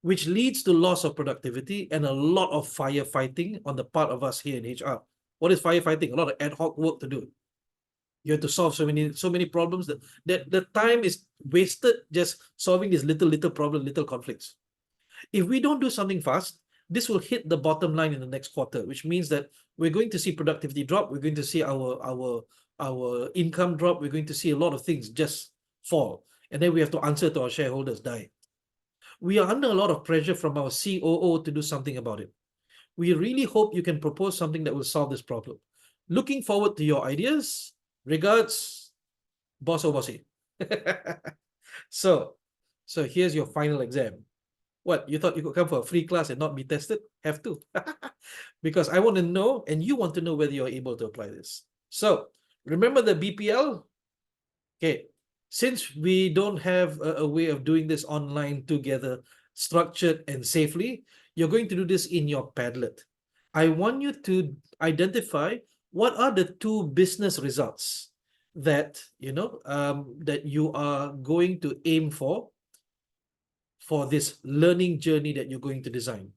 Which leads to loss of productivity and a lot of firefighting on the part of us here in HR. What is firefighting? A lot of ad hoc work to do. You have to solve so many problems that the time is wasted just solving these little problem, little conflicts. If we don't do something fast, this will hit the bottom line in the next quarter, which means that we're going to see productivity drop. We're going to see our income drop. We're going to see a lot of things just fall. And then we have to answer to our shareholders, die. We are under a lot of pressure from our COO to do something about it. We really hope you can propose something that will solve this problem. Looking forward to your ideas. Regards, Boss or Bossy. So here's your final exam. What, you thought you could come for a free class and not be tested? Have to. Because I want to know, and you want to know whether you're able to apply this. So remember the BPL? Okay, since we don't have a way of doing this online together, structured and safely, you're going to do this in your Padlet. I want you to identify what are the 2 business results that that you are going to aim for this learning journey that you're going to design.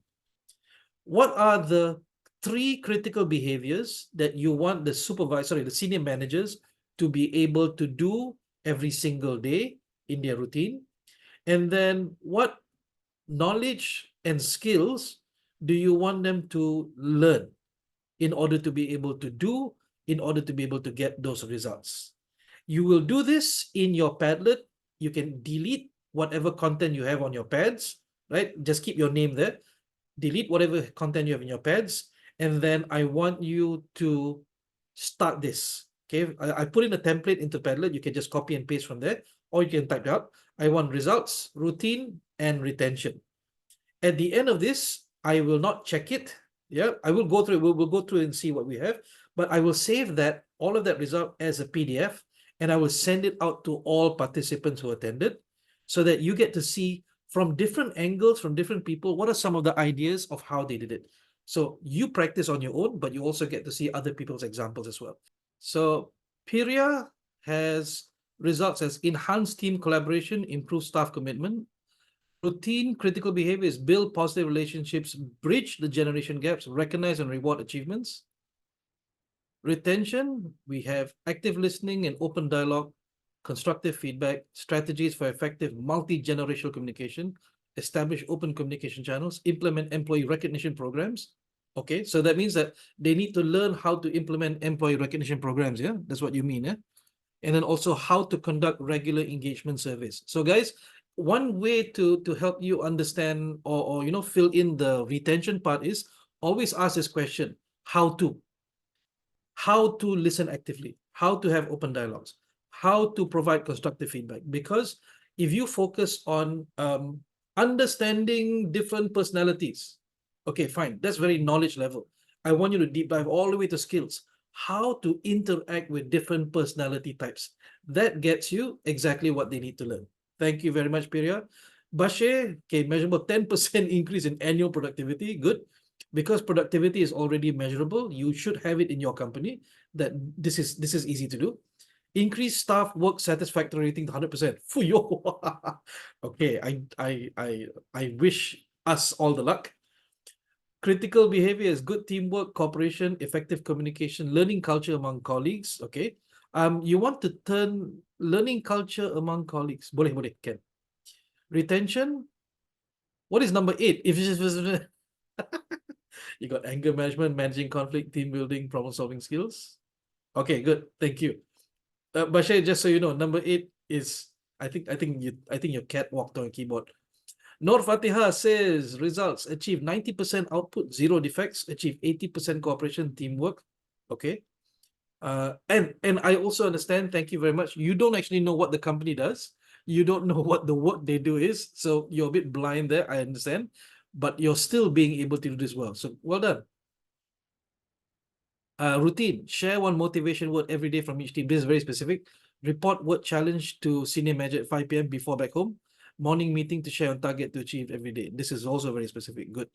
What are the 3 critical behaviors that you want the supervisor, the senior managers, to be able to do every single day in their routine? And then what knowledge and skills do you want them to learn in order to be able to do, in order to be able to get those results? You will do this in your Padlet. You can delete whatever content you have on your pads, right? Just keep your name there. Delete whatever content you have in your pads. And then I want you to start this. Okay, I put in a template into Padlet. You can just copy and paste from there, or you can type it out. I want results, routine, and retention. At the end of this, I will not check it. Yeah, I will go through it. We'll go through and see what we have, but I will save that, all of that result as a PDF, and I will send it out to all participants who attended, so that you get to see from different angles, from different people, what are some of the ideas of how they did it. So you practice on your own, but you also get to see other people's examples as well. So Piria has results as enhanced team collaboration, improved staff commitment. Routine critical behavior is build positive relationships, bridge the generation gaps, recognize and reward achievements. Retention, we have active listening and open dialogue, constructive feedback, strategies for effective multi-generational communication, establish open communication channels, implement employee recognition programs. Okay, so that means that they need to learn how to implement employee recognition programs. Yeah, that's what you mean. Yeah, and then also how to conduct regular engagement surveys. So guys, one way to help you understand or fill in the retention part is always ask this question: how to listen actively, how to have open dialogues, how to provide constructive feedback. Because if you focus on understanding different personalities, okay, fine, that's very knowledge level. I want you to deep dive all the way to skills, how to interact with different personality types. That gets you exactly what they need to learn. Thank you very much, Piria. Bashe, okay, measurable 10% increase in annual productivity. Good. Because productivity is already measurable, you should have it in your company that this is easy to do. Increase staff work satisfactory rating to 100%. Fuyo. Okay, I wish us all the luck. Critical behavior is good teamwork, cooperation, effective communication, learning culture among colleagues. Okay. You want to turn learning culture among colleagues. Boleh, can. Retention. What is number 8? If you got anger management, managing conflict, team building, problem solving skills. Okay, good. Thank you. Bashir, just so you know, number 8 is I think your cat walked on a keyboard. Nur Fatiha says results: achieve 90% output, 0 defects, achieve 80% cooperation, teamwork. Okay. And I also understand, thank you very much. You don't actually know what the company does. You don't know what the work they do is. So you're a bit blind there, I understand. But you're still being able to do this well. So well done. Routine, share one motivation word every day from each team. This is very specific. Report word challenge to senior manager at 5 p.m. before back home. Morning meeting to share on target to achieve every day. This is also very specific. Good.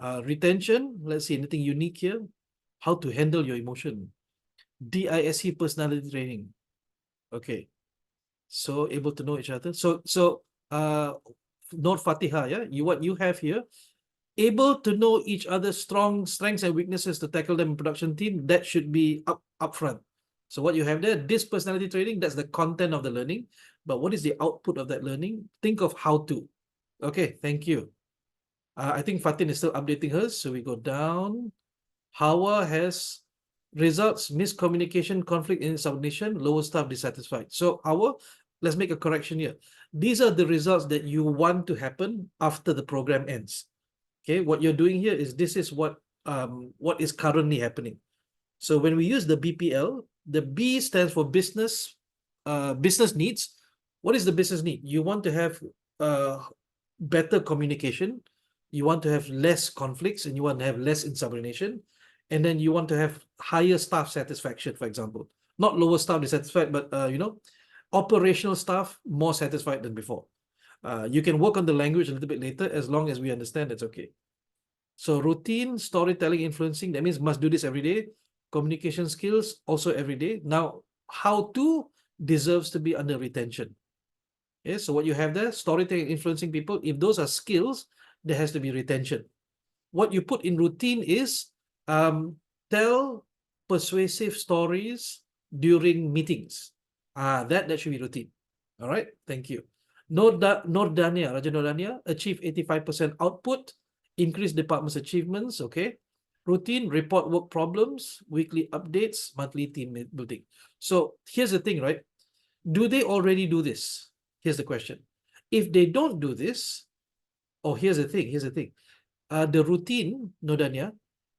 Retention, let's see, anything unique here? How to handle your emotion. DISC personality training. Okay. So able to know each other. So Nur Fatiha, yeah, what you have here, able to know each other's strengths and weaknesses to tackle them in production team. That should be up front. So what you have there, this personality training, that's the content of the learning. But what is the output of that learning? Think of how to. Okay, thank you. I think Fatin is still updating hers. So we go down. Hawa has results, miscommunication, conflict, insubordination, lower staff dissatisfied. So Hawa, let's make a correction here. These are the results that you want to happen after the program ends. Okay, what you're doing here is this is what is currently happening. So when we use the BPL, the B stands for business needs. What is the business need? You want to have better communication, you want to have less conflicts, and you want to have less insubordination, and then you want to have higher staff satisfaction, for example. Not lower staff dissatisfied, but operational staff more satisfied than before. You can work on the language a little bit later, as long as we understand it's okay. So routine, storytelling, influencing, that means must do this every day. Communication skills, also every day. Now, how to deserves to be under retention. Okay, so what you have there, storytelling, influencing people, if those are skills, there has to be retention. What you put in routine is tell persuasive stories during meetings. That should be routine. All right, thank you. Nordania, Raja Nordania, achieve 85% output, increase department's achievements, okay. Routine, report work problems, weekly updates, monthly team building. So here's the thing, right? Do they already do this? Here's the question. If they don't do this, here's the thing. The routine, Nodania,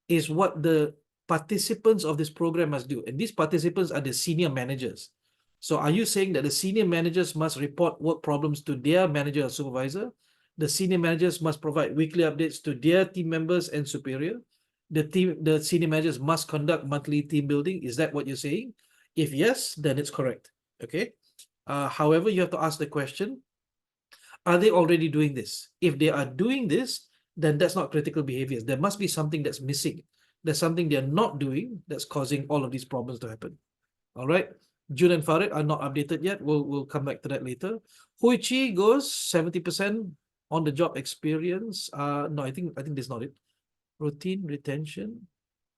is what the participants of this program must do. And these participants are the senior managers. So are you saying that the senior managers must report work problems to their manager or supervisor? The senior managers must provide weekly updates to their team members and superior? The senior managers must conduct monthly team building? Is that what you're saying? If yes, then it's correct. Okay. However, you have to ask the question, are they already doing this? If they are doing this, then that's not critical behaviors. There must be something that's missing. There's something they're not doing that's causing all of these problems to happen. All right. June and Farid are not updated yet. We'll come back to that later. Hui Chi goes 70% on the job experience. No, I think this is not it. Routine retention.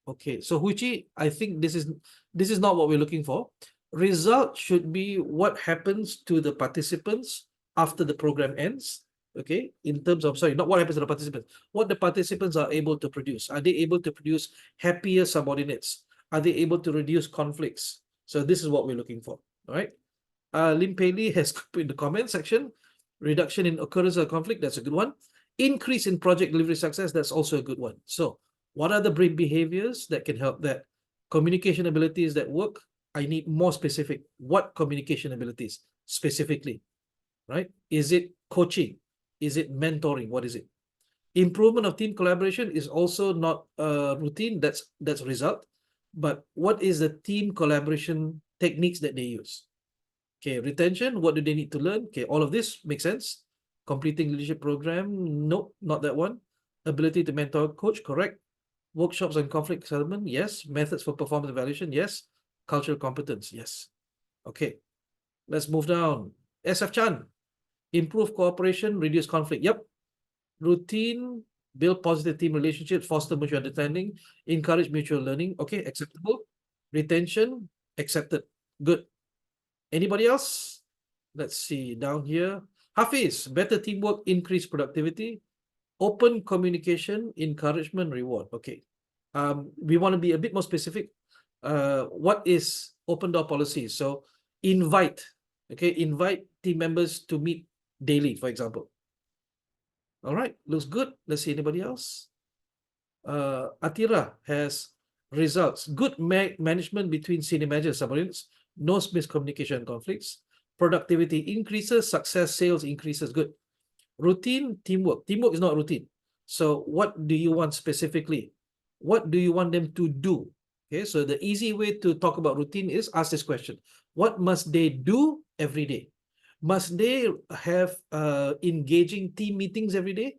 Okay, so Hui Chi, I think this is not what we're looking for. Result should be what happens to the participants after the program ends. Okay, in terms of, sorry, not what happens to the participants, what the participants are able to produce. Are they able to produce happier subordinates? Are they able to reduce conflicts? So this is what we're looking for. All right. Lim Pei Lee has put in the comment section, reduction in occurrence of conflict, that's a good one. Increase in project delivery success, that's also a good one. So what are the brain behaviors that can help that? Communication abilities that work. I need more specific. What communication abilities specifically, right? Is it coaching? Is it mentoring? What is it? Improvement of team collaboration is also not routine. That's result. But what is the team collaboration techniques that they use? Okay, retention, what do they need to learn? Okay, all of this makes sense. Completing leadership program, nope, not that one. Ability to mentor coach, correct. Workshops on conflict settlement, yes. Methods for performance evaluation, yes. Cultural competence, yes. Okay, let's move down. SF Chan, improve cooperation, reduce conflict, yep. Routine, build positive team relationships, foster mutual understanding, encourage mutual learning, okay, acceptable. Retention, accepted, good. Anybody else? Let's see down here. Hafiz, better teamwork, increase productivity, open communication, encouragement, reward. Okay. We want to be a bit more specific. What is open door policy? So invite team members to meet daily, for example. All right, looks good. Let's see anybody else. Atira has results. Good management between senior managers and subordinates. No miscommunication and conflicts. Productivity increases. Success sales increases. Good. Routine, teamwork. Teamwork is not routine. So what do you want specifically? What do you want them to do? Okay, so the easy way to talk about routine is ask this question. What must they do every day? Must they have engaging team meetings every day?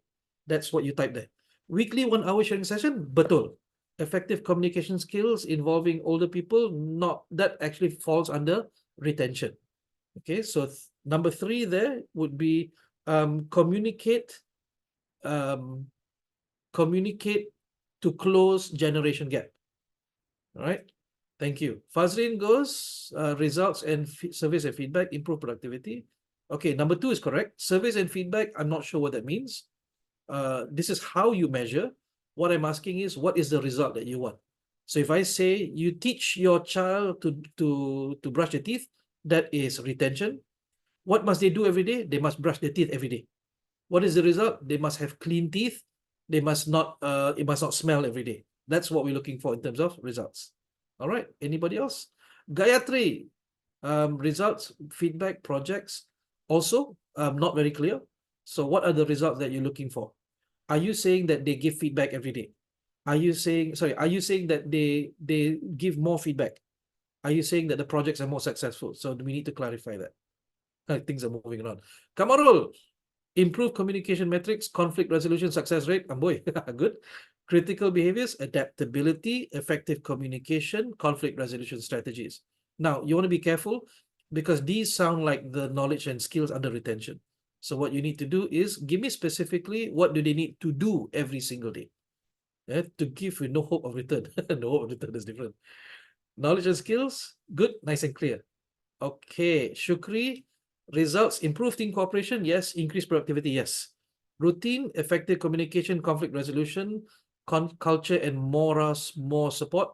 That's what you type there. Weekly 1 hour sharing session, betul. Effective communication skills involving older people, not, that actually falls under retention. Okay, so number 3 there would be communicate to close generation gap. All right, thank you. Fazrin goes results and surveys and feedback, improve productivity. Okay, number 2 is correct. Surveys and feedback, I'm not sure what that means. this is how you measure. What I'm asking is, what is the result that you want? So if I say you teach your child to brush their teeth, that is retention. What must they do every day? They must brush their teeth every day. What is the result? They must have clean teeth. They must not, it must not smell every day. That's what we're looking for in terms of results. All right. Anybody else? Gayatri, results, feedback, projects. Also, not very clear. So what are the results that you're looking for? Are you saying that they give feedback every day? Are you saying, sorry, are you saying that they give more feedback? Are you saying that the projects are more successful? So we need to clarify that. Things are moving around. Kamarul, improve communication metrics, conflict resolution success rate. Boy, good. Critical behaviors, adaptability, effective communication, conflict resolution strategies. Now, you want to be careful because these sound like the knowledge and skills under retention. So what you need to do is give me specifically what do they need to do every single day. To give with no hope of return. No hope of return is different. Knowledge and skills, good, nice and clear. Okay, Shukri, results, improve team cooperation, yes. Increase productivity, yes. Routine, effective communication, conflict resolution, culture, and more support.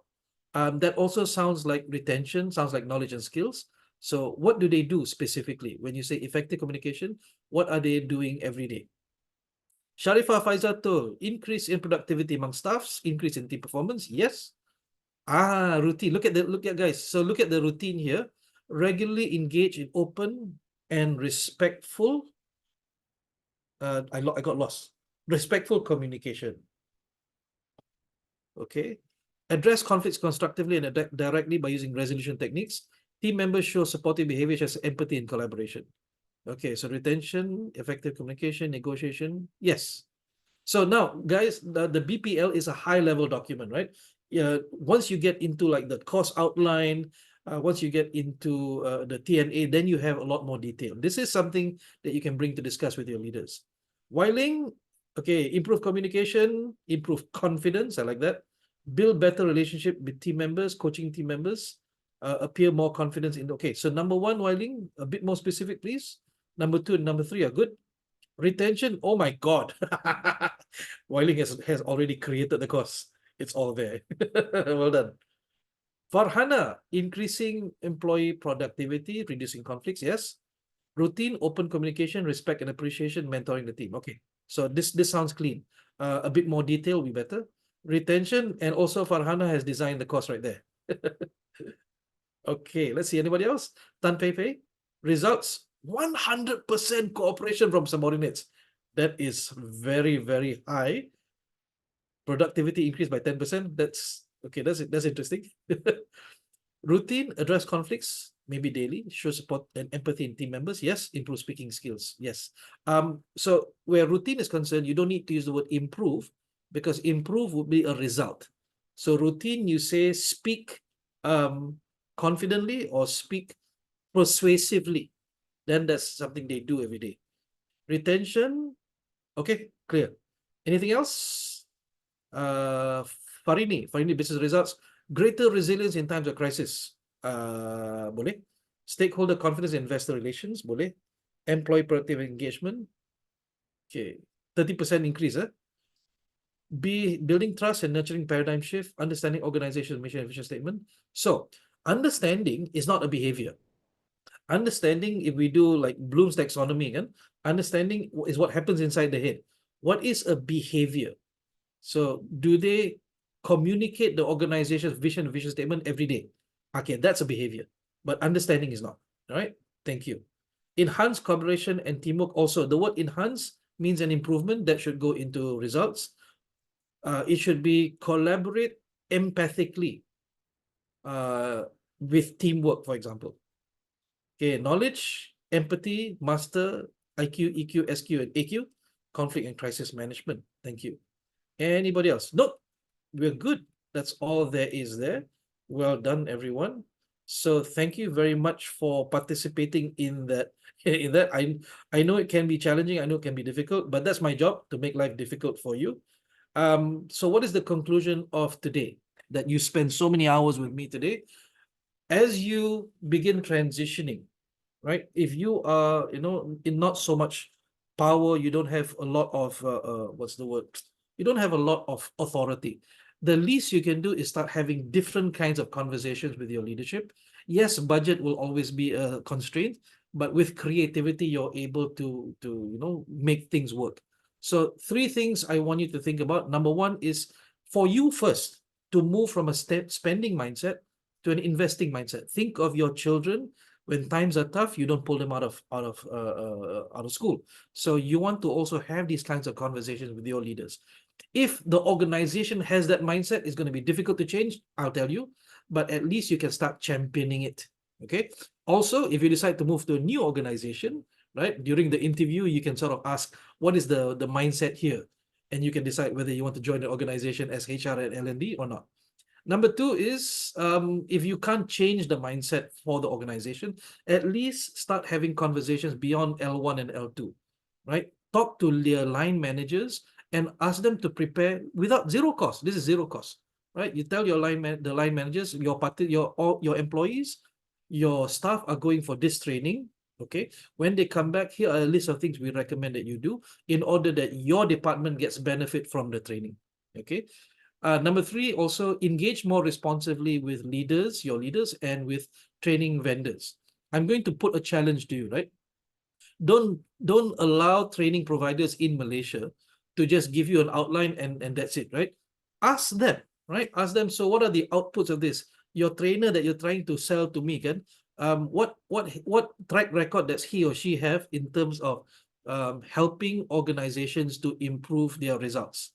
That also sounds like retention, sounds like knowledge and skills. So what do they do specifically? When you say effective communication, what are they doing every day? Sharifah Faizatul, increase in productivity among staffs, increase in team performance, yes. Routine. Look at guys. So look at the routine here. Regularly engage in open and respectful. I got lost. Respectful communication. Okay. Address conflicts constructively and directly by using resolution techniques. Team members show supportive behavior such as empathy and collaboration. Okay, so retention, effective communication, negotiation. Yes. So now, guys, the BPL is a high-level document, right? Yeah. Once you get into like the course outline, once you get into the TNA, then you have a lot more detail. This is something that you can bring to discuss with your leaders. Wiling, okay, improve communication, improve confidence. I like that. Build better relationship with team members, coaching team members, appear more confidence in. Okay, so number one, Wiling, a bit more specific, please. Number two and number three are good. Retention, oh my God. Wiling has already created the course. It's all there. Well done. Farhana, increasing employee productivity, reducing conflicts, yes. Routine, open communication, respect and appreciation, mentoring the team. Okay, so this sounds clean. A bit more detail will be better. Retention, and also Farhana has designed the course right there. Okay, let's see. Anybody else? Tan Pei Pei, results, 100% cooperation from subordinates. That is very, very high. Productivity increased by 10%. That's okay. That's interesting. Routine, address conflicts, maybe daily, show support and empathy in team members. Yes. Improve speaking skills. Yes. So where routine is concerned, you don't need to use the word improve because improve would be a result. So routine, you say speak confidently or speak persuasively. Then that's something they do every day. Retention, okay, clear. Anything else? Farini, business results, greater resilience in times of crisis. Boleh. Stakeholder confidence in investor relations, boleh. Employee productive engagement, okay, 30% increase. B, building trust and nurturing paradigm shift, understanding organization mission and vision statement. So understanding is not a behavior. Understanding, if we do like Bloom's taxonomy, understanding is what happens inside the head. What is a behavior? So do they communicate the organization's vision and vision statement every day? Okay, that's a behavior, but understanding is not. All right, thank you. Enhance collaboration and teamwork. Also, the word enhance means an improvement that should go into results. It should be collaborate empathically with teamwork, for example. Okay, knowledge, empathy, master, IQ, EQ, SQ, and AQ, conflict and crisis management. Thank you. Anybody else? Nope, we're good. That's all there is there. Well done, everyone. So thank you very much for participating in that. In that, I know it can be challenging. I know it can be difficult, but that's my job to make life difficult for you. So what is the conclusion of today? That you spend so many hours with me today. As you begin transitioning, right? If you are, in not so much power, you don't have a lot of what's the word? You don't have a lot of authority. The least you can do is start having different kinds of conversations with your leadership. Yes, budget will always be a constraint, but with creativity, you're able to make things work. So three things I want you to think about. Number one is for you first to move from a spending mindset to an investing mindset. Think of your children. When times are tough, you don't pull them out of school. So you want to also have these kinds of conversations with your leaders. If the organization has that mindset, it's going to be difficult to change, I'll tell you, but at least you can start championing it. Okay. Also, if you decide to move to a new organization, right, during the interview, you can sort of ask, what is the mindset here? And you can decide whether you want to join the organization as HR at L&D or not. Number two is if you can't change the mindset for the organization, at least start having conversations beyond L1 and L2, right? Talk to their line managers and ask them to prepare without zero cost. This is zero cost, right? You tell your the line managers, your employees, your staff are going for this training. Okay, when they come back, here are a list of things we recommend that you do in order that your department gets benefit from the training. Okay. Number three, also engage more responsively with leaders, your leaders, and with training vendors. I'm going to put a challenge to you, right? Don't allow training providers in Malaysia to just give you an outline and that's it, right? Ask them, right? Ask them, so what are the outputs of this? Your trainer that you're trying to sell to me, can what track record does he or she have in terms of helping organizations to improve their results?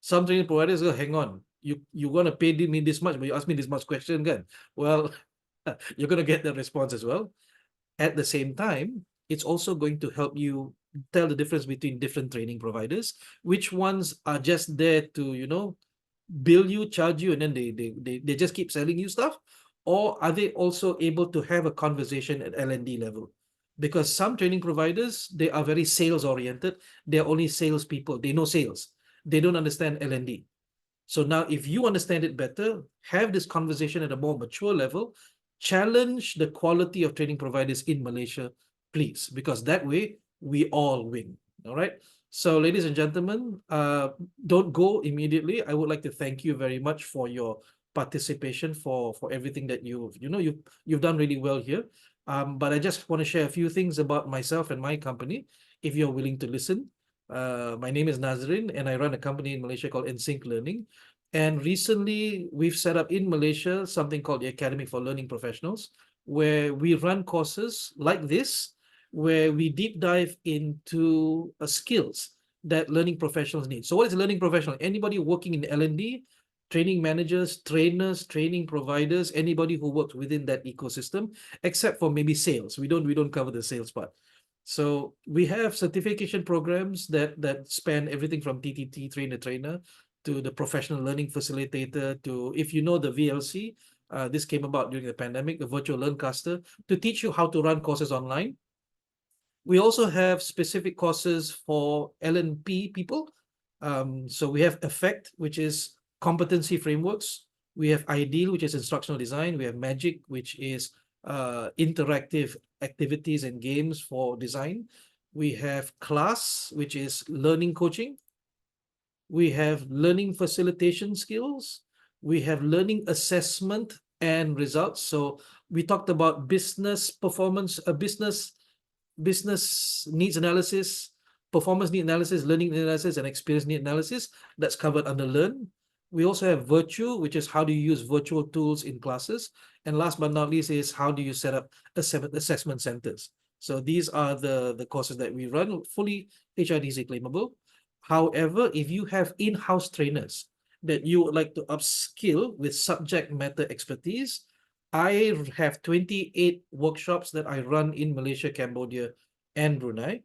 Some training providers go, hang on, you're gonna pay me this much, but you ask me this much question again. Well, you're gonna get the response as well. At the same time, it's also going to help you tell the difference between different training providers, which ones are just there to, bill you, charge you, and then they just keep selling you stuff, or are they also able to have a conversation at L&D level? Because some training providers, they are very sales oriented. They're only sales people. They know sales. They don't understand L&D. So now, if you understand it better, have this conversation at a more mature level, challenge the quality of training providers in Malaysia, please, because that way we all win. All right. So, ladies and gentlemen, don't go immediately. I would like to thank you very much for your participation, for everything that you've done really well here. But I just want to share a few things about myself and my company, if you're willing to listen. My name is Nazrin, and I run a company in Malaysia called EnSync Learning. And recently, we've set up in Malaysia something called the Academy for Learning Professionals, where we run courses like this, where we deep dive into skills that learning professionals need. So what is a learning professional? Anybody working in L&D, training managers, trainers, training providers, anybody who works within that ecosystem, except for maybe sales. We don't cover the sales part. So we have certification programs that span everything from TTT, trainer, to the professional learning facilitator, to, if you know, the VLC, this came about during the pandemic, the virtual learncaster, to teach you how to run courses online. We also have specific courses for L&P people. So we have Effect, which is competency frameworks. We have Ideal, which is instructional design. We have Magic, which is interactive activities and games for design. We have Class, which is learning coaching. We have learning facilitation skills. We have learning assessment and results. So we talked about business performance, business needs analysis, performance need analysis, learning analysis, and experience need analysis. That's covered under Learn. We also have Virtual, which is how do you use virtual tools in classes. And last but not least is how do you set up assessment centers. So these are the courses that we run, fully HRDC claimable. However, if you have in-house trainers that you would like to upskill with subject matter expertise, I have 28 workshops that I run in Malaysia, Cambodia, and Brunei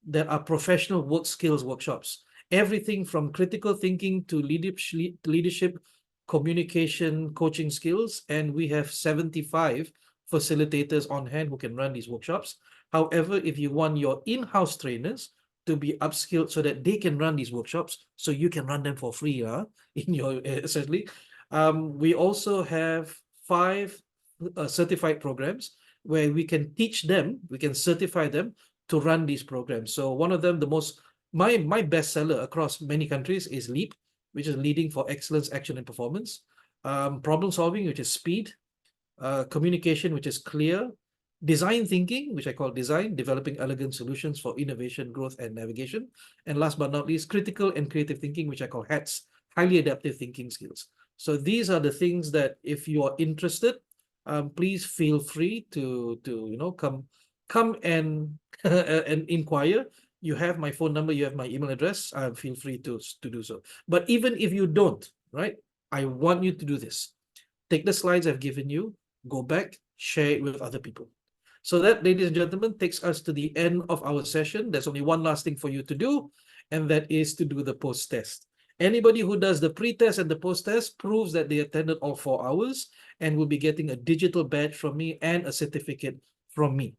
that are professional work skills workshops. Everything from critical thinking to leadership, communication, coaching skills. And we have 75 facilitators on hand who can run these workshops. However, if you want your in-house trainers to be upskilled so that they can run these workshops, so you can run them for free, in your essentially. We also have 5 certified programs where we can teach them, we can certify them to run these programs. So one of them, my bestseller across many countries is LEAP, which is Leading for Excellence, Action and Performance. Problem solving, which is speed. Communication, which is clear. Design thinking, which I call design, developing elegant solutions for innovation, growth, and navigation. And last but not least, critical and creative thinking, which I call HATS, highly adaptive thinking skills. So these are the things that if you are interested, please feel free to come and and inquire. You have my phone number, you have my email address. Feel free to do so. But even if you don't, right? I want you to do this. Take the slides I've given you, go back, share it with other people. So that, ladies and gentlemen, takes us to the end of our session. There's only one last thing for you to do, and that is to do the post-test. Anybody who does the pre-test and the post-test proves that they attended all 4 hours and will be getting a digital badge from me and a certificate from me.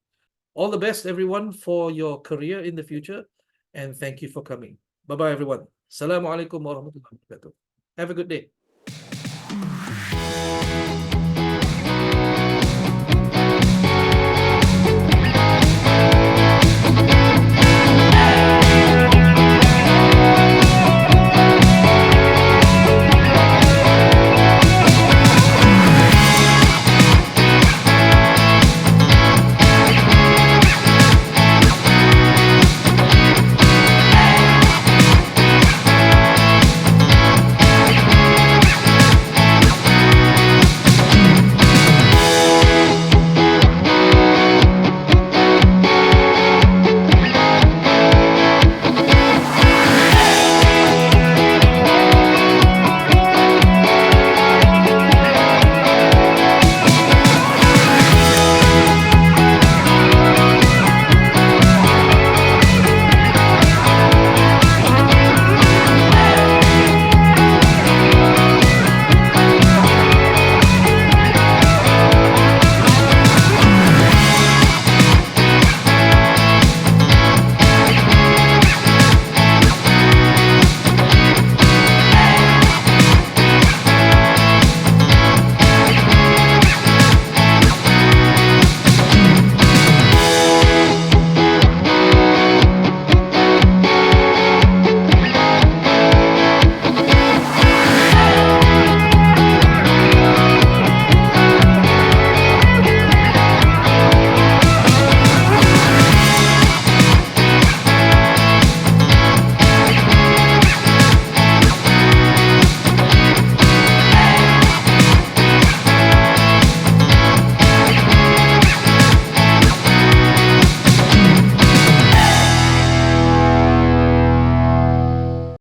All the best, everyone, for your career in the future, and thank you for coming. Bye-bye, everyone. Assalamualaikum warahmatullahi wabarakatuh. Have a good day.